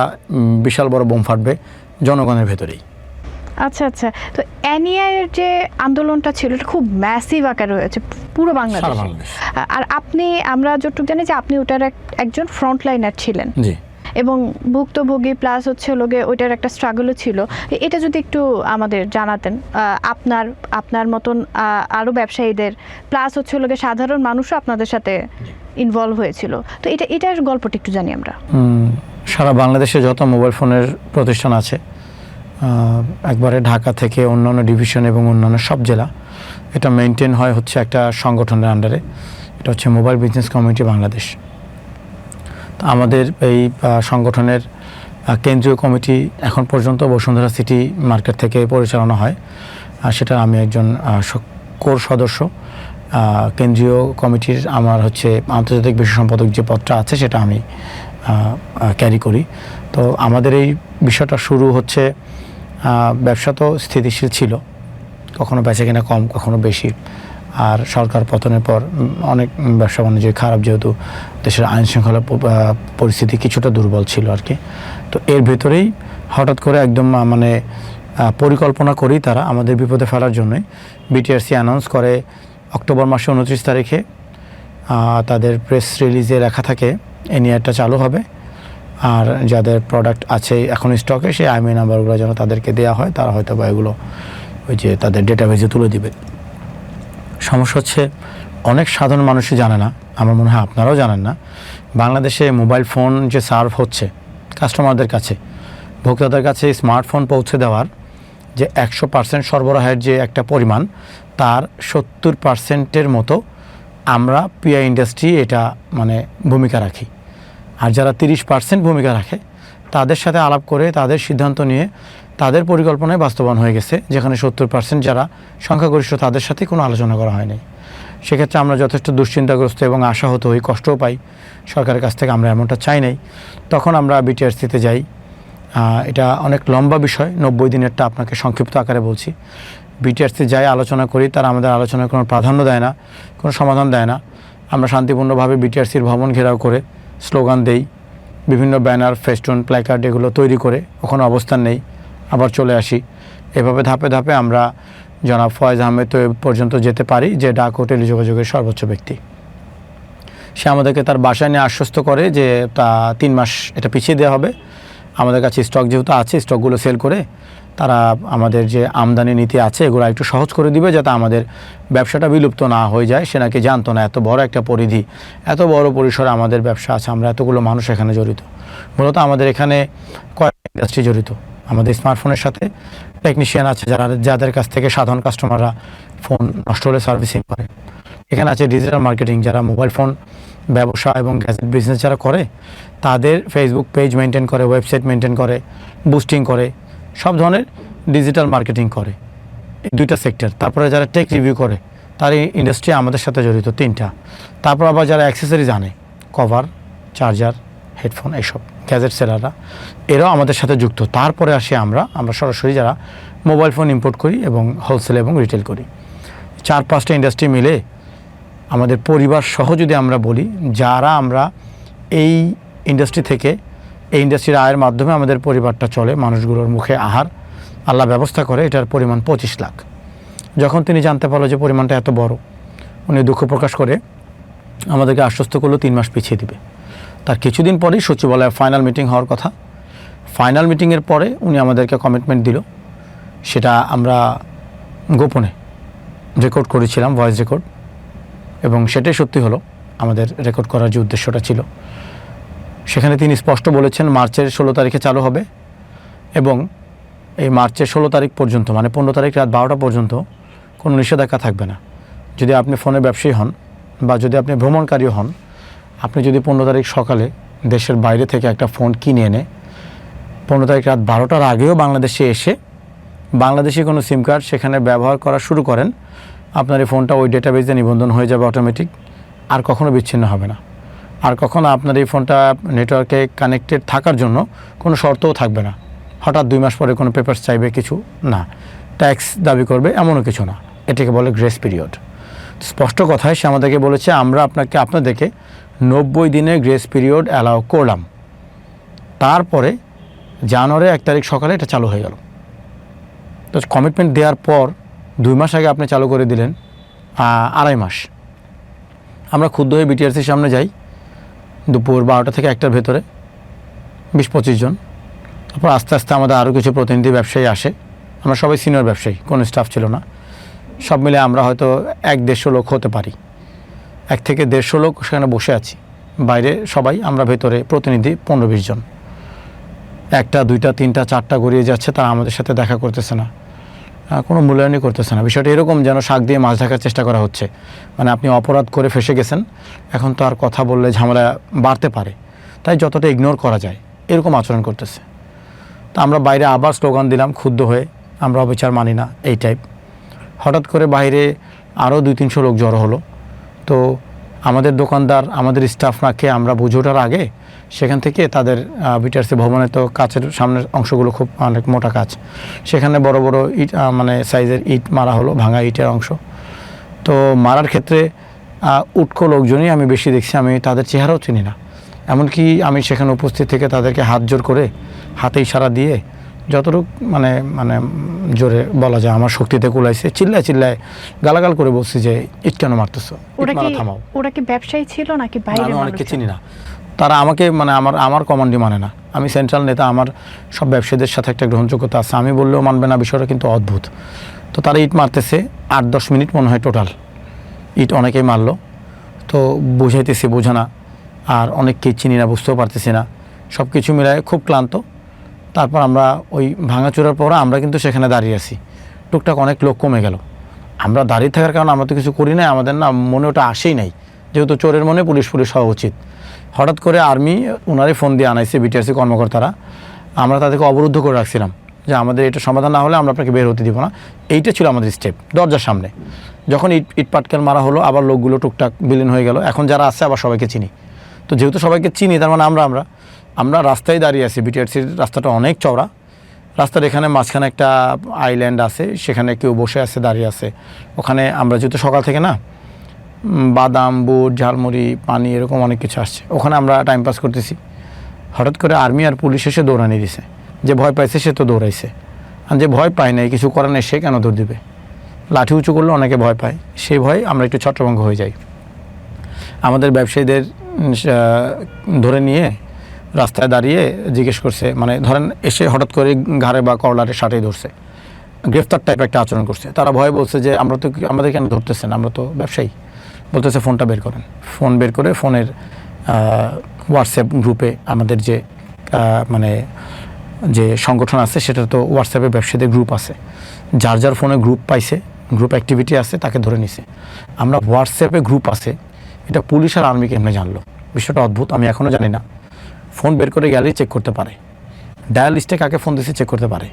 বিশাল বড় বোম ফাটবে জনগণের ভেতরেই। আচ্ছা আচ্ছা, তো এনইআইয়ের যে আন্দোলনটা ছিল এটা খুব ম্যাসিভ আকারে হয়েছে পুরো বাংলাদেশে। আর আমরা যতটুকু জানি যে আপনি ওটার একজন ফ্রন্টলাইনার ছিলেন। জি। এবং ভুক্তভোগী প্লাস হচ্ছে লোকে ওইটার একটা স্ট্রাগলও ছিল। এটা যদি একটু আমাদের জানাতেন, আপনার মতন আরও ব্যবসায়ীদের প্লাস হচ্ছে লোকে সাধারণ মানুষও আপনাদের সাথে ইনভলভ হয়েছিল, তো এটার গল্পটা একটু জানি আমরা। সারা বাংলাদেশে যত মোবাইল ফোনের প্রতিষ্ঠান আছে, একবারে ঢাকা থেকে অন্যান্য ডিভিশন এবং অন্যান্য সব জেলা, এটা মেনটেন হয় হচ্ছে একটা সংগঠনের আন্ডারে। এটা হচ্ছে মোবাইল বিজনেস কমিউনিটি বাংলাদেশ। তো আমাদের এই সংগঠনের কেন্দ্রীয় কমিটি এখন পর্যন্ত বসুন্ধরা সিটি মার্কেট থেকে পরিচালনা হয়, সেটা আমি একজন কোর সদস্য। কেন্দ্রীয় কমিটির আমার হচ্ছে আন্তর্জাতিক বিশ্ব সম্পাদক যে পদটা আছে সেটা আমি ক্যারি করি। তো আমাদের এই বিষয়টা শুরু হচ্ছে, ব্যবসা তো স্থিতিশীল ছিল, কখনো বেচা কিনা কম কখনো বেশি। আর সরকার পতনের পর অনেক ব্যবসা বাণিজ্য খারাপ, যেহেতু দেশের আইন শৃঙ্খলা পরিস্থিতি কিছুটা দুর্বল ছিল আর কি। তো এর ভেতরেই হঠাৎ করে একদম মানে পরিকল্পনা করেই তারা আমাদের বিপদে ফেলার জন্যই বিটিআরসি অ্যানাউন্স করে অক্টোবর মাসে 29 তারিখে তাদের প্রেস রিলিজে লেখা থাকে এনইআরটা চালু হবে, আর যাদের প্রোডাক্ট আছে এখন স্টকে সেই আইএমআই নাম্বারগুলো যেন তাদেরকে দেওয়া হয়, তারা হয়তো বা এগুলো ওই যে তাদের ডেটাবেজে তুলে দিবে। সমস্যা হচ্ছে অনেক সাধারণ মানুষই জানে না, আমার মনে হয় আপনারাও জানেন না, বাংলাদেশে মোবাইল ফোন যে সার্ভ হচ্ছে কাস্টমারদের কাছে, ভোক্তাদের কাছে স্মার্টফোন পৌঁছে দেওয়ার যে 100% সরবরাহের যে একটা পরিমাণ, তার 70%-এর মতো আমরা পিআই ইন্ডাস্ট্রি এটা মানে ভূমিকা রাখি। আর যারা 30% ভূমিকা রাখে তাদের সাথে আলাপ করে তাদের সিদ্ধান্ত নিয়ে তাদের পরিকল্পনায় বাস্তবায়ন হয়ে গেছে, যেখানে 70% যারা সংখ্যাগরিষ্ঠ তাদের সাথে কোনো আলোচনা করা হয়নি। সেক্ষেত্রে আমরা যথেষ্ট দুশ্চিন্তাগ্রস্ত এবং আশাহত হই, কষ্টও পাই সরকারের কাছ থেকে, আমরা এমনটা চাই নাই। তখন আমরা বিটিআরসিতে যাই। এটা অনেক লম্বা বিষয়, 90 দিনেরটা আপনাকে সংক্ষিপ্ত আকারে বলছি। বিটিআরসি যাই আলোচনা করি, তারা আমাদের আলোচনায় কোনো প্রাধান্য দেয় না, কোনো সমাধান দেয় না। আমরা শান্তিপূর্ণভাবে বিটিআরসির ভবন ঘেরাও করে স্লোগান দেই, বিভিন্ন ব্যানার, ফেস্টুন, প্ল্যাকার্ড এগুলো তৈরি করে ওখানে অবস্থান নেই, আবার চলে আসি। এভাবে ধাপে ধাপে আমরা জনাব ফয়েজ আহমেদ পর্যন্ত যেতে পারি, যে ডাক ও টেলিযোগাযোগের সর্বোচ্চ ব্যক্তি। সে আমাদেরকে তার বাসায় নিয়ে আশ্বস্ত করে যে তা 3 মাস এটা পিছিয়ে দেওয়া হবে, আমাদের কাছে স্টক যেহেতু আছে স্টকগুলো সেল করে তারা আমাদের যে আমদানি নীতি আছে এগুলো একটু সহজ করে দিবে, যাতে আমাদের ব্যবসাটা বিলুপ্ত না হয়ে যায়। সে নাকি জানতো না এত বড় একটা পরিধি, এত বড় পরিসরে আমাদের ব্যবসা আছে, আমরা এতগুলো মানুষ এখানে জড়িত। মূলত আমাদের এখানে কয়েক ইন্ডাস্ট্রি জড়িত। আমাদের স্মার্টফোনের সাথে টেকনিশিয়ান আছে যাদের কাছ থেকে সাধারণ কাস্টমাররা ফোন নষ্ট হলে সার্ভিসিং করে। এখানে আছে ডিজিটাল মার্কেটিং, যারা মোবাইল ফোন ব্যবসা এবং গ্যাজেট বিজনেস যারা করে তাদের ফেসবুক পেজ মেনটেন করে, ওয়েবসাইট মেনটেন করে, বুস্টিং করে, সব ধরনের ডিজিটাল মার্কেটিং করে, এই 2টা সেক্টর। তারপরে যারা টেক রিভিউ করে তার এই ইন্ডাস্ট্রি আমাদের সাথে জড়িত 3টা। তারপর আবার যারা অ্যাক্সেসরিজ আনে, কভার, চার্জার, হেডফোন, এইসব গ্যাজেট সেলাররা, এরাও আমাদের সাথে যুক্ত। তারপরে আসি আমরা সরাসরি যারা মোবাইল ফোন ইম্পোর্ট করি এবং হোলসেল এবং রিটেল করি। 4-5টা ইন্ডাস্ট্রি মিলে আমাদের পরিবার সহ যদি আমরা বলি, যারা আমরা এই ইন্ডাস্ট্রি থেকে, এই ইন্ডাস্ট্রির আয়ের মাধ্যমে আমাদের পরিবারটা চলে, মানুষগুলোর মুখে আহার আল্লাহ ব্যবস্থা করে, এটার পরিমাণ 25 লাখ। যখন তিনি জানতে পারলো যে পরিমাণটা এত বড়, উনি দুঃখ প্রকাশ করে আমাদেরকে আশ্বস্ত করলো 3 মাস পিছিয়ে দিবে। তার কিছুদিন পরেই সচিবালয়ে ফাইনাল মিটিং হওয়ার কথা। ফাইনাল মিটিংয়ের পরে উনি আমাদেরকে কমিটমেন্ট দিল, সেটা আমরা গোপনে রেকর্ড করেছিলাম, ভয়েস রেকর্ড, এবং সেটাই সত্যি হলো। আমাদের রেকর্ড করার যে উদ্দেশ্যটা ছিল, সেখানে তিনি স্পষ্ট বলেছেন মার্চের 16 তারিখে চালু হবে, এবং এই মার্চের 16 তারিখ পর্যন্ত, মানে 15 তারিখ রাত 12টা পর্যন্ত কোনো নিষেধাজ্ঞা থাকবে না। যদি আপনি ফোনে ব্যবসায়ী হন বা যদি আপনি ভ্রমণকারী হন, আপনি যদি 15 তারিখ সকালে দেশের বাইরে থেকে একটা ফোন কিনে এনে 15 তারিখ রাত 12টার আগেও বাংলাদেশে এসে বাংলাদেশি কোনো সিম কার্ড সেখানে ব্যবহার করা শুরু করেন, আপনার এই ফোনটা ওই ডেটাবেজে নিবন্ধন হয়ে যাবে অটোমেটিক, আর কখনো বিচ্ছিন্ন হবে না। আর কখনো আপনার এই ফোনটা নেটওয়ার্কে কানেক্টেড থাকার জন্য কোনো শর্তও থাকবে না। হঠাৎ 2 মাস পরে কোনো পেপারস চাইবে কিছু না, ট্যাক্স দাবি করবে এমনও কিছু না, এটাকে বলে গ্রেস পিরিয়ড। স্পষ্ট কথায় সে আমাদেরকে বলেছে আমরা আপনাদেরকে 90 দিনের গ্রেস পিরিয়ড অ্যালাউ করলাম, তারপরে জানুয়ারি 1 তারিখ সকালে এটা চালু হয়ে গেল। তো কমিটমেন্ট দেওয়ার পর 2 মাস আগে আপনি চালু করে দিলেন 2.5 মাস। আমরা ক্ষুব্ধ হয়ে বিটিআরসির সামনে যাই দুপুর 12টা থেকে 1টার ভেতরে, 20-25 জন। তারপর আস্তে আস্তে আমাদের আরও কিছু প্রতিনিধি ব্যবসায়ী আসে, আমরা সবাই সিনিয়র ব্যবসায়ী, কোনো স্টাফ ছিল না। সব মিলে আমরা হয়তো 1-150 লোক হতে পারি, 1 থেকে 150 লোক সেখানে বসে আছি। বাইরে সবাই, আমরা ভেতরে প্রতিনিধি 15-20 জন। 1টা 2টা 3টা 4টা গড়িয়ে যাচ্ছে, তারা আমাদের সাথে দেখা করতেছে না, কোনো মূল্যায়নই করতেছে না। বিষয়টা এরকম যেন শাক দিয়ে মাছ ঢাকার চেষ্টা করা হচ্ছে, মানে আপনি অপরাধ করে ফেসে গেছেন, এখন তো আর কথা বললে ঝামেলা বাড়তে পারে, তাই যতটা ইগনোর করা যায় এরকম আচরণ করতেছে। তা আমরা বাইরে আবার স্লোগান দিলাম ক্ষুব্ধ হয়ে, আমরা অবিচার মানি না, এই টাইপ। হঠাৎ করে বাইরে আরও 200-300 লোক জড়ো হলো। তো আমাদের দোকানদার, আমাদের স্টাফ না খেয়ে আমরা বুঝে ওঠার আগে সেখান থেকে তাদের বিটিআরসি ভবনে তো কাচের সামনের অংশগুলো খুব অনেক মোটা কাচ, সেখানে বড় বড় ইট মানে সাইজের ইট মারা হলো, ভাঙা ইটের অংশ। তো মারার ক্ষেত্রে উটকো লোকজনই আমি বেশি দেখছি, আমি তাদের চেহারাও চিনি না। এমনকি আমি সেখানে উপস্থিত থেকে তাদেরকে হাত জোর করে, হাতে ইশারা দিয়ে যতটুকু মানে জোরে বলা যায় আমার শক্তিতে কুলাইছে, চিল্লায় গালাগাল করে বলছি যে ইট কেন মারতেছো, থামাও। ওরা কি ব্যবসায়ী ছিল নাকি বাইরে? আমি অনেককে চিনি না, তারা আমাকে মানে আমার কমান্ডই মানে না। আমি সেন্ট্রাল নেতা, আমার সব ব্যবসায়ীদের সাথে একটা গ্রহণযোগ্যতা আছে, আমি বললেও মানবে না, বিষয়টা কিন্তু অদ্ভুত। তো তারা ইট মারতেছে 8-10 মিনিট মনে হয় টোটাল, ইট অনেকেই মারলো। তো বুঝাইতেছি বোঝা না, আর অনেককেই চিনি না, বুঝতেও পারতেছি না, সব কিছু মিলায় খুব ক্লান্ত। তারপর আমরা ওই ভাঙাচোরার পর আমরা কিন্তু সেখানে দাঁড়িয়ে আছি, টুকটাক অনেক লোক কমে গেল। আমরা দাঁড়িয়ে থাকার কারণে আমরা তো কিছু করি না, আমাদের না মনে ওটা আসেই নাই, যেহেতু চোরের মনে পুলিশ হওয়া উচিত। হঠাৎ করে আর্মি ওনারই ফোন দিয়ে আনাইছে বিটিআরসি কর্মকর্তারা, আমরা তাদেরকে অবরুদ্ধ করে রাখছিলাম যে আমাদের এটা সমাধান না হলে আমরা আপনাকে বের হতে দিব না। এইটা ছিল আমাদের স্টেপ দরজার সামনে। যখন ইট পাটকেল মারা হলো, আবার লোকগুলো টুকটাক বিলীন হয়ে গেল। এখন যারা আছে আবার সবাইকে চিনি, তো যেহেতু সবাইকে চিনি তার মানে আমরা রাস্তায় দাঁড়িয়ে আছি। বিটিআরসির রাস্তাটা অনেক চওড়া, রাস্তার এখানে মাঝখানে একটা আইল্যান্ড আছে, সেখানে কেউ বসে আছে, দাঁড়িয়ে আছে। ওখানে আমরা যেহেতু সকাল থেকে না, বাদাম, বুট, ঝালমুড়ি, পানি এরকম অনেক কিছু আসছে, ওখানে আমরা টাইম পাস করতেছি। হঠাৎ করে আর্মি আর পুলিশ এসে দৌড়ানি দিছে। যে ভয় পাইছে সে তো দৌড়াইছে, আর যে ভয় পায় নাই, কিছু করার নেই, সে কেন দৌড় দিবে? লাঠি উঁচু করলে অনেকে ভয় পায়, সেই ভয়ে আমরা একটু ছত্রভঙ্গ হয়ে যাই। আমাদের ব্যবসায়ীদের ধরে নিয়ে রাস্তায় দাঁড়িয়ে জিজ্ঞেস করছে, মানে ধরেন এসে হঠাৎ করে ঘাড়ে বা করলারে শার্টেই ধরছে, গ্রেফতার টাইপ একটা আচরণ করছে। তারা ভয়ে বলছে যে আমাদের কেন ধরতেছেন, আমরা তো ব্যবসায়ী। বলতেছে ফোনটা বের করেন। ফোন বের করে ফোনের হোয়াটসঅ্যাপ গ্রুপে আমাদের মানে যে সংগঠন আছে, সেটা তো হোয়াটসঅ্যাপে ব্যবসায়ীদের গ্রুপ আছে, যার ফোনে গ্রুপ পাইছে, গ্রুপ অ্যাক্টিভিটি আছে, তাকে ধরে নিছে। আমরা হোয়াটসঅ্যাপে গ্রুপ আছে, এটা পুলিশ আর আর্মি কেমনে জানলো? বিষয়টা অদ্ভুত, আমি এখনও জানি না। ফোন বের করে গ্যালারি চেক করতে পারে, ডায়াল লিস্টে কাকে ফোন দিয়েছে চেক করতে পারে,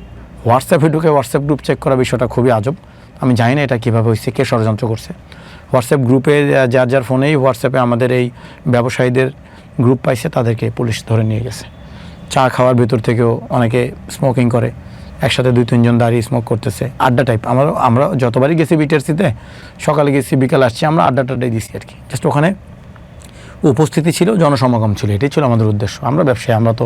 হোয়াটসঅ্যাপে ঢুকে হোয়াটসঅ্যাপ গ্রুপ চেক করা, বিষয়টা খুবই আজব। আমি জানি না এটা কীভাবে হয়েছে, কে ষড়যন্ত্র করছে। হোয়াটসঅ্যাপ গ্রুপে যার ফোনেই হোয়াটসঅ্যাপে আমাদের এই ব্যবসায়ীদের গ্রুপ পাইছে, তাদেরকে পুলিশ ধরে নিয়ে গেছে। চা খাওয়ার ভেতর থেকেও অনেকে স্মোকিং করে, একসাথে 2-3 জন দাঁড়িয়ে স্মোক করতেছে, আড্ডা টাইপ। আমরা যতবারই গেছি বিটিআরসিতে, সকালে গেছি, বিকাল আসছি, আমরা আড্ডাটাই দিছি আর কি। জাস্ট ওখানে উপস্থিতি ছিল, জনসমাগম ছিল, এটাই ছিল আমাদের উদ্দেশ্য। আমরা ব্যবসায়ী, আমরা তো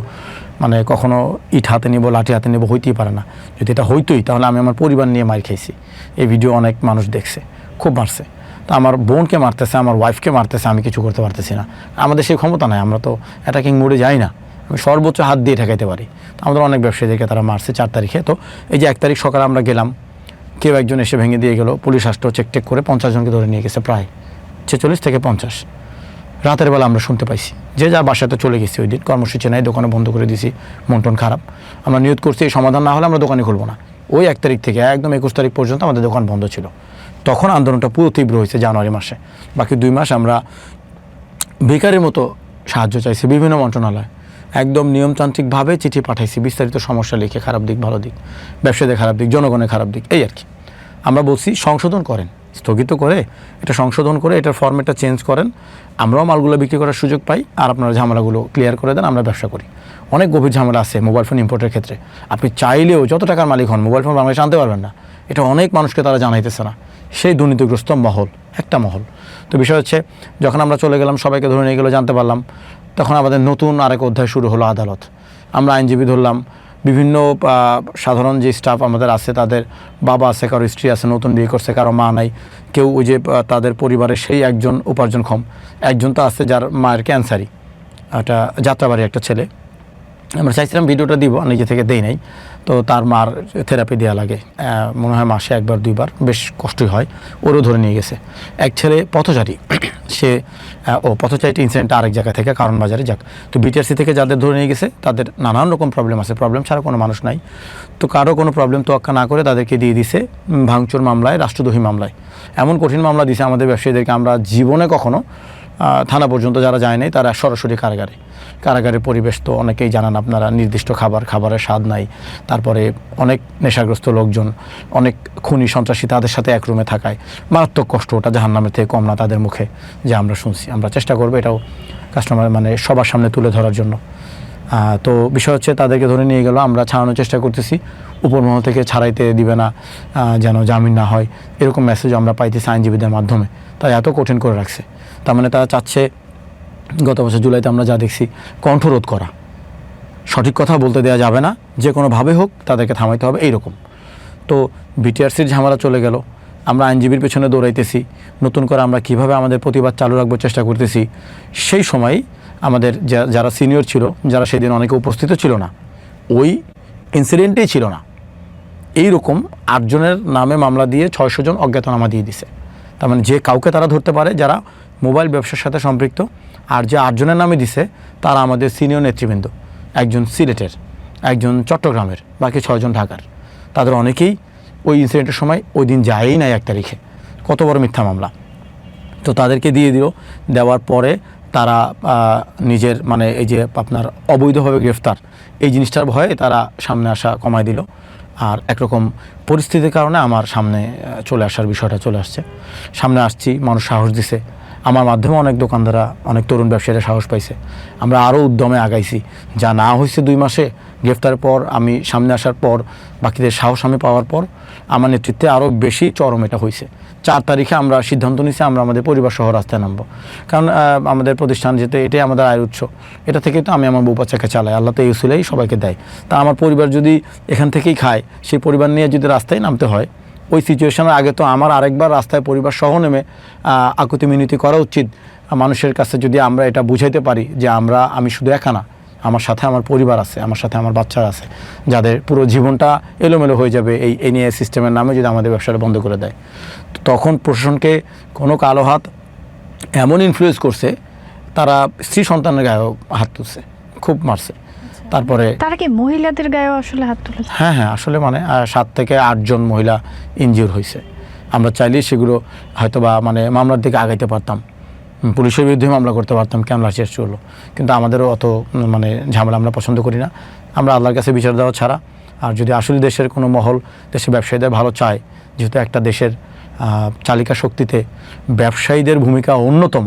মানে কখনো ইট হাতে নিব, লাঠি হাতে নিব, হইতেই পারে না। যদি এটা হইতোই তাহলে আমি আমার পরিবার নিয়ে মার খাইছি। এই ভিডিও অনেক মানুষ দেখছে, খুব মারছে। তো আমার বোনকে মারতেছে, আমার ওয়াইফকে মারতেছে, আমি কিছু করতে পারতেছি না। আমাদের সেই ক্ষমতা নাই, আমরা তো অ্যাটাকিং মোডে যাই না, আমি সর্বোচ্চ হাত দিয়ে ঠেকাইতে পারি। তো আমাদের অনেক ব্যবসায়ীদেরকে তারা মারছে 4 তারিখে। তো এই যে 1 তারিখ সকালে আমরা গেলাম, কেউ একজন এসে ভেঙে দিয়ে গেল, পুলিশ আসলো, চেক করে 50 জনকে ধরে নিয়ে গেছে, প্রায় 46 থেকে 50। রাতের বেলা আমরা শুনতে পাইছি, যে যার বাসাতে চলে গেছি। ওই দিন কর্মসূচি নাই, দোকানে বন্ধ করে দিয়েছি, মন টন খারাপ। আমরা নিয়ত করছি এই সমাধান না হলে আমরা দোকানে খুলবো না। ওই 1 তারিখ থেকে একদম 21 তারিখ পর্যন্ত আমাদের দোকান বন্ধ ছিল। তখন আন্দোলনটা পুরো তীব্র হয়েছে জানুয়ারি মাসে। বাকি 2 মাস আমরা ভিখারির মতো সাহায্য চাইছি বিভিন্ন মন্ত্রণালয়, একদম নিয়মতান্ত্রিকভাবে চিঠি পাঠাইছি, বিস্তারিত সমস্যা লিখে, খারাপ দিক, ভালো দিক, ব্যবসায়ীদের খারাপ দিক, জনগণের খারাপ দিক, এই আর কি। আমরা বলছি সংশোধন করেন, স্থগিত করে এটা সংশোধন করে এটার ফরম্যাটটা চেঞ্জ করেন, আমরাও মালগুলো বিক্রি করার সুযোগ পাই, আর আপনারা ঝামেলাগুলো ক্লিয়ার করে দেন, আমরা ব্যবসা করি। অনেক গভীর ঝামেলা আছে মোবাইল ফোন ইম্পোর্টের ক্ষেত্রে। আপনি চাইলেও যত টাকার মালিক হন, মোবাইল ফোন বাংলাদেশে আনতে পারবেন না। এটা অনেক মানুষকে তারা জানাইতেছে না, সেই দুর্নীতিগ্রস্ত মহল, একটা মহল। তো বিষয় হচ্ছে, যখন আমরা চলে গেলাম, সবাইকে ধরে নিয়ে গেলো, জানতে পারলাম, তখন আমাদের নতুন আরেক অধ্যায় শুরু হলো আদালত। আমরা আইনজীবী ধরলাম, বিভিন্ন সাধারণ যে স্টাফ আমাদের আছে, তাদের বাবা আছে, কারো স্ত্রী আছে, নতুন বিয়ে করছে, কারো মা নাই, কেউ ওই যে তাদের পরিবারের সেই একজন উপার্জনক্ষম, একজন তো আছে যার মায়ের ক্যান্সারই, একটা যাত্রাবাড়ি একটা ছেলে। আমরা চাইছিলাম ভিডিওটা দিব, নিজে থেকে দেই নাই। তো তার মার থেরাপি দেওয়া লাগে, মনে হয় মাসে 1-2 বার, বেশ কষ্টই হয়। ওরও ধরে নিয়ে গেছে। এক ছেলে পথচারী, সে পথচারীটি ইনসিডেন্টটা আরেক জায়গা থেকে, কারণ বাজারে যাক। তো বিটিআরসি থেকে যাদের ধরে নিয়ে গেছে তাদের নানান রকম প্রবলেম আছে, প্রবলেম ছাড়া কোনো মানুষ নাই। তো কারো কোনো প্রবলেম তোয়াক্কা না করে তাদেরকে দিয়ে দিছে ভাঙচুর মামলায়, রাষ্ট্রদ্রোহী মামলায়। এমন কঠিন মামলা দিছে আমাদের ব্যবসায়ীদেরকে, আমরা জীবনে কখনো থানা পর্যন্ত যারা যায় নাই তারা সরাসরি কারাগারের পরিবেশ তো অনেকেই জানান আপনারা, নির্দিষ্ট খাবারের স্বাদ নাই, তারপরে অনেক নেশাগ্রস্ত লোকজন, অনেক খুনি সন্ত্রাসী তাদের সাথে এক রুমে থাকায় মারাত্মক কষ্ট। ওটা জাহান্নামের থেকে কম না তাদের মুখে, যে আমরা শুনছি। আমরা চেষ্টা করবো এটাও কাস্টমার মানে সবার সামনে তুলে ধরার জন্য। তো বিষয় হচ্ছে, তাদেরকে ধরে নিয়ে গেল, আমরা ছাড়ানোর চেষ্টা করতেছি, উপরমহল থেকে ছাড়াইতে দিবে না, যেন জামিন না হয়, এরকম মেসেজ আমরা পাইতেছি আইনজীবীদের মাধ্যমে। তাই এত কঠিন করে রাখছে। তার মানে তারা চাচ্ছে, গত বছর জুলাইতে আমরা যা দেখছি, কণ্ঠরোধ করা, সঠিক কথা বলতে দেওয়া যাবে না, যে কোনোভাবে হোক তাদেরকে থামাইতে হবে, এইরকম। তো বিটিআরসির ঝামেলা চলে গেল, আমরা আইনজীবীর পেছনে দৌড়াইতেছি, নতুন করে আমরা কিভাবে আমাদের প্রতিবাদ চালু রাখবো চেষ্টা করতেছি। সেই সময় আমাদের যারা সিনিয়র ছিল, যারা সেদিন অনেকে উপস্থিত ছিল না, ওই ইনসিডেন্টেই ছিল না, এইরকম 8 জনের নামে মামলা দিয়ে 600 জন অজ্ঞাতনামা দিয়ে দিছে। তার মানে যে কাউকে তারা ধরতে পারে যারা মোবাইল ব্যবসার সাথে সম্পৃক্ত। আর যে 8 জনের নামে দিছে তারা আমাদের সিনিয়র নেতৃবৃন্দ, একজন সিলেটের, একজন চট্টগ্রামের, বাকি 6 জন ঢাকার। তাদের অনেকেই ওই ইনসিডেন্টের সময় ওই দিন যায়ই নাই 1 তারিখে। কত বড় মিথ্যা মামলা। তো তাদেরকে দিয়ে দিল, দেওয়ার পরে তারা নিজের মানে এই যে আপনার অবৈধভাবে গ্রেফতার, এই জিনিসটার ভয়ে তারা সামনে আসা কমায় দিল। আর একরকম পরিস্থিতির কারণে আমার সামনে চলে আসার বিষয়টা চলে আসছে। সামনে আসছি, মানুষ সাহস দিছে, আমার মাধ্যমে অনেক দোকানদাররা, অনেক তরুণ ব্যবসায়ীরা সাহস পাইছে। আমরা আরও উদ্যমে আগাইছি। যা না হয়েছে 2 মাসে গ্রেফতারের পর, আমি সামনে আসার পর, বাকিদের সাহস আমি পাওয়ার পর, আমার নেতৃত্বে আরও বেশি চরম এটা হয়েছে। 4 তারিখে আমরা সিদ্ধান্ত নিয়েছি আমরা আমাদের পরিবার সহ রাস্তায় নামবো। কারণ আমাদের প্রতিষ্ঠান যেতে, এটাই আমাদের আয়ের উৎস, এটা থেকেই তো আমি আমার বউ বাচ্চাকে চালাই, আল্লাহ তো এই উসিলাই সবাইকে দেয়। তা আমার পরিবার যদি এখান থেকেই খায়, সেই পরিবার নিয়ে যদি রাস্তায় নামতে হয়, ওই সিচুয়েশনের আগে তো আমার আরেকবার রাস্তায় পরিবার সহ নেমে আকুতি মিনতি করা উচিত মানুষের কাছে। যদি আমরা এটা বুঝাইতে পারি যে আমি শুধু একা না, আমার সাথে আমার পরিবার আছে, আমার সাথে আমার বাচ্চারা আছে, যাদের পুরো জীবনটা এলোমেলো হয়ে যাবে এই এনএআই সিস্টেমের নামে যদি আমাদের ব্যবসাটা বন্ধ করে দেয়। তখন প্রশাসনকে কোনো কালো হাত এমন ইনফ্লুয়েন্স করছে, তারা স্ত্রী সন্তানের গায়েও হাত তুলছে, খুব মারছে। তারপরে তারা কি মহিলাদের গায়েও আসলে হাত তুলেছে? হ্যাঁ, আসলে মানে 7 থেকে 8 জন মহিলা ইনজিওর হয়েছে। আমরা চাইলেই সেগুলো হয়তোবা মানে মামলার দিকে আগাইতে পারতাম, পুলিশের বিরুদ্ধে মামলা করতে পারতাম, কেন লাঠিচার্জ চললো। কিন্তু আমাদেরও অত মানে ঝামেলা আমরা পছন্দ করি না। আমরা আল্লাহর কাছে বিচার দেওয়া ছাড়া, আর যদি আসলে দেশের কোনো মহল দেশের ব্যবসায়ীদের ভালো চায়, যেহেতু একটা দেশের চালিকা শক্তিতে ব্যবসায়ীদের ভূমিকা অন্যতম,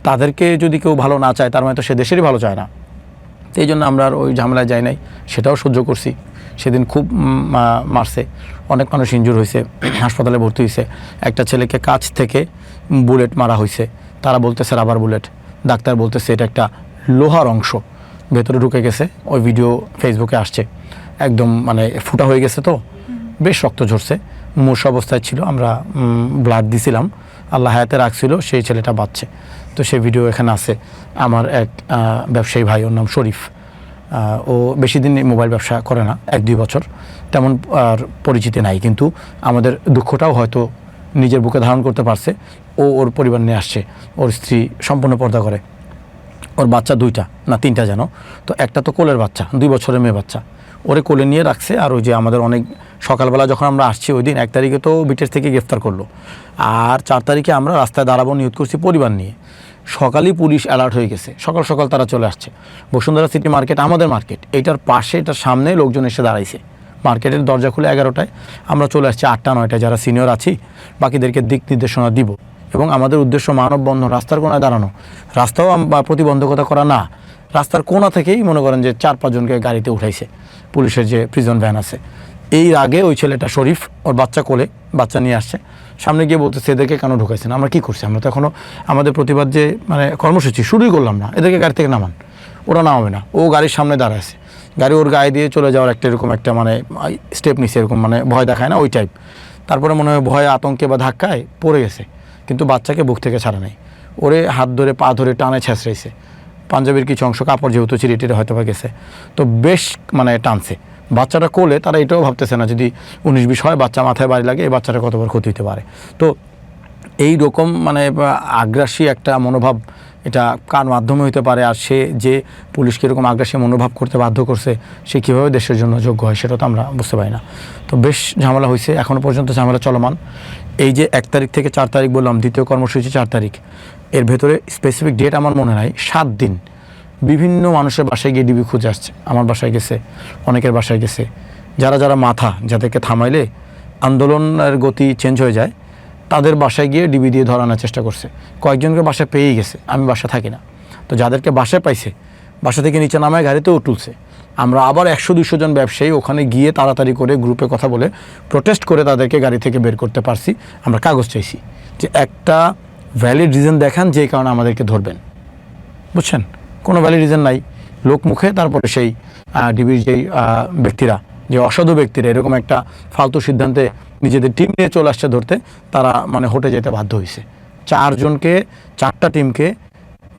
তাদেরকে যদি কেউ ভালো না চায়, তার মানে তো সে দেশেরই ভালো চায় না। তো এই জন্য আমরা আর ওই ঝামেলায় যাই নাই, সেটাও সহ্য করছি। সেদিন খুব মারছে, অনেক মানুষ ইনজুর হয়েছে, হাসপাতালে ভর্তি হয়েছে। একটা ছেলেকে কাছ থেকে বুলেট মারা হয়েছে, তারা বলতেছে রাবার বুলেট, ডাক্তার বলতেছে এটা একটা লোহার অংশ ভেতরে ঢুকে গেছে। ওই ভিডিও ফেসবুকে আসছে, একদম মানে ফুটা হয়ে গেছে, তো বেশ রক্ত ঝরছে, মূর্ছ অবস্থায় ছিল। আমরা ব্লাড দিছিলাম, আল্লাহ হায়াতে রাখছিল, সেই ছেলেটা বাঁচছে। তো সেই ভিডিও এখানে আছে। আমার এক ব্যবসায়ী ভাই, ওর নাম শরীফ, ও বেশি দিন মোবাইল ব্যবসা করে না, 1-2 বছর, তেমন আর পরিচিতি নাই, কিন্তু আমাদের দুঃখটাও হয়তো নিজের বুকে ধারণ করতে পারছে। ওর পরিবার নিয়ে আসছে, ওর স্ত্রী সম্পূর্ণ পর্দা করে, ওর বাচ্চা 2টা না 3টা যেন, তো একটা তো কোলের বাচ্চা, 2 বছরের মেয়ে বাচ্চা, ওরে কোলে নিয়ে রাখছে। আর ওই যে আমাদের অনেক সকালবেলা যখন আমরা আসছি, ওই দিন 1 তারিখে তো বিটের থেকে গ্রেফতার করলো, আর 4 তারিখে আমরা রাস্তায় দাঁড়াবো নিয়োগ করছি পরিবার নিয়ে। সকালেই পুলিশ অ্যালার্ট হয়ে গেছে, সকাল সকাল তারা চলে আসছে। বসুন্ধরা সিটি মার্কেট আমাদের মার্কেট, এইটার পাশে, এটার সামনে লোকজন এসে দাঁড়াইছে, মার্কেটের দরজা খুলে 11টায়, আমরা চলে আসছি 8টা 9টায়, যারা সিনিয়র আছি বাকিদেরকে দিক নির্দেশনা দিব। এবং আমাদের উদ্দেশ্য মানববন্ধন, রাস্তার কোনায় দাঁড়ানো, রাস্তাও প্রতিবন্ধকতা করা না, রাস্তার কোনা থেকেই মনে করেন যে 4-5 জনকে গাড়িতে উঠাইছে পুলিশের যে প্রিজন ভ্যান আছে। এই আগে ওই ছেলেটা শরীফ ওর বাচ্চা কোলে, বাচ্চা নিয়ে আসছে, সামনে গিয়ে বলতেছে এদেরকে কেন ঢুকাইছেন? আমরা কী করছি? আমরা তো এখনও আমাদের প্রতিবাদ যে কর্মসূচি শুরুই করলাম না, এদেরকে গাড়ি থেকে নামান। ওরা নামাবে না, ও গাড়ির সামনে দাঁড়ায় আছে, গাড়ি ওর গায়ে দিয়ে চলে যাওয়ার একটা এরকম একটা স্টেপ নিছে, এরকম ভয় দেখায় না ওই টাইপ। তারপরে মনে হয় ভয়ে আতঙ্কে বা ধাক্কায় পড়ে গেছে, কিন্তু বাচ্চাকে বুক থেকে ছাড়া নেই, ওরে হাত ধরে পা ধরে টানে ছেঁচড়াইছে, পাঞ্জাবির কিছু অংশ কাপড় যেহেতু চিরিটিরে হয়তো বা গেছে, তো বেশ টানছে। বাচ্চাটা কোলে, তারা এটাও ভাবতেছে না যদি 19-20 হয়, বাচ্চা মাথায় বাড়ি লাগে, এই বাচ্চাটা কতবার ক্ষতি হতে পারে। তো এই রকম আগ্রাসী একটা মনোভাব, এটা কার মাধ্যমে হতে পারে? আর সে যে পুলিশকে এরকম আগ্রাসী মনোভাব করতে বাধ্য করছে, সে কীভাবে দেশের জন্য যোগ্য হয় সেটা তো আমরা বুঝতে পারি না। তো বেশ ঝামেলা হয়েছে, এখনও পর্যন্ত ঝামেলা চলমান। এই যে 1 তারিখ থেকে 4 তারিখ বললাম, দ্বিতীয় কর্মসূচি 4 তারিখ, এর ভেতরে স্পেসিফিক ডেট আমার মনে নাই, 7 দিন বিভিন্ন মানুষের বাসায় গিয়ে ডিবি খুঁজে আসছে। আমার বাসায় গেছে, অনেকের বাসায় গেছে, যারা মাথা, যাদেরকে থামাইলে আন্দোলনের গতি চেঞ্জ হয়ে যায়, তাদের বাসায় গিয়ে ডিবি দিয়ে ধরানোর চেষ্টা করছে। কয়েকজনকে বাসায় পেয়েই গেছে, আমি বাসা থাকি না, তো যাদেরকে বাসায় পাইছে বাসা থেকে নিচে নামায় গাড়িতেও তুলছে। আমরা আবার 100-200 জন ব্যবসায়ী ওখানে গিয়ে তাড়াতাড়ি করে গ্রুপে কথা বলে প্রোটেস্ট করে তাদেরকে গাড়ি থেকে বের করতে পারছি। আমরা কাগজ চাইছি যে একটা ভ্যালিড রিজন দেখান যে কারণে আমাদেরকে ধরবেন, বুঝছেন? কোনো ভ্যালিড রিজন নাই, লোক মুখে। তারপরে সেই ডিবির যেই ব্যক্তিরা, যে অসাধু ব্যক্তিরা এরকম একটা ফালতু সিদ্ধান্তে নিজেদের টিম নিয়ে চলে আসছে ধরতে, তারা হটে যেতে বাধ্য হয়েছে। 4 জনকে, 4টা টিমকে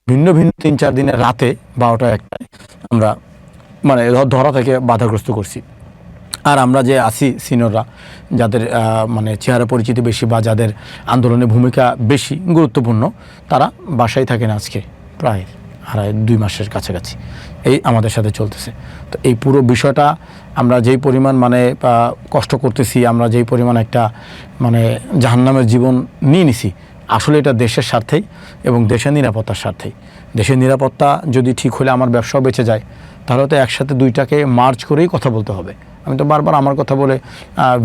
ভিন্ন ভিন্ন 3-4 দিনের রাতে 12টা-1টায় আমরা ধরা থেকে বাধাগ্রস্ত করছি। আর আমরা যে আছি সিনিয়ররা, যাদের চেহারা পরিচিতি বেশি বা যাদের আন্দোলনের ভূমিকা বেশি গুরুত্বপূর্ণ, তারা বাসায় থাকেন আজকে প্রায় 2.5 মাসের কাছাকাছি, এই আমাদের সাথে চলতেছে। তো এই পুরো বিষয়টা আমরা যেই পরিমাণ কষ্ট করতেছি, আমরা যেই পরিমাণ একটা জাহান্নামের জীবন নিয়ে নিছি, আসলে এটা দেশের স্বার্থেই এবং দেশের নিরাপত্তার স্বার্থেই। দেশের নিরাপত্তা যদি ঠিক হলে আমার ব্যবসাও বেঁচে যায়, তাহলে তো একসাথে দুইটাকে মার্জ করেই কথা বলতে হবে। আমি তো বারবার আমার কথা বলে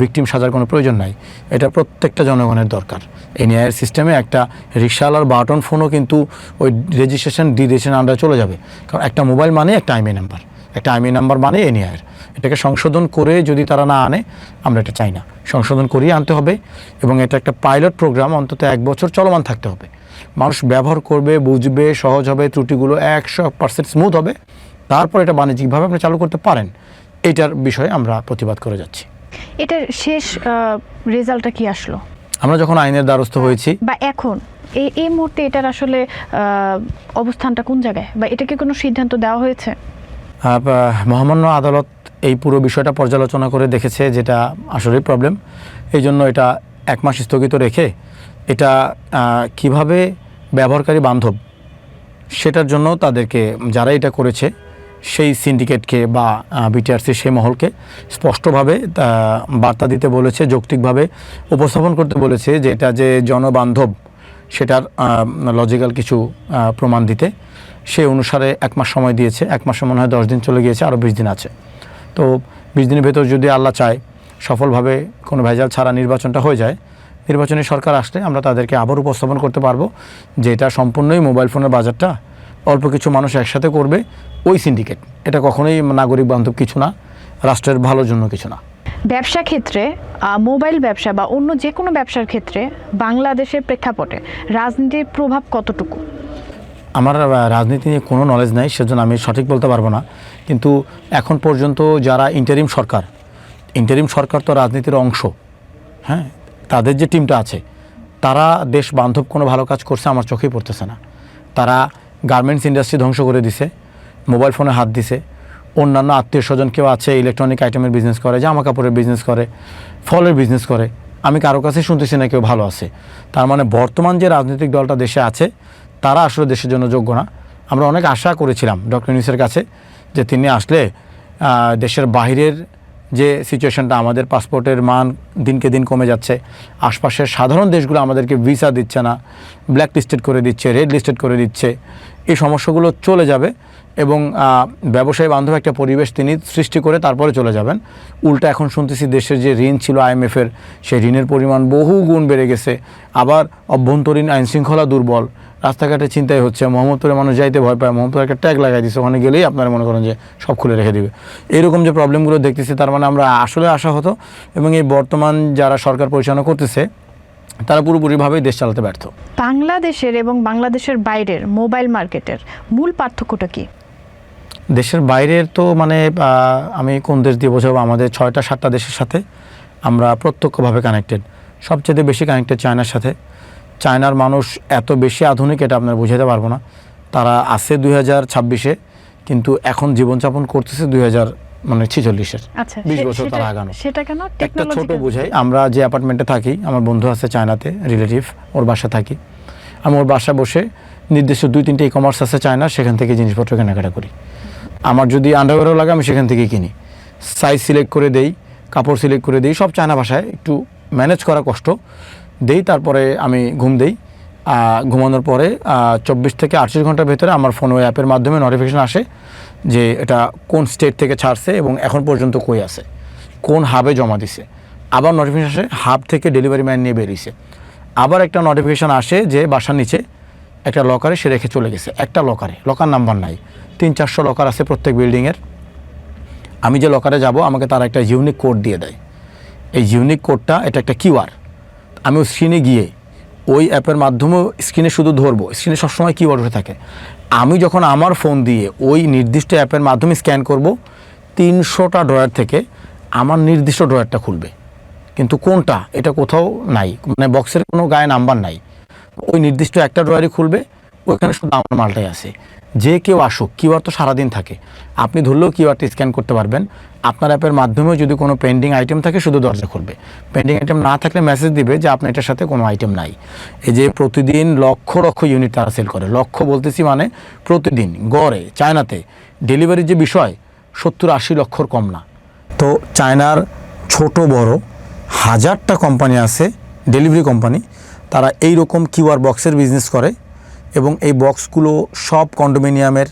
ভিকটিম সাজার কোনো প্রয়োজন নাই, এটা প্রত্যেকটা জনগণের দরকার। এই ন্যায়ের সিস্টেমে একটা রিক্সাওয়ালার বাটন ফোনও কিন্তু ওই রেজিস্ট্রেশন ডিরেকশন আন্ডারে চলে যাবে, কারণ একটা মোবাইল মানে একটা আইএমইআই নাম্বার, একটা আইএমইআই নাম্বার মানে এই ন্যায়ের। এটাকে সংশোধন করে যদি তারা না আনে, আমরা এটা চাই না, সংশোধন করিয়ে আনতে হবে। এবং এটা একটা পাইলট প্রোগ্রাম, অন্তত 1 বছর চলমান থাকতে হবে। মানুষ ব্যবহার করবে, বুঝবে, সহজ হবে, ত্রুটিগুলো 100% স্মুথ হবে, তারপর এটা বাণিজ্যিকভাবে আপনি চালু করতে পারেন। এইটার বিষয়ে আমরা প্রতিবাদ করে যাচ্ছি। এটার শেষ রেজাল্টটা কি আসলো? আমরা যখন আইনের দ্বারস্থ হয়েছি বা এখন এই মুহূর্তে এটার আসলে অবস্থানটা কোন জায়গায়, বা এটাকে কোনো সিদ্ধান্ত দেওয়া হয়েছে? মহামান্য আদালত এই পুরো বিষয়টা পর্যালোচনা করে দেখেছে যেটা আসলেই প্রবলেম। এই জন্য এটা 1 মাস স্থগিত রেখে এটা কিভাবে ব্যবহারকারী বান্ধব, সেটার জন্য তাদেরকে, যারা এটা করেছে সেই সিন্ডিকেটকে বা বিটিআরসি সেই মহলকে স্পষ্টভাবে বার্তা দিতে বলেছে, যৌক্তিকভাবে উপস্থাপন করতে বলেছে যে এটা যে জনবান্ধব, সেটার লজিক্যাল কিছু প্রমাণ দিতে। সেই অনুসারে 1 মাস সময় দিয়েছে। 1 মাসে মনে হয় 10 দিন চলে গিয়েছে, আরও 20 দিন আছে। তো 20 দিনের ভেতর যদি আল্লাহ চায় সফলভাবে কোনো ভেজাল ছাড়া নির্বাচনটা হয়ে যায়, নির্বাচনী সরকার আসলে আমরা তাদেরকে আবার উপস্থাপন করতে পারবো যে এটা সম্পূর্ণই মোবাইল ফোনের বাজারটা অল্প কিছু মানুষ একসাথে করবে, ওই সিন্ডিকেট। এটা কখনোই নাগরিক বান্ধব কিছু না, রাষ্ট্রের ভালোর জন্য কিছু না। ব্যবসা ক্ষেত্রে, মোবাইল ব্যবসা বা অন্য যে কোনো ব্যবসার ক্ষেত্রে বাংলাদেশের প্রেক্ষাপটে রাজনীতির প্রভাব কতটুকু? আমার রাজনীতি নিয়ে কোনো নলেজ নাই, সেজন্য আমি সঠিক বলতে পারবো না। কিন্তু এখন পর্যন্ত যারা ইন্টারিম সরকার তো রাজনীতির অংশ, হ্যাঁ, তাদের যে টিমটা আছে তারা দেশ বান্ধব কোনো ভালো কাজ করছে আমার চোখেই পড়তেছে না। তারা গার্মেন্টস ইন্ডাস্ট্রি ধ্বংস করে দিছে, মোবাইল ফোনে হাত দিছে। অন্যান্য আত্মীয় স্বজন কেউ আছে ইলেকট্রনিক আইটেমের বিজনেস করে, জামা কাপড়ের বিজনেস করে, ফলের বিজনেস করে, আমি কারো কাছে শুনতেছি না কেউ ভালো আছে। তার মানে বর্তমান যে রাজনৈতিক দলটা দেশে আছে তারা আসলে দেশের জন্য যোগ্য না। আমরা অনেক আশা করেছিলাম ডক্টর ইউনূসের কাছে যে তিনি আসলে দেশের বাহিরের যে সিচুয়েশনটা, আমাদের পাসপোর্টের মান দিনকে দিন কমে যাচ্ছে। আশপাশের সাধারণ দেশগুলো আমাদেরকে ভিসা দিচ্ছে না, ব্ল্যাক লিস্টেড করে দিচ্ছে, রেড লিস্টেড করে দিচ্ছে। এই সমস্যাগুলো চলে যাবে এবং ব্যবসায়ী বান্ধব একটা পরিবেশ তিনি সৃষ্টি করে তারপরে চলে যাবেন। উল্টা এখন শুনতেছি দেশের যে ঋণ ছিল IMF-এর, সেই ঋণের পরিমাণ বহু গুণ বেড়ে গেছে। আবার অভ্যন্তরীণ আইনশৃঙ্খলা দুর্বল, রাস্তাঘাটে চিন্তাই হচ্ছে, মোহাম্মদপুরে মানুষ যাইতে ভয় পায়, মোহাম্মদপুরে একটা ট্যাগ লাগাই দিচ্ছে, ওখানে গেলেই আপনারা মনে করেন যে সব খুলে রেখে দিবে। এরকম যে প্রবলেমগুলো দেখতেছি, তার মানে আমরা আসলে আশা হতো এবং এই বর্তমান যারা সরকার পরিচালনা করতেছে তারা পুরোপুরিভাবেই দেশ চালাতে ব্যর্থ। বাংলাদেশের এবং বাংলাদেশের বাইরের মোবাইল মার্কেটের মূল পার্থক্যটা কি? দেশের বাইরের তো মানে আমি কোন দেশ দিয়ে বোঝাবো, আমাদের 6টা-7টা দেশের সাথে আমরা প্রত্যক্ষভাবে কানেক্টেড। সবচেয়ে বেশি কানেক্টেড চায়নার সাথে। চায়নার মানুষ এত বেশি আধুনিক, এটা আপনারা বুঝাতে পারবো না। তারা আছে 2026-এ, কিন্তু এখন জীবনযাপন করতেছে 2046-এর। 20 বছর তারা আগানো। সেটা কেন? একটা ছোট বোঝাই, আমরা যে অ্যাপার্টমেন্টে থাকি, আমার বন্ধু আছে চায়নাতে, রিলেটিভ, ওর বাসা থাকি। আমি ওর বাসা বসে নির্দিষ্ট 2-3টে ই-কমার্স আছে চায়না, সেখান থেকে জিনিসপত্র কেনাকাটা করি। আমার যদি আন্ডারওয়্যারও লাগে আমি সেখান থেকে কিনি, সাইজ সিলেক্ট করে দেই, কাপড় সিলেক্ট করে দিই, সব চায়না ভাষায়। একটু ম্যানেজ করা কষ্ট, দেই। তারপরে আমি ঘুম দেই। ঘুমানোর পরে 24 থেকে 28 ঘন্টার ভেতরে আমার ফোন ওই অ্যাপের মাধ্যমে নোটিফিকেশন আসে যে এটা কোন স্টেট থেকে ছাড়ছে এবং এখন পর্যন্ত কই আছে, কোন হাবে জমা দিছে। আবার নোটিফিকেশন আসে হাব থেকে ডেলিভারি ম্যান নিয়ে বেরিয়েছে। আবার একটা নোটিফিকেশন আসে যে বাসার নিচে একটা লকারে সে রেখে চলে গেছে। একটা লকারে, লকার নাম্বার নাই, 300-400 লকার আছে প্রত্যেক বিল্ডিংয়ের। আমি যে লকারে যাব আমাকে তারা একটা ইউনিক কোড দিয়ে দেয়। এই ইউনিক কোডটা, এটা একটা কিউআর। আমি ওই স্ক্রিনে গিয়ে ওই অ্যাপের মাধ্যমেও স্ক্রিনে শুধু ধরবো, স্ক্রিনে সবসময় কিউআর উঠে থাকে। আমি যখন আমার ফোন দিয়ে ওই নির্দিষ্ট অ্যাপের মাধ্যমে স্ক্যান করব, 300টা ড্রয়ার থেকে আমার নির্দিষ্ট ড্রয়ারটা খুলবে। কিন্তু কোনটা এটা কোথাও নাই, মানে বক্সের কোনো গায়ে নাম্বার নাই। ওই নির্দিষ্ট একটা ড্রয়ারই খুলবে, ওইখানে শুধু আমার মালটাই আছে। যে কেউ আসুক, কিউআর তো সারাদিন থাকে, আপনি ধরলেও কিউআরটি স্ক্যান করতে পারবেন। আপনার অ্যাপের মাধ্যমেও যদি কোনো পেন্ডিং আইটেম থাকে শুধু দরজা খুলবে, পেন্ডিং আইটেম না থাকলে মেসেজ দিবে যে আপনার এটার সাথে কোনো আইটেম নাই। এই যে প্রতিদিন লক্ষ লক্ষ ইউনিট তারা সেল করে, লক্ষ বলতেছি মানে প্রতিদিন গড়ে চায়নাতে ডেলিভারির যে বিষয় 70-80 লক্ষর কম না। তো চায়নার ছোট বড় হাজারটা কোম্পানি আছে, ডেলিভারি কোম্পানি, তারা এই রকম কিউআর বক্সের বিজনেস করে। এবং এই বক্সগুলো সব কন্ডোমিনিয়ামের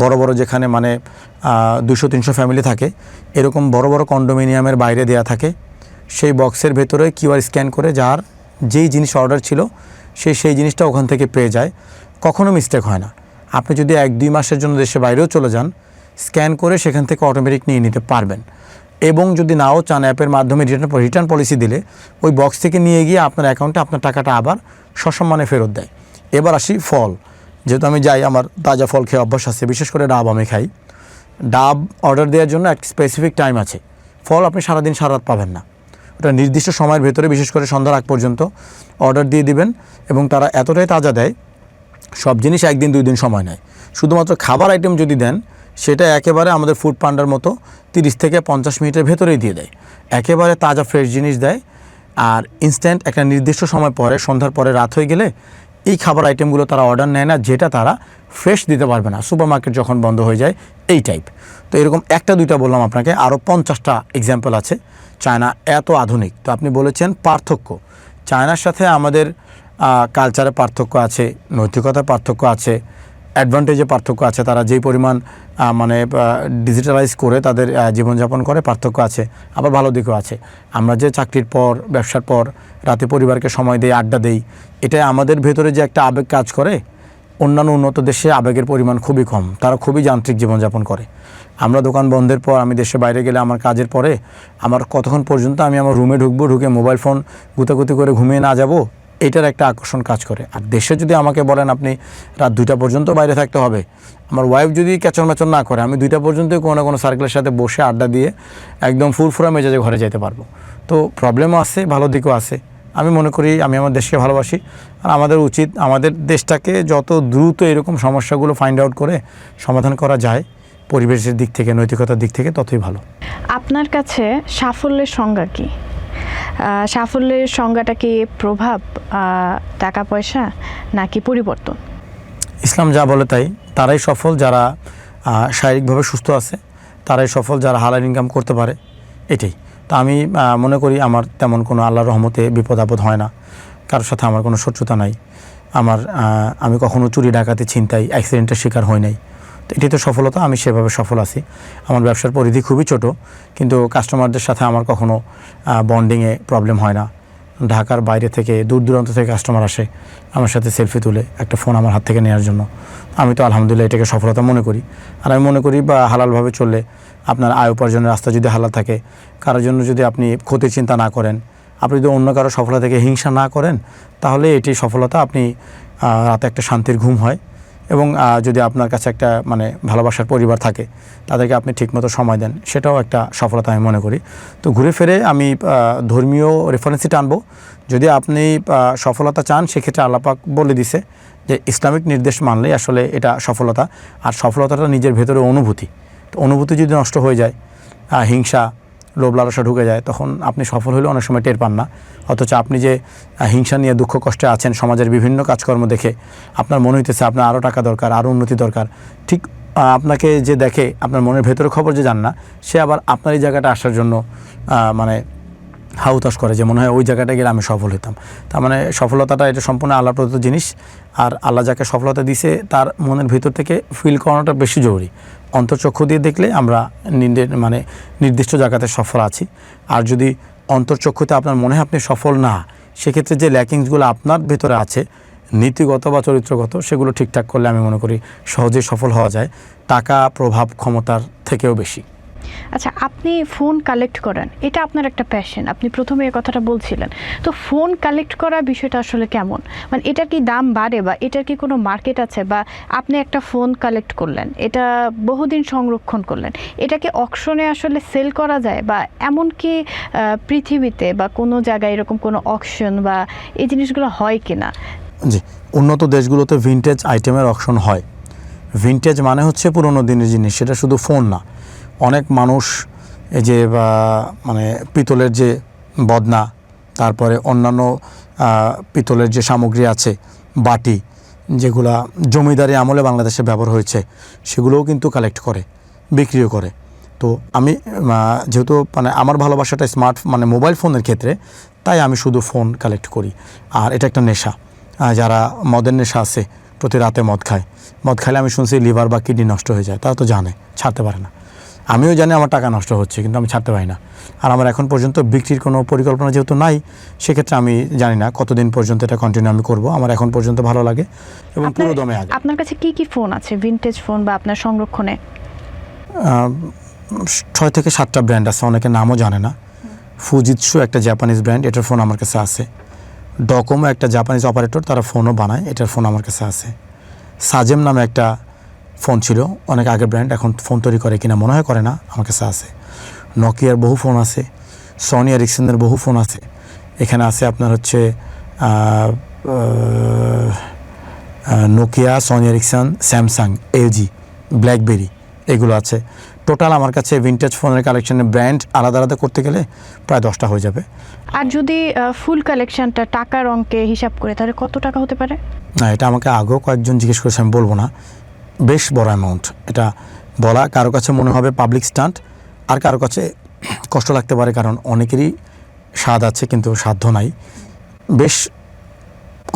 বড় বড়, যেখানে মানে 200-300 ফ্যামিলি থাকে, এরকম বড় বড় কন্ডোমিনিয়ামের বাইরে দেয়া থাকে। সেই বক্সের ভেতরে কিউআর স্ক্যান করে যার যেই জিনিস অর্ডার ছিল সেই জিনিসটা ওখান থেকে পেয়ে যায়। কখনো মিস্টেক হয় না। আপনি যদি 1-2 মাসের জন্য দেশে বাইরেও চলে যান, স্ক্যান করে সেখান থেকে অটোমেটিক নিয়ে নিতে পারবেন। এবং যদি নাও চান, অ্যাপের মাধ্যমে রিটার্ন পলিসি দিলে ওই বক্স থেকে নিয়ে গিয়ে আপনার অ্যাকাউন্টে আপনার টাকাটা আবার সসম্মানে ফেরত দেয়। এবার আসি ফল। যেহেতু আমি যাই, আমার তাজা ফল খেয়ে অভ্যাস আছে, বিশেষ করে ডাব আমি খাই। ডাব অর্ডার দেওয়ার জন্য একটা স্পেসিফিক টাইম আছে। ফল আপনি সারাদিন সারারাত পাবেন না, ওটা নির্দিষ্ট সময়ের ভেতরে, বিশেষ করে সন্ধ্যার আগ পর্যন্ত অর্ডার দিয়ে দিবেন। এবং তারা এতটাই তাজা দেয়, সব জিনিস 1-2 দিন সময় নেয়। শুধুমাত্র খাবার আইটেম যদি দেন, সেটা একেবারে আমাদের ফুড পান্ডার মতো 30 থেকে 50 মিনিটের ভেতরেই দিয়ে দেয়। একেবারে তাজা ফ্রেশ জিনিস দেয়। আর ইনস্ট্যান্ট একটা নির্দিষ্ট সময় পরে, সন্ধ্যার পরে রাত হয়ে গেলে এই খাবার আইটেমগুলো তারা অর্ডার নেয় না, যেটা তারা ফ্রেশ দিতে পারবে না সুপার মার্কেট যখন বন্ধ হয়ে যায়, এই টাইপ। তো এরকম 1-2টা বললাম আপনাকে, আরও 50টা এক্সাম্পল আছে। চায়না এত আধুনিক। তো আপনি বলেছেন পার্থক্য, চায়নার সাথে আমাদের কালচারে পার্থক্য আছে, নৈতিকতার পার্থক্য আছে, অ্যাডভান্টেজে পার্থক্য আছে। তারা যেই পরিমাণ মানে ডিজিটালাইজ করে তাদের জীবনযাপন করে, পার্থক্য আছে। আবার ভালো দিকও আছে। আমরা যে চাকরির পর, ব্যবসার পর রাতে পরিবারকে সময় দেই, আড্ডা দেই, এটা আমাদের ভেতরে যে একটা আবেগ কাজ করে, অন্যান্য উন্নত দেশে আবেগের পরিমাণ খুবই কম। তারা খুবই যান্ত্রিক জীবনযাপন করে। আমরা দোকান বন্ধের পর, আমি দেশে বাইরে গেলে আমার কাজের পরে আমার কতক্ষণ পর্যন্ত আমি আমার রুমে ঢুকবো, ঢুকে মোবাইল ফোন গুতাগুতি করে ঘুমিয়ে না যাব, এটার একটা আকর্ষণ কাজ করে। আর দেশে যদি আমাকে বলেন আপনি রাত 2টা পর্যন্ত বাইরে থাকতে হবে, আমার ওয়াইফ যদি ক্যাচর না করে, আমি 2টা পর্যন্তই কোনো না কোনো সার্কেলের সাথে বসে আড্ডা দিয়ে একদম ফুরফুরা মেজাজে ঘরে যেতে পারবো। তো প্রবলেমও আছে, ভালো দিকও আছে। আমি মনে করি আমি আমার দেশকে ভালোবাসি, আর আমাদের উচিত আমাদের দেশটাকে যত দ্রুত এরকম সমস্যাগুলো ফাইন্ড আউট করে সমাধান করা যায় পরিবেশের দিক থেকে, নৈতিকতার দিক থেকে, ততই ভালো। আপনার কাছে সাফল্যের সংজ্ঞা কি? সাফল্যের সংজ্ঞাটা কি প্রভাব, টাকা পয়সা, নাকি পরিবর্তন? ইসলাম যা বলে তাই। তারাই সফল যারা শারীরিকভাবে সুস্থ আছে, তারাই সফল যারা হালাল ইনকাম করতে পারে, এটাই। তো আমি মনে করি আমার তেমন কোনো আল্লাহর রহমতে বিপদ আপদ হয় না, কারোর সাথে আমার কোনো শত্রুতা নাই, আমি কখনো চুরি ডাকাতি ছিনতাই অ্যাক্সিডেন্টের শিকার হই নাই। তো এটি তো সফলতা, আমি সেভাবে সফল আছি। আমার ব্যবসার পরিধি খুবই ছোট, কিন্তু কাস্টমারদের সাথে আমার কখনো বন্ডিংয়ে প্রবলেম হয় না। ঢাকার বাইরে থেকে দূর দূরান্ত থেকে কাস্টমার আসে আমার সাথে সেলফি তুলে একটা ফোন আমার হাত থেকে নেওয়ার জন্য। আমি তো আলহামদুলিল্লাহ এটাকে সফলতা মনে করি। আর আমি মনে করি বা হালালভাবে চললে আপনার আয় উপার্জনের রাস্তা যদি হালাল থাকে, কারোর জন্য যদি আপনি ক্ষতির চিন্তা না করেন, আপনি যদি অন্য কারো সফলতা থেকে হিংসা না করেন, তাহলে এটি সফলতা। আপনি রাতে একটা শান্তির ঘুম হয়, এবং যদি আপনার কাছে একটা ভালোবাসার পরিবার থাকে, তাদেরকে আপনি ঠিকমতো সময় দেন, সেটাও একটা সফলতা আমি মনে করি। তো ঘুরে ফিরে আমি ধর্মীয় রেফারেন্সই টানবো। যদি আপনি সফলতা চান, সেক্ষেত্রে আল্লাহ পাক বলে দিছে যে ইসলামিক নির্দেশ মানলেই আসলে এটা সফলতা। আর সফলতাটা নিজের ভেতরে অনুভূতি। তো অনুভূতি যদি নষ্ট হয়ে যায়, হিংসা লোভ লালসা ঢুকে যায়, তখন আপনি সফল হলেও অনেক সময় টের পান না। অথচ আপনি যে হিংসা নিয়ে দুঃখ কষ্টে আছেন, সমাজের বিভিন্ন কাজকর্ম দেখে আপনার মনে হইতেছে আপনার আরও টাকা দরকার, আরও উন্নতি দরকার, ঠিক আপনাকে যে দেখে আপনার মনের ভেতরে খবর যে জান না, সে আবার আপনার এই জায়গাটা আসার জন্য হাউতাস করে, যে মনে হয় ওই জায়গাটা গেলে আমি সফল হতাম। তার সফলতাটা এটা সম্পূর্ণ আল্লাহ প্রদত্ত জিনিস। আর আল্লাহ যাকে সফলতা দিছে তার মনের ভিতর থেকে ফিল করানোটা বেশি জরুরি। অন্তর্চক্ষু দিয়ে দেখলে আমরা নির্দিষ্ট জায়গাতে সফল আছি। আর যদি অন্তর্চক্ষুতে আপনার মনে হয় আপনি সফল না, সেক্ষেত্রে যে ল্যাকিংসগুলো আপনার ভেতরে আছে নীতিগত বা চরিত্রগত, সেগুলো ঠিকঠাক করলে আমি মনে করি সহজেই সফল হওয়া যায়, টাকা প্রভাব ক্ষমতার থেকেও বেশি। আচ্ছা, আপনি ফোন কালেক্ট করেন, এটা আপনার একটা প্যাশন, আপনি প্রথমে এই কথাটা বলছিলেন। তো ফোন কালেক্ট করা বিষয়টা আসলে কেমন? এটার কি দাম বাড়ে, বা এটার কি কোনো মার্কেট আছে? বা আপনি একটা ফোন কালেক্ট করলেন, এটা বহুদিন সংরক্ষণ করলেন, এটাকে অকশনে আসলে সেল করা যায়? বা এমন কি পৃথিবীতে বা কোনো জায়গায় এরকম কোনো অকশন বা এই জিনিসগুলো হয় কিনা? জি, উন্নত দেশগুলোতে ভিনটেজ আইটেমের অকশন হয়। ভিনটেজ মানে হচ্ছে পুরনো দিনের জিনিস, সেটা শুধু ফোন না। অনেক মানুষ এই যে পিতলের যে বদনা, তারপরে অন্যান্য পিতলের যে সামগ্রী আছে, বাটি, যেগুলা জমিদারি আমলে বাংলাদেশে ব্যবহার হয়েছে, সেগুলোও কিন্তু কালেক্ট করে, বিক্রিও করে। তো আমি যেহেতু আমার ভালোবাসাটা স্মার্ট মোবাইল ফোনের ক্ষেত্রে, তাই আমি শুধু ফোন কালেক্ট করি। আর এটা একটা নেশা। যারা মদের নেশা আছে, প্রতি রাতে মদ খাইলে আমি শুনছি লিভার বা কিডনি নষ্ট হয়ে যায়, তারা তো জানে, ছাড়তে পারে না। আমিও জানি আমার টাকা নষ্ট হচ্ছে, কিন্তু আমি ছাড়তে পারি না। আর আমার এখন পর্যন্ত বিক্রির কোনো পরিকল্পনা যেহেতু নাই, সেক্ষেত্রে আমি জানি না কতদিন পর্যন্ত এটা কন্টিনিউ আমি করব। আমার এখন পর্যন্ত ভালো লাগে এবং পুরো দমে আগে। আপনার কাছে কি কি ফোন আছে ভিনটেজ ফোন বা আপনার সংরক্ষণে? 6 থেকে 7টা ব্র্যান্ড আছে, অনেকে নামও জানে না। ফুজিৎসু একটা জাপানিজ ব্র্যান্ড, এটার ফোন আমার কাছে আছে। ডকোমো একটা জাপানিজ অপারেটর, তারা ফোনও বানায়, এটার ফোন আমার কাছে আছে। সাজেম নামে একটা ফোন ছিল, অনেক আগের ব্র্যান্ড, এখন ফোন তৈরি করে কিনা মনে হয় করে না, আমার কাছে আছে। নকিয়ার বহু ফোন আছে, সনি এরিকসনের বহু ফোন আছে। এখানে আছে আপনার হচ্ছে Nokia, Sony Ericsson, Samsung, LG, BlackBerry, এগুলো আছে। টোটাল আমার কাছে ভিনটেজ ফোনের কালেকশনের ব্র্যান্ড আলাদা আলাদা করতে গেলে প্রায় 10টা হয়ে যাবে। আর যদি ফুল কালেকশনটা টাকার অঙ্কে হিসাব করে, তাহলে কত টাকা হতে পারে? না, এটা আমাকে আগেও কয়েকজন জিজ্ঞেস করেছে, আমি বলবো না। বেশ বড় অ্যামাউন্ট। এটা বলা কারো কাছে মনে হবে পাবলিক স্টান্ট, আর কারো কাছে কষ্ট লাগতে পারে, কারণ অনেকেরই স্বাদ আছে কিন্তু সাধ্য নাই। বেশ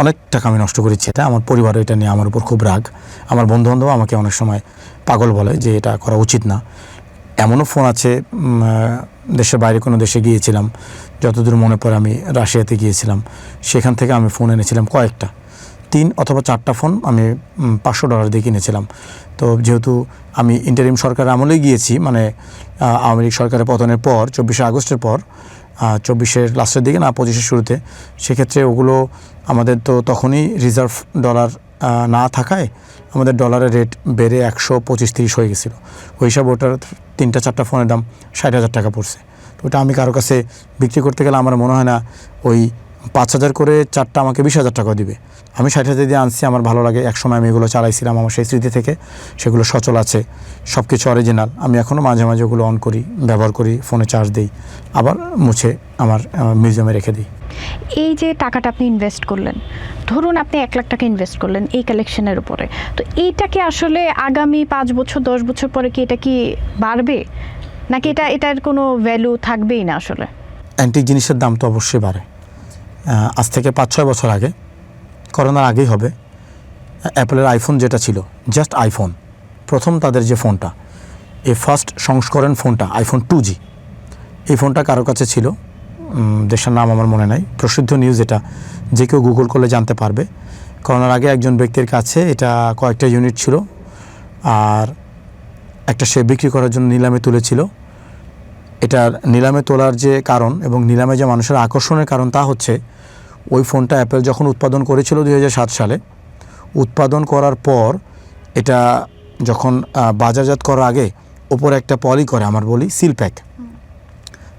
অনেক টাকা আমি নষ্ট করেছি। এটা আমার পরিবার এটা নিয়ে আমার উপর খুব রাগ। আমার বন্ধুবান্ধব আমাকে অনেক সময় পাগল বলে যে এটা করা উচিত না। এমনও ফোন আছে, দেশের বাইরে কোনো দেশে গিয়েছিলাম, যতদূর মনে পড়ে আমি রাশিয়াতে গিয়েছিলাম, সেখান থেকে আমি ফোন এনেছিলাম কয়েকটা, 3 অথবা 4টা ফোন আমি $500 দিয়ে কিনেছিলাম। তো যেহেতু আমি ইন্টারিম সরকারের আমলেই গিয়েছি, আওয়ামী লীগ সরকারের পতনের পর 24শে আগস্টের পর, 24-এর লাস্টের দিকে না 25-এর শুরুতে, সেক্ষেত্রে ওগুলো আমাদের তো তখনই রিজার্ভ ডলার না থাকায় আমাদের ডলারের রেট বেড়ে 125-30 হয়ে গেছিলো। ওই হিসাবে ওটার 3-4টা ফোনের দাম 60,000 টাকা পড়ছে। তো ওটা আমি কারো কাছে বিক্রি করতে গেলে আমার মনে হয় না ওই 5,000 করে 4টা আমাকে 20,000 টাকা দিবে। আমি 60,000 দিয়ে আনছি, আমার ভালো লাগে। একসময় আমি এগুলো চালাইছিলাম, আমার সেই স্মৃতি থেকে সেগুলো সচল আছে, সব কিছু অরিজিনাল। আমি এখনও মাঝে মাঝে ওগুলো অন করি, ব্যবহার করি, ফোনে চার্জ দিই, আবার মুছে আমার মিউজিয়ামে রেখে দিই। এই যে টাকাটা আপনি ইনভেস্ট করলেন, ধরুন আপনি 1 লাখ টাকা ইনভেস্ট করলেন এই কালেকশনের উপরে, তো এইটাকে আসলে আগামী 5 বছর 10 বছর পরে কি এটা কি বাড়বে? নাকি এটার কোনো ভ্যালু থাকবেই না আসলে? অ্যান্টিক জিনিসের দাম তো অবশ্যই বাড়ে। আজ থেকে 5-6 বছর আগে, করোনার আগেই হবে, অ্যাপেলের আইফোন যেটা ছিল, জাস্ট আইফোন, প্রথম তাদের যে ফোনটা, এই ফার্স্ট সংস্করণ ফোনটা আইফোন 2G, এই ফোনটা কারো কাছে ছিল, দেশের নাম আমার মনে নাই, প্রসিদ্ধ নিউজ, এটা যে কেউ গুগল করলে জানতে পারবে। করোনার আগে একজন ব্যক্তির কাছে এটা কয়েকটা ইউনিট ছিল, আর একটা সে বিক্রি করার জন্য নিলামে তুলেছিল। এটার নিলামে তোলার যে কারণ এবং নিলামে যে মানুষের আকর্ষণের কারণ, তা হচ্ছে ওই ফোনটা অ্যাপেল যখন উৎপাদন করেছিল 2007 সালে, উৎপাদন করার পর এটা যখন বাজারজাত করার আগে ওপরে একটা পলি করে, আমার বলি সিল প্যাক,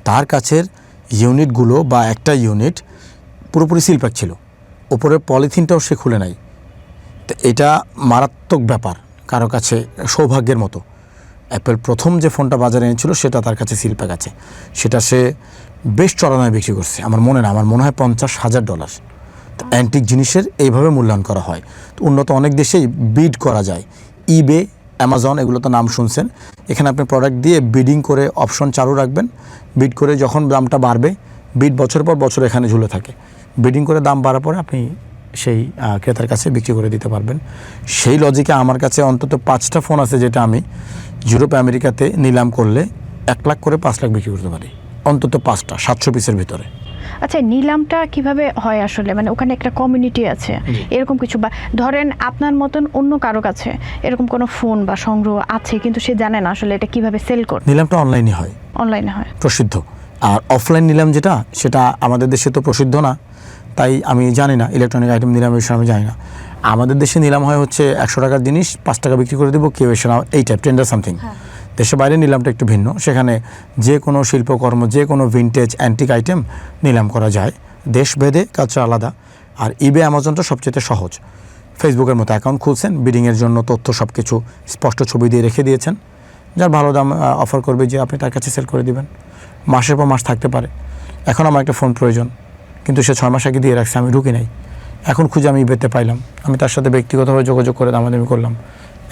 তার কাছের ইউনিটগুলো বা একটা ইউনিট পুরোপুরি সিল প্যাক ছিল, ওপরের পলিথিনটাও সে খুলে নাই। তো এটা মারাত্মক ব্যাপার, কারো কাছে সৌভাগ্যের মতো। অ্যাপেল প্রথম যে ফোনটা বাজারে এনেছিল সেটা তার কাছে সিল প্যাক আছে, সেটা সে বেশ চড়ানায় বিক্রি করছে। আমার মনে হয় $50,000। তো অ্যান্টিক জিনিসের এইভাবে মূল্যায়ন করা হয়। তো উন্নত অনেক দেশেই বিড করা যায়, ইবে, অ্যামাজন, এগুলো তো নাম শুনছেন। এখানে আপনি প্রোডাক্ট দিয়ে বিডিং করে অপশন চালু রাখবেন, বিড করে যখন দামটা বাড়বে, বিড বছর পর বছর এখানে ঝুলে থাকে, বিডিং করে দাম বাড়ার পরে আপনি সেই ক্রেতার কাছে বিক্রি করে দিতে পারবেন। সেই লজিকে আমার কাছে অন্তত 5টা ফোন আছে যেটা আমি ইউরোপ আমেরিকাতে নিলাম করলে 1 লাখ করে 5 লাখ বিক্রি করতে পারি, অন্তত 5টা 700 পিসের ভিতরে। আচ্ছা, নিলামটা কিভাবে হয় আসলে? মানে ওখানে একটা কমিউনিটি আছে এরকম কিছু, বা ধরেন আপনার মতন অন্য কারো কাছে এরকম কোনো ফোন বা সংগ্রহ আছে কিন্তু সে জানে না আসলে এটা কিভাবে সেল করবে? নিলামটা অনলাইনে হয়, অনলাইনে হয় প্রসিদ্ধ। আর অফলাইন নিলাম যেটা, সেটা আমাদের দেশে তো প্রসিদ্ধ না, তাই আমি জানি না। ইলেকট্রনিক আইটেম নিলামের বিষয়ে আমি জানি না। আমাদের দেশে নিলাম হয় হচ্ছে 100 টাকার জিনিস 5 টাকা বিক্রি করে দেবো, কেউ এসে না, এই টাইপ টেন্ডার সামথিং। দেশের বাইরে নিলামটা একটু ভিন্ন, সেখানে যে কোনো শিল্পকর্ম, যে কোনো ভিনটেজ অ্যান্টিক আইটেম নিলাম করা যায়, দেশভেদে কাজটা আলাদা। আর ইবে, অ্যামাজনটা সবচেয়ে সহজ। ফেসবুকের মতো অ্যাকাউন্ট খুলছেন, বিডিংয়ের জন্য তথ্য সব কিছু স্পষ্ট ছবি দিয়ে রেখে দিয়েছেন, যার ভালো দাম অফার করবে যে আপনি তার কাছে সেল করে দিবেন, মাসের পর মাস থাকতে পারে। এখন আমার একটা ফোন প্রয়োজন, কিন্তু সে 6 মাস আগে দিয়ে রাখছে, আমি ঢুকি নাই, এখন খুঁজে আমি ইবেতে পাইলাম, আমি তার সাথে ব্যক্তিগতভাবে যোগাযোগ করে দামাদামি করলাম,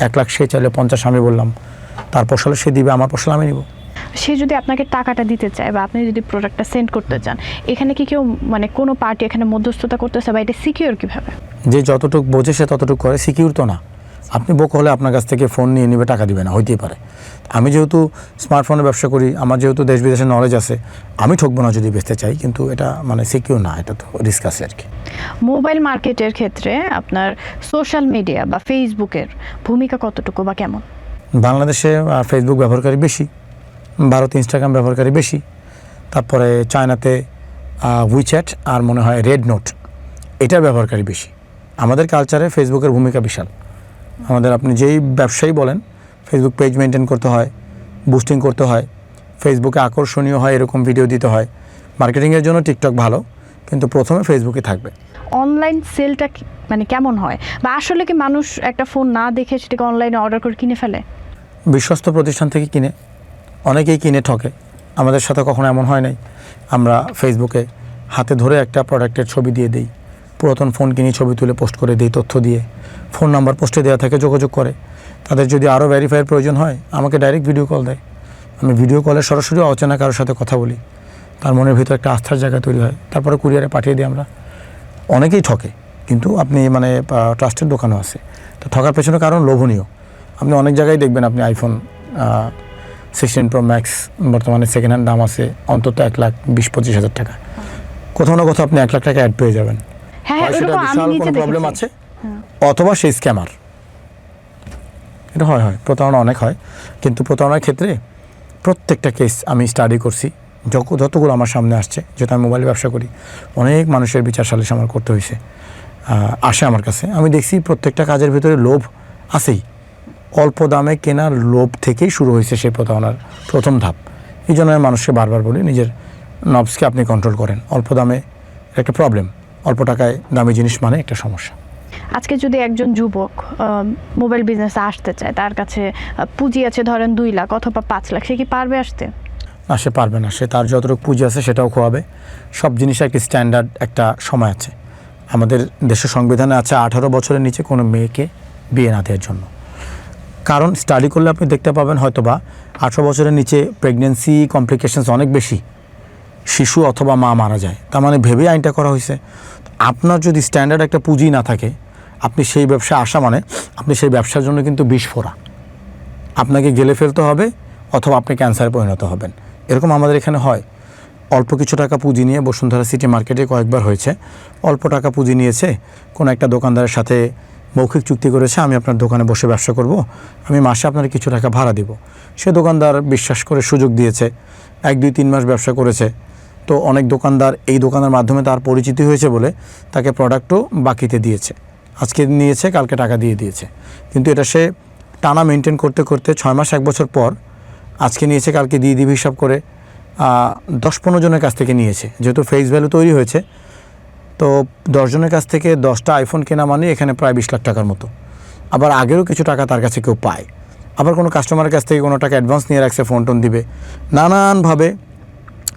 1 লাখ সে চাইলে 50 আমি বললাম, তার ফসল সে দিবে, আমার ফসল আমি নিব। সে যদি আপনাকে টাকাটা দিতে চায় বা আপনি যদি প্রোডাক্টটা সেন্ড করতে চান, এখানে কি কেউ, মানে কোনো পার্টি এখানে মধ্যস্থতা করতেছে, বা এটা সিকিউর কিভাবে? যে যতটুকু বোঝে সে ততটুকু করে, সিকিউর তো না। আপনি বোক হলে আপনার কাছ থেকে ফোন নিয়ে নেবে, টাকা দিবে না, হইতেই পারে। আমি যেহেতু স্মার্টফোনের ব্যবসা করি, আমার যেহেতু দেশ বিদেশের নলেজ আছে, আমি ঠকবো না যদি বেচতে চাই, কিন্তু এটা মানে সিকিউর না, এটা তো রিস্ক আছে আর কি। মোবাইল মার্কেটের ক্ষেত্রে আপনার সোশ্যাল মিডিয়া বা ফেসবুকের ভূমিকা কতটুকু বা কেমন? বাংলাদেশে ফেসবুক ব্যবহারকারী বেশি, ভারতে ইনস্টাগ্রাম ব্যবহারকারী বেশি, তারপরে চায়নাতে উইচ্যাট আর মনে হয় রেড নোট, এটার ব্যবহারকারী বেশি। আমাদের কালচারে ফেসবুকের ভূমিকা বিশাল। আমাদের আপনি যেই ব্যবসায়ী বলেন, ফেসবুক পেজ মেনটেন করতে হয়, বুস্টিং করতে হয়, ফেসবুকে আকর্ষণীয় হয় এরকম ভিডিও দিতে হয়। মার্কেটিংয়ের জন্য টিকটক ভালো, কিন্তু প্রথমে ফেসবুকে থাকবে। অনলাইন সেলটা মানে কেমন হয়, বা আসলে কি মানুষ একটা ফোন না দেখে সেটাকে অনলাইনে অর্ডার করে কিনে ফেলে? বিশ্বস্ত প্রতিষ্ঠান থেকে কিনে, অনেকেই কিনে ঠকে। আমাদের সাথে কখনো এমন হয় নাই। আমরা ফেসবুকে হাতে ধরে একটা প্রোডাক্টের ছবি দিয়ে দিই, পুরাতন ফোন কিনে ছবি তুলে পোস্ট করে দিই, তথ্য দিয়ে, ফোন নাম্বার পোস্টে দেওয়া থাকে, যোগাযোগ করে। তাদের যদি আরও ভেরিফাইয়ের প্রয়োজন হয়, আমাকে ডাইরেক্ট ভিডিও কল দেয়, আমি ভিডিও কলে সরাসরি অচেনা কারোর সাথে কথা বলি, তার মনের ভিতর একটা আস্থার জায়গা তৈরি হয়, তারপরে কুরিয়ারে পাঠিয়ে দিই আমরা। অনেকেই ঠকে, কিন্তু আপনি মানে ট্রাস্টের দোকানও আছে। তো ঠকার পেছনে কারণ লোভনীয়। আপনি অনেক জায়গায় দেখবেন, আপনি আইফোন 16 Pro Max বর্তমানে সেকেন্ড হ্যান্ড দাম আছে অন্তত 1,20-25,000 টাকা। কোথাও না কোথাও আপনি 1 লাখ টাকা অ্যাড পেয়ে যাবেন। হ্যাঁ, সেটা বিশাল কোনো প্রবলেম আছে, অথবা সেই স্ক্যামার। এটা হয়, প্রতারণা অনেক হয়, কিন্তু প্রতারণার ক্ষেত্রে প্রত্যেকটা কেস আমি স্টাডি করছি, যতগুলো আমার সামনে আসছে, যেটা আমি মোবাইল ব্যবসা করি, অনেক মানুষের বিচার সালিশ আমার করতে হয়েছে, আসে আমার কাছে। আমি দেখছি প্রত্যেকটা কাজের ভিতরে লোভ আছেই। অল্প দামে কেনার লোভ থেকেই শুরু হয়েছে সেই প্রতারণার প্রথম ধাপ। এই জন্য আমি মানুষকে বারবার বলি, নিজের নবসকে আপনি কন্ট্রোল করেন। অল্প দামে একটা প্রবলেম, অল্প টাকায় দামি জিনিস মানে একটা সমস্যা। আজকে যদি একজন যুবক মোবাইল বিজনেসে আসতে চায়, তার কাছে পুঁজি আছে ধরেন 2 লাখ অথবা 5 লাখ, সে কি পারবে আসতে? না, সে পারবে না। সে তার যতটুকু পুঁজি আছে সেটাও খোয়াবে। সব জিনিসের একটা স্ট্যান্ডার্ড একটা সময় আছে। আমাদের দেশের সংবিধানে আছে 18 বছরের নিচে কোনো মেয়েকে বিয়ে না দেওয়ার জন্য। কারণ স্টাডি করলে আপনি দেখতে পাবেন, হয়তোবা 18 বছরের নিচে প্রেগনেন্সি কমপ্লিকেশনস অনেক বেশি, শিশু অথবা মা মারা যায়। তার মানে ভেবেই আইনটা করা হয়েছে। আপনার যদি স্ট্যান্ডার্ড একটা পুঁজি না থাকে, আপনি সেই ব্যবসা আসা মানে আপনি সেই ব্যবসার জন্য কিন্তু বিষ ফোড়া, আপনাকে গেলে ফেলতে হবে অথবা আপনি ক্যান্সারে পরিণত হবেন। এরকম আমাদের এখানে হয়। অল্প কিছু টাকা পুঁজি নিয়ে বসুন্ধরা সিটি মার্কেটে কয়েকবার হয়েছে, অল্প টাকা পুঁজি নিয়েছে, কোনো একটা দোকানদারের সাথে মৌখিক চুক্তি করেছে, আমি আপনার দোকানে বসে ব্যবসা করব, আমি মাসে আপনার কিছু টাকা ভাড়া দিব। সে দোকানদার বিশ্বাস করে সুযোগ দিয়েছে, 1-2-3 মাস ব্যবসা করেছে। তো অনেক দোকানদার এই দোকানের মাধ্যমে তার পরিচিতি হয়েছে বলে তাকে প্রোডাক্টও বাকিতে দিয়েছে, আজকে নিয়েছে কালকে টাকা দিয়ে দিয়েছে। কিন্তু এটা সে টানা মেনটেন করতে করতে 6 মাস 1 বছর পর আজকে নিয়েছে কালকে দিয়ে দিবে হিসাব করে 10-15 জনের কাছ থেকে নিয়েছে। যেহেতু ফেস ভ্যালু তৈরি হয়েছে, তো 10 জনের কাছ থেকে 10টা আইফোন কেনা মানে এখানে প্রায় 20 লাখ টাকার মতো। আবার আগেরও কিছু টাকা তার কাছে কেউ পায়, আবার কোনো কাস্টমারের কাছ থেকে কোনো টাকা অ্যাডভান্স নিয়ে রাখছে, ফোন টোন দিবে, নানানভাবে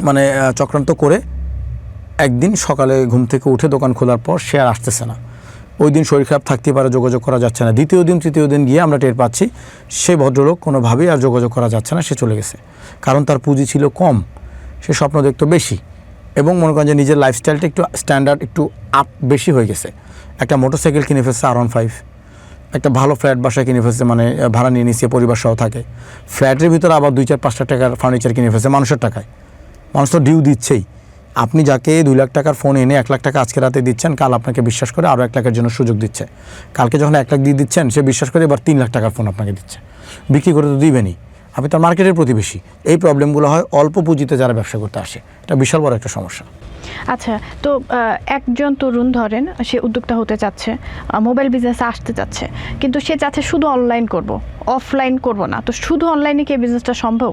মানে চক্রান্ত করে একদিন সকালে ঘুম থেকে উঠে দোকান খোলার পর সে আর আসতেছে না। ওই দিন শরীর খারাপ থাকতে পারে, যোগাযোগ করা যাচ্ছে না। দ্বিতীয় দিন তৃতীয় দিন গিয়ে আমরা টের পাচ্ছি সে ভদ্রলোক কোনোভাবেই আর যোগাযোগ করা যাচ্ছে না, সে চলে গেছে। কারণ তার পুঁজি ছিল কম, সে স্বপ্ন দেখতো বেশি, এবং মনে করেন যে নিজের লাইফস্টাইলটা একটু স্ট্যান্ডার্ড একটু আপ বেশি হয়ে গেছে। একটা মোটরসাইকেল কিনে ফেলছে R15, একটা ভালো ফ্ল্যাট বাসায় কিনে ফেলছে, মানে ভাড়া নিয়ে নিচ্ছে, পরিবার সহ থাকে। ফ্ল্যাটের ভিতরে আবার 2-4-5 লাখ টাকার ফার্নিচার কিনে ফেলছে মানুষের টাকায়। মানুষ তো ডিউ দিচ্ছেই। আপনি যাকে 2 লাখ টাকার ফোন এনে 1 লাখ টাকা আজকে রাতে দিচ্ছেন, কাল আপনাকে বিশ্বাস করে আরও 1 লাখের জন্য সুযোগ দিচ্ছে। কালকে যখন 1 লাখ দিয়ে দিচ্ছেন, সে বিশ্বাস করে এবার 3 লাখ টাকার ফোন আপনাকে দিচ্ছে। বিক্রি করে তো দিবেনই, আপনি তার মার্কেটের প্রতিবেশী। এই প্রবলেমগুলো হয় অল্প পুঁজিতে যারা ব্যবসা করতে আসে, এটা বিশাল বড় একটা সমস্যা। আচ্ছা, তো একজন তরুণ ধরেন সে উদ্যোক্তা হতে চাচ্ছে, মোবাইল বিজনেসে আসতে চাচ্ছে, কিন্তু সে চাচ্ছে শুধু অনলাইন করব, অফলাইন করব না। তো শুধু অনলাইনে কি বিজনেসটা সম্ভব?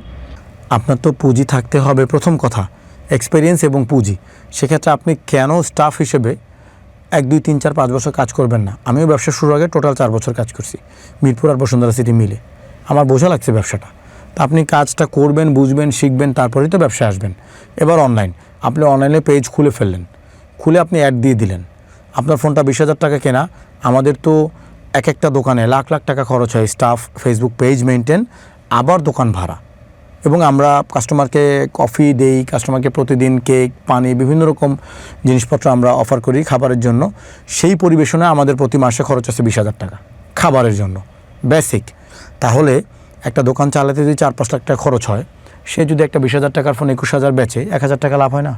আপনার তো পুঁজি থাকতে হবে, প্রথম কথা এক্সপেরিয়েন্স এবং পুঁজি। সেক্ষেত্রে আপনি কেন স্টাফ হিসেবে 1-2-3-4-5 বছর কাজ করবেন না? আমিও ব্যবসা শুরুর আগে টোটাল 4 বছর কাজ করছি, মিরপুর আর বসুন্ধরা সিটি মিলে। আমার বোঝা লাগছে ব্যবসাটা। তা আপনি কাজটা করবেন, বুঝবেন, শিখবেন, তারপরেই তো ব্যবসায় আসবেন। এবার অনলাইন, আপনি অনলাইনে পেজ খুলে ফেললেন, খুলে আপনি অ্যাড দিয়ে দিলেন। আপনার ফোনটা 20,000 টাকা কেনা, আমাদের তো এক একটা দোকানে লাখ লাখ টাকা খরচ হয়, স্টাফ, ফেসবুক পেজ মেনটেন, আবার দোকান ভাড়া। এবং আমরা কাস্টমারকে কফি দেই, কাস্টমারকে প্রতিদিন কেক, পানি, বিভিন্ন রকম জিনিসপত্র আমরা অফার করি খাবারের জন্য। সেই পরিবেশনে আমাদের প্রতি মাসে খরচ আছে 20,000 টাকা খাবারের জন্য, বেসিক। তাহলে একটা দোকান চালাতে যদি 4-5 লাখ টাকা খরচ হয়, সে যদি একটা 20,000 টাকার ফোন 21,000 বেচে, 1,000 টাকা লাভ হয় না?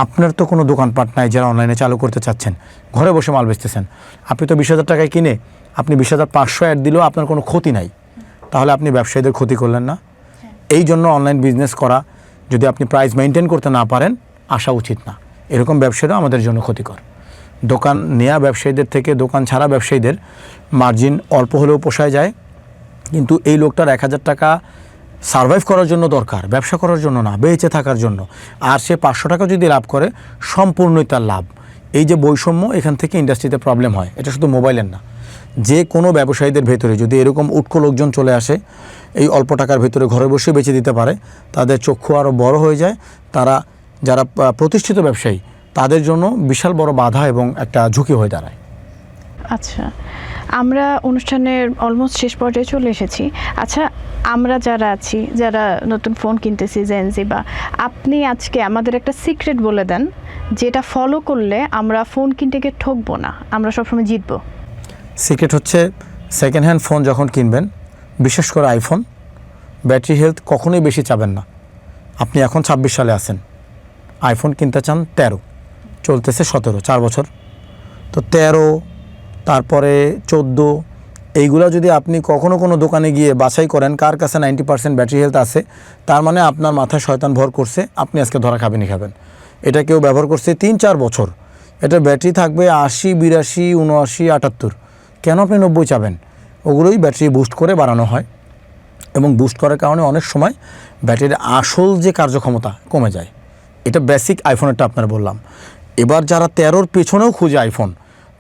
আপনার তো কোনো দোকানপাট নাই যারা অনলাইনে চালু করতে চাচ্ছেন, ঘরে বসে মাল বেচতেছেন। আপনি তো 20,000 টাকায় কিনে আপনি 20,500 অ্যাড দিলেও আপনার কোনো ক্ষতি নাই। তাহলে আপনি ব্যবসায়ীদের ক্ষতি করলেন না? এই জন্য অনলাইন বিজনেস করা, যদি আপনি প্রাইস মেনটেন করতে না পারেন, আসা উচিত না। এরকম ব্যবসায়ীরা আমাদের জন্য ক্ষতিকর। দোকান নেওয়া ব্যবসায়ীদের থেকে দোকান ছাড়া ব্যবসায়ীদের মার্জিন অল্প হলেও পোষায় যায়, কিন্তু এই লোকটার 1,000 টাকা সারভাইভ করার জন্য দরকার, ব্যবসা করার জন্য না, বেঁচে থাকার জন্য। আর সে 500 টাকা যদি লাভ করে, সম্পূর্ণই তার লাভ। এই যে বৈষম্য, এখান থেকে ইন্ডাস্ট্রিতে প্রবলেম হয়। এটা শুধু মোবাইলের না, যে কোনো ব্যবসায়ীদের ভেতরে যদি এরকম উৎকো লোকজন চলে আসে, এই অল্প টাকার ভেতরে ঘরে বসে বেচে দিতে পারে, তাদের চক্ষু আরও বড় হয়ে যায়। তারা যারা প্রতিষ্ঠিত ব্যবসায়ী, তাদের জন্য বিশাল বড় বাধা এবং একটা ঝুঁকি হয়ে দাঁড়ায়। আচ্ছা, আমরা অনুষ্ঠানের অলমোস্ট শেষ পর্যায়ে চলে এসেছি। আচ্ছা, আমরা যারা আছি, যারা নতুন ফোন কিনতেছি, জেনজি, বা আপনি আজকে আমাদের একটা সিক্রেট বলে দেন, যেটা ফলো করলে আমরা ফোন কিনতে গিয়ে ঠকবো না, আমরা সবসময় জিতবো। সিক্রেট হচ্ছে, সেকেন্ড হ্যান্ড ফোন যখন কিনবেন, বিশেষ করে আইফোন, ব্যাটারি হেলথ কখনোই বেশি চাবেন না। আপনি এখন 26 সালে আছেন, আইফোন কিনতে চান 13, চলতেছে 17, 4 বছর। তো 13, তারপরে 14, এইগুলো যদি আপনি কখনো কোনো দোকানে গিয়ে বাছাই করেন কার কাছে 90% ব্যাটারি হেলথ আছে, তার মানে আপনার মাথায় শয়তান ভর করছে, আপনি আজকে ধরা খাবেনই খাবেন। এটা কেউ ব্যবহার করছে 3-4 বছর, এটা ব্যাটারি থাকবে 80, 82, 79, 78। কেন আপনি 90 চাবেন? ওগুলোই ব্যাটারি বুস্ট করে বাড়ানো হয়, এবং বুস্ট করার কারণে অনেক সময় ব্যাটারির আসল যে কার্যক্ষমতা কমে যায়। এটা বেসিক আইফোনেরটা আপনার বললাম। এবার যারা 13-র পেছনেও খুঁজে আইফোন,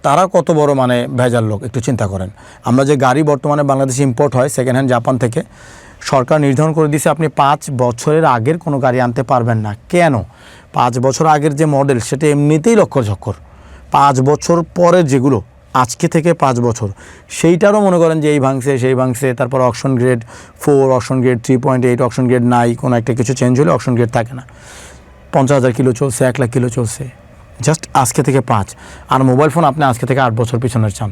তারা কত বড় মানে ভেজাল লোক, একটু চিন্তা করেন। আমরা যে গাড়ি বর্তমানে বাংলাদেশে ইম্পোর্ট হয় সেকেন্ড হ্যান্ড জাপান থেকে, সরকার নির্ধারণ করে দিয়েছে আপনি 5 বছরের আগের কোনো গাড়ি আনতে পারবেন না। কেন? 5 বছর আগের যে মডেল সেটা এমনিতেই লক্ষ্যঝক্কর। 5 বছর পরের যেগুলো আজকে থেকে 5 বছর, সেইটারও মনে করেন যে এই ভাঙছে সেই ভাঙছে, তারপর auction grade 4, auction grade 3.8, auction grade নাই, কোনো একটা কিছু চেঞ্জ হলে অকশন গ্রেড থাকে না। 50,000 কিলো চলছে, 1 লাখ কিলো চলছে, জাস্ট আজকে থেকে 5। আর মোবাইল ফোন আপনি আজকে থেকে 8 বছর পিছনের চান,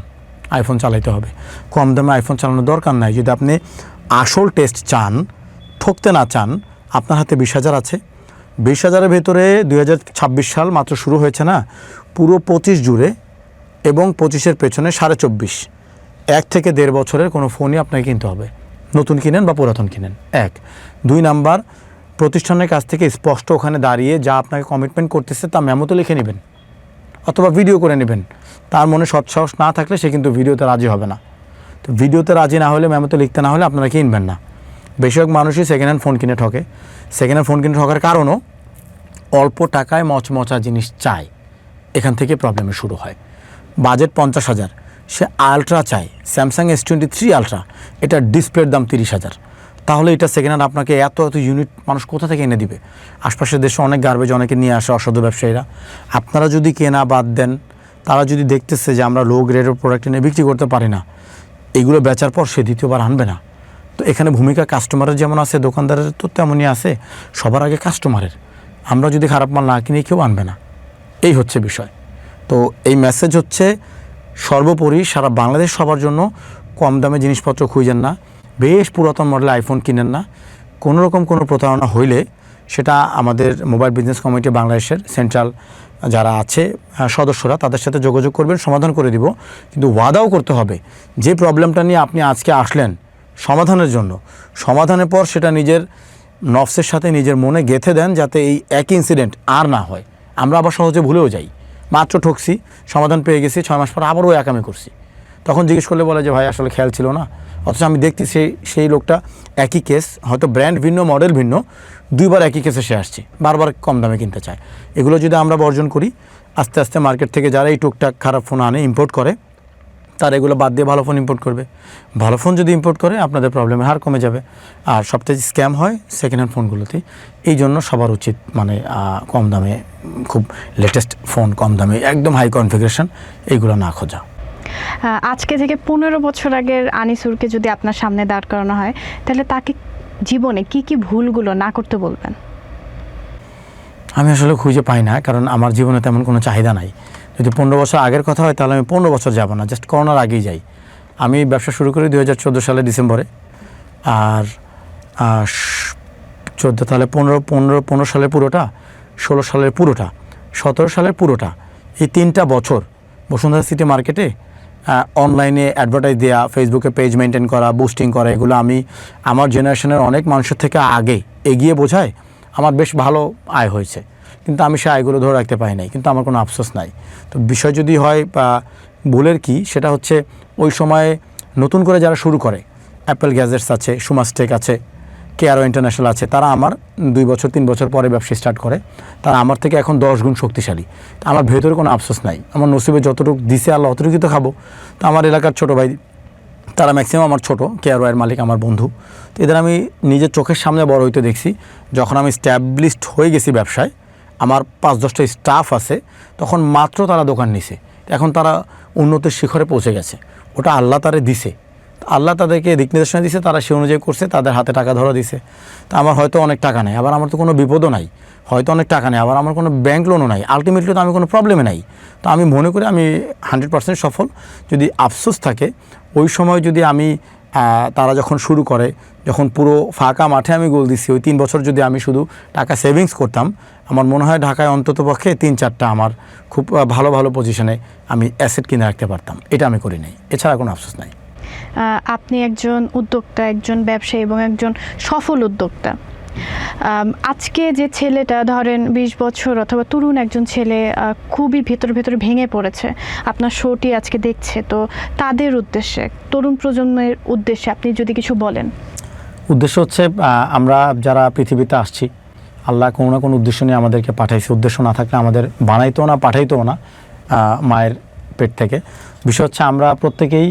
আইফোন চালাইতে হবে। কম দামে আইফোন চালানোর দরকার নাই। যদি আপনি আসল টেস্ট চান, ঠকতে না চান, আপনার হাতে 20,000 আছে। 20,000-এর ভেতরে 2026 সাল মাত্র শুরু হয়েছে না, পুরো 25 জুড়ে এবং 25-এর পেছনে 24.5, 1 থেকে 1.5 বছরের কোনো ফোনই আপনাকে কিনতে হবে, নতুন কিনেন বা পুরাতন কিনেন। 1, 2 নাম্বার, প্রতিষ্ঠানের কাছ থেকে স্পষ্ট ওখানে দাঁড়িয়ে যা আপনাকে কমিটমেন্ট করতেছে তা মেমোতে লিখে নেবেন অথবা ভিডিও করে নেবেন। তার মনে সৎসাহস না থাকলে সে কিন্তু ভিডিওতে রাজি হবে না। তো ভিডিওতে রাজি না হলে, মেমোতে লিখতে না হলে আপনারা কিনবেন না। বেশিরভাগ মানুষই সেকেন্ড হ্যান্ড ফোন কিনে ঠকে। সেকেন্ড হ্যান্ড ফোন কিনে ঠকার কারণও অল্প টাকায় মচমচা জিনিস চায়, এখান থেকে প্রবলেমে শুরু হয়। বাজেট 50,000, সে আলট্রা চায়, স্যামসাং S23 আলট্রা, এটার ডিসপ্লের দাম 30,000। তাহলে এটা সেকেন্ড হ্যান্ড আপনাকে এত ইউনিট মানুষ কোথা থেকে এনে দিবে? আশপাশের দেশে অনেক গার্বেজ অনেকে নিয়ে আসে অসাধু ব্যবসায়ীরা। আপনারা যদি কেনা বাদ দেন, তারা যদি দেখতেছে যে আমরা লো গ্রেডের প্রোডাক্ট এনে বিক্রি করতে পারি না, এগুলো বেচার পর সে দ্বিতীয়বার আনবে না। তো এখানে ভূমিকা কাস্টমারের যেমন আছে, দোকানদারের তো তেমনই আছে। সবার আগে কাস্টমারের। আমরা যদি খারাপ মাল না কিনে কেউ আনবে না, এই হচ্ছে বিষয়। তো এই মেসেজ হচ্ছে সর্বোপরি সারা বাংলাদেশ সবার জন্য, কম দামে জিনিসপত্র খুঁজেন না, বেশ পুরাতন মডেল আইফোন কিনেন না। কোনো রকম কোনো প্রতারণা হইলে সেটা আমাদের মোবাইল বিজনেস কমিটি বাংলাদেশের সেন্ট্রাল যারা আছে সদস্যরা, তাদের সাথে যোগাযোগ করবেন, সমাধান করে দিব। কিন্তু ওয়াদাও করতে হবে যে প্রবলেমটা নিয়ে আপনি আজকে আসলেন সমাধানের জন্য, সমাধানের পর সেটা নিজের নফসের সাথে নিজের মনে গেঁথে দেন, যাতে এই একই ইনসিডেন্ট আর না হয়। আমরা আবার সহজে ভুলেও যাই, মাত্র ঠকছি, সমাধান পেয়ে গেছি, 6 মাস পর আবারও একামি করছি। তখন জিজ্ঞেস করলে বলে যে ভাই আসলে খেয়াল ছিল না। অথচ আমি দেখতে সেই লোকটা একই কেস, হয়তো ব্র্যান্ড ভিন্ন, মডেল ভিন্ন, 2বার একই কেসে সে আসছে, বারবার কম দামে কিনতে চায়। এগুলো যদি আমরা বর্জন করি, আস্তে আস্তে মার্কেট থেকে যারা এই টুকটাক খারাপ ফোন আনে, ইম্পোর্ট করে, তারা এগুলো বাদ দিয়ে ভালো ফোন ইম্পোর্ট করবে। ভালো ফোন যদি ইম্পোর্ট করে, আপনাদের প্রবলেমের হার কমে যাবে। আর সবথেকে স্ক্যাম হয় সেকেন্ড হ্যান্ড ফোনগুলোতেই। এই জন্য সবার উচিত মানে কম দামে, খুব লেটেস্ট ফোন, কম দামে, একদম হাই কনফিগারেশন, এইগুলো না খোঁজা। আজকে থেকে 15 বছর আগের আনিসুরকে যদি আপনার সামনে দাঁড় করানো হয়, তাহলে তাকে জীবনে কি কি ভুলগুলো না করতে বলবেন? আমি আসলে খুঁজে পাই না, কারণ আমার জীবনে তেমন কোনো চাহিদা নাই। যদি 15 বছর আগের কথা হয়, তাহলে আমি 15 বছর যাব না, জাস্ট করোনার আগেই যাই। আমি ব্যবসা শুরু করি 2014 সালের ডিসেম্বরে। আর 14, তাহলে 15 সালের পুরোটা, 16 সালের পুরোটা, 17 সালের পুরোটা, এই 3টা বছর বসুন্ধরা সিটি মার্কেটে অনলাইনে অ্যাডভার্টাইজ দেওয়া, ফেসবুকে পেজ মেনটেন করা, বুস্টিং করা, এগুলো আমি আমার জেনারেশনের অনেক মানুষের থেকে আগে এগিয়ে বোঝায় আমার বেশ ভালো আয় হয়েছে। কিন্তু আমি সে আয়গুলো ধরে রাখতে পারি নাই, কিন্তু আমার কোনো আফসোস নাই। তো বিষয় যদি হয় ভুলের কি, সেটা হচ্ছে ওই সময়ে নতুন করে যারা শুরু করে, অ্যাপেল গ্যাজেটস আছে, সুমাসটেক আছে, কেয়ারো ইন্টারন্যাশনাল আছে, তারা আমার 2 বছর 3 বছর পরে ব্যবসা স্টার্ট করে। তারা আমার থেকে এখন 10 গুণ শক্তিশালী। আমার ভেতরে কোনো আফসোস নাই। আমার নসিবে যতটুকু দিছে আল্লাহ অতটুকুই তো খাবো। তো আমার এলাকার ছোটো ভাই, তারা ম্যাক্সিমাম আমার ছোটো, কেয়ারোয়ের মালিক আমার বন্ধু। তো এদের আমি নিজের চোখের সামনে বড় হইতে দেখছি। যখন আমি স্ট্যাবলিশড হয়ে গেছি ব্যবসায়, আমার 5-10টা স্টাফ আছে, তখন মাত্র তারা দোকান নিছে। এখন তারা উন্নতির শিখরে পৌঁছে গেছে। ওটা আল্লাহ তারে দিছে, আল্লাহ তাদেরকে দিক নির্দেশনা দিছে, তারা সে অনুযায়ী করছে, তাদের হাতে টাকা ধরা দিছে। তো আমার হয়তো অনেক টাকা নেই, আবার আমার তো কোনো বিপদও নাই, হয়তো অনেক টাকা নেই, আবার আমার কোনো ব্যাংক লোনও নাই, আলটিমেটলি তো আমি কোনো প্রবলেমে নাই। তো আমি মনে করি আমি 100% সফল। যদি আফসোস থাকে, ওই সময় যদি আমি তারা যখন শুরু করে, যখন পুরো ফাঁকা মাঠে আমি গোল দিচ্ছি, ওই 3 বছর যদি আমি শুধু টাকা সেভিংস করতাম, আমার মনে হয় ঢাকায় অন্তত পক্ষে 3-4টা আমার খুব ভালো ভালো পজিশনে আমি অ্যাসেট কিনে রাখতে পারতাম। এটা আমি করি নাই, এছাড়া কোনো আফসোস নাই। আপনি একজন উদ্যোক্তা, একজন ব্যবসায়ী এবং একজন সফল উদ্যোক্তা। আজকে যে ছেলেটা ধরেন 20 বছর অথবা তরুণ একজন ছেলে খুবই ভেতরে ভেঙে পড়েছে, আপনার শোটি আজকে দেখছে, তো তাদের উদ্দেশ্যে, তরুণ প্রজন্মের উদ্দেশ্যে আপনি যদি কিছু বলেন। উদ্দেশ্য হচ্ছে আমরা যারা পৃথিবীতে আসছি, আল্লাহ কোনো না কোনো উদ্দেশ্য নিয়ে আমাদেরকে পাঠাইছে। উদ্দেশ্য না থাকলে আমাদের বানাইতেও না, পাঠাইতেও না মায়ের পেট থেকে। বিষয় হচ্ছে আমরা প্রত্যেকেই,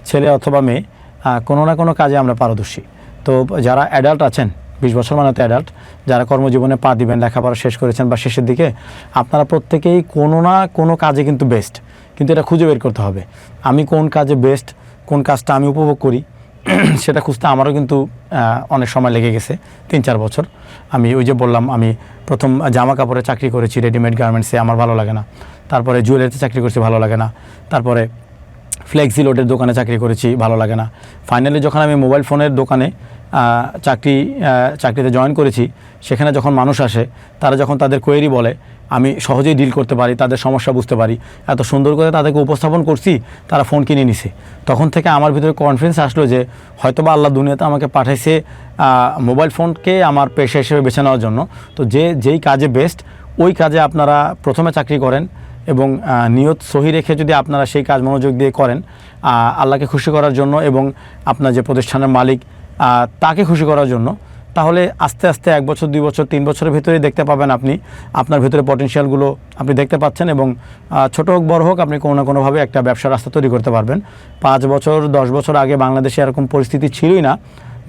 ছেলে অথবা মেয়ে, কোনো না কোনো কাজে আমরা পারদর্শী। তো যারা অ্যাডাল্ট আছেন, 20 বছর মানে তো অ্যাডাল্ট, যারা কর্মজীবনে পা দিবেন, লেখাপড়া শেষ করেছেন বা শেষের দিকে, আপনারা প্রত্যেকেই কোনো না কোনো কাজে কিন্তু বেস্ট। কিন্তু এটা খুঁজে বের করতে হবে আমি কোন কাজে বেস্ট, কোন কাজটা আমি উপভোগ করি সেটা খুঁজতে আমারও কিন্তু অনেক সময় লেগে গেছে 3-4 বছর। আমি ওই যে বললাম আমি প্রথম জামা কাপড়ে চাকরি করেছি রেডিমেড গার্মেন্টসে, আমার ভালো লাগে না। তারপরে জুয়েলারিতে চাকরি করেছি, ভালো লাগে না। তারপরে ফ্লেক্সি লোডের দোকানে চাকরি করেছি, ভালো লাগে না। ফাইনালি যখন আমি মোবাইল ফোনের দোকানে চাকরিতে জয়েন করেছি, সেখানে যখন মানুষ আসে তারা যখন তাদের কোয়েরি বলে আমি সহজেই ডিল করতে পারি, তাদের সমস্যা বুঝতে পারি, এত সুন্দর করে তাদেরকে উপস্থাপন করছি, তারা ফোন কিনে নিছে। তখন থেকে আমার ভিতরে কনফিডেন্স আসলো যে হয়তোবা আল্লাহ দুনিয়াতে আমাকে পাঠাইছে মোবাইল ফোনকে আমার পেশা হিসেবে বেছে নেওয়ার জন্য। তো যেই কাজে বেস্ট ওই কাজে আপনারা প্রথমে চাকরি করেন এবং নিয়ত সহি রেখে যদি আপনারা সেই কাজ মনোযোগ দিয়ে করেন আল্লাহকে খুশি করার জন্য এবং আপনার যে প্রতিষ্ঠানের মালিক তাকে খুশি করার জন্য, তাহলে আস্তে আস্তে 1 বছর 2 বছর 3 বছরের ভিতরেই দেখতে পাবেন আপনি আপনার ভিতরে পটেনশিয়ালগুলো আপনি দেখতে পাচ্ছেন এবং ছোট হোক বড় হোক আপনি কোনো না কোনোভাবে একটা ব্যবসার রাস্তা তৈরি করতে পারবেন। 5 বছর 10 বছর আগে বাংলাদেশে এরকম পরিস্থিতি ছিলই না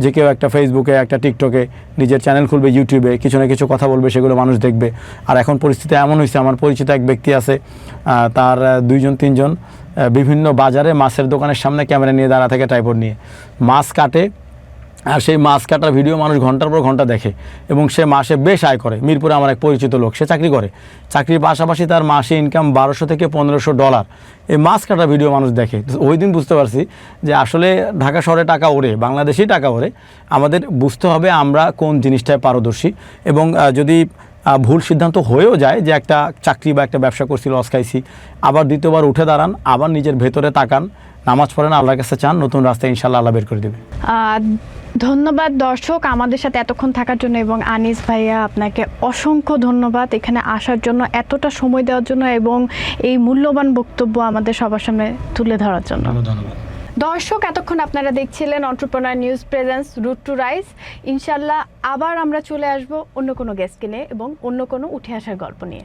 যে কেউ একটা ফেসবুকে একটা টিকটকে নিজের চ্যানেল খুলবে, ইউটিউবে কিছু না কিছু কথা বলবে, সেগুলো মানুষ দেখবে। আর এখন পরিস্থিতি এমন হয়েছে, আমার পরিচিত এক ব্যক্তি আছে, তার 2-3 জন বিভিন্ন বাজারে মাছের দোকানের সামনে ক্যামেরা নিয়ে দাঁড়া থেকে ট্রাইপড নিয়ে মাছ কাটে, আর সেই মাছ কাটার ভিডিও মানুষ ঘন্টার পর ঘন্টা দেখে এবং সে মাসে বেশ আয় করে। মিরপুরে আমার এক পরিচিত লোক, সে চাকরি করে, চাকরির পাশাপাশি তার মাসে ইনকাম $1200 থেকে $1500। এই মাছ কাটার ভিডিও মানুষ দেখে। ওই দিন বুঝতে পারছি যে আসলে ঢাকা শহরে টাকা ওড়ে, বাংলাদেশেই টাকা ওড়ে। আমাদের বুঝতে হবে আমরা কোন জিনিসটায় পারদর্শী এবং যদি ভুল সিদ্ধান্ত হয়েও যায় যে একটা চাকরি বা একটা ব্যবসা করছি, লস খাইছি, আবার দ্বিতীয়বার উঠে দাঁড়ান, আবার নিজের ভেতরে তাকান, নামাজ পড়েন, আল্লাহর কাছে চান, নতুন রাস্তায় ইনশাল্লাহ আল্লাহ বের করে দেবে। ধন্যবাদ দর্শক আমাদের সাথে এতক্ষণ থাকার জন্য, এবং আনিস ভাইয়া আপনাকে অসংখ্য ধন্যবাদ এখানে আসার জন্য, এতটা সময় দেওয়ার জন্য এবং এই মূল্যবান বক্তব্য আমাদের সবার সামনে তুলে ধরার জন্য। ধন্যবাদ দর্শক, এতক্ষণ আপনারা দেখছিলেন entrepreneur news presence route to rise. ইনশাল্লাহ আবার আমরা চলে আসব অন্য কোনো গেস্টকে নিয়ে এবং অন্য কোনো উঠে আসার গল্প নিয়ে।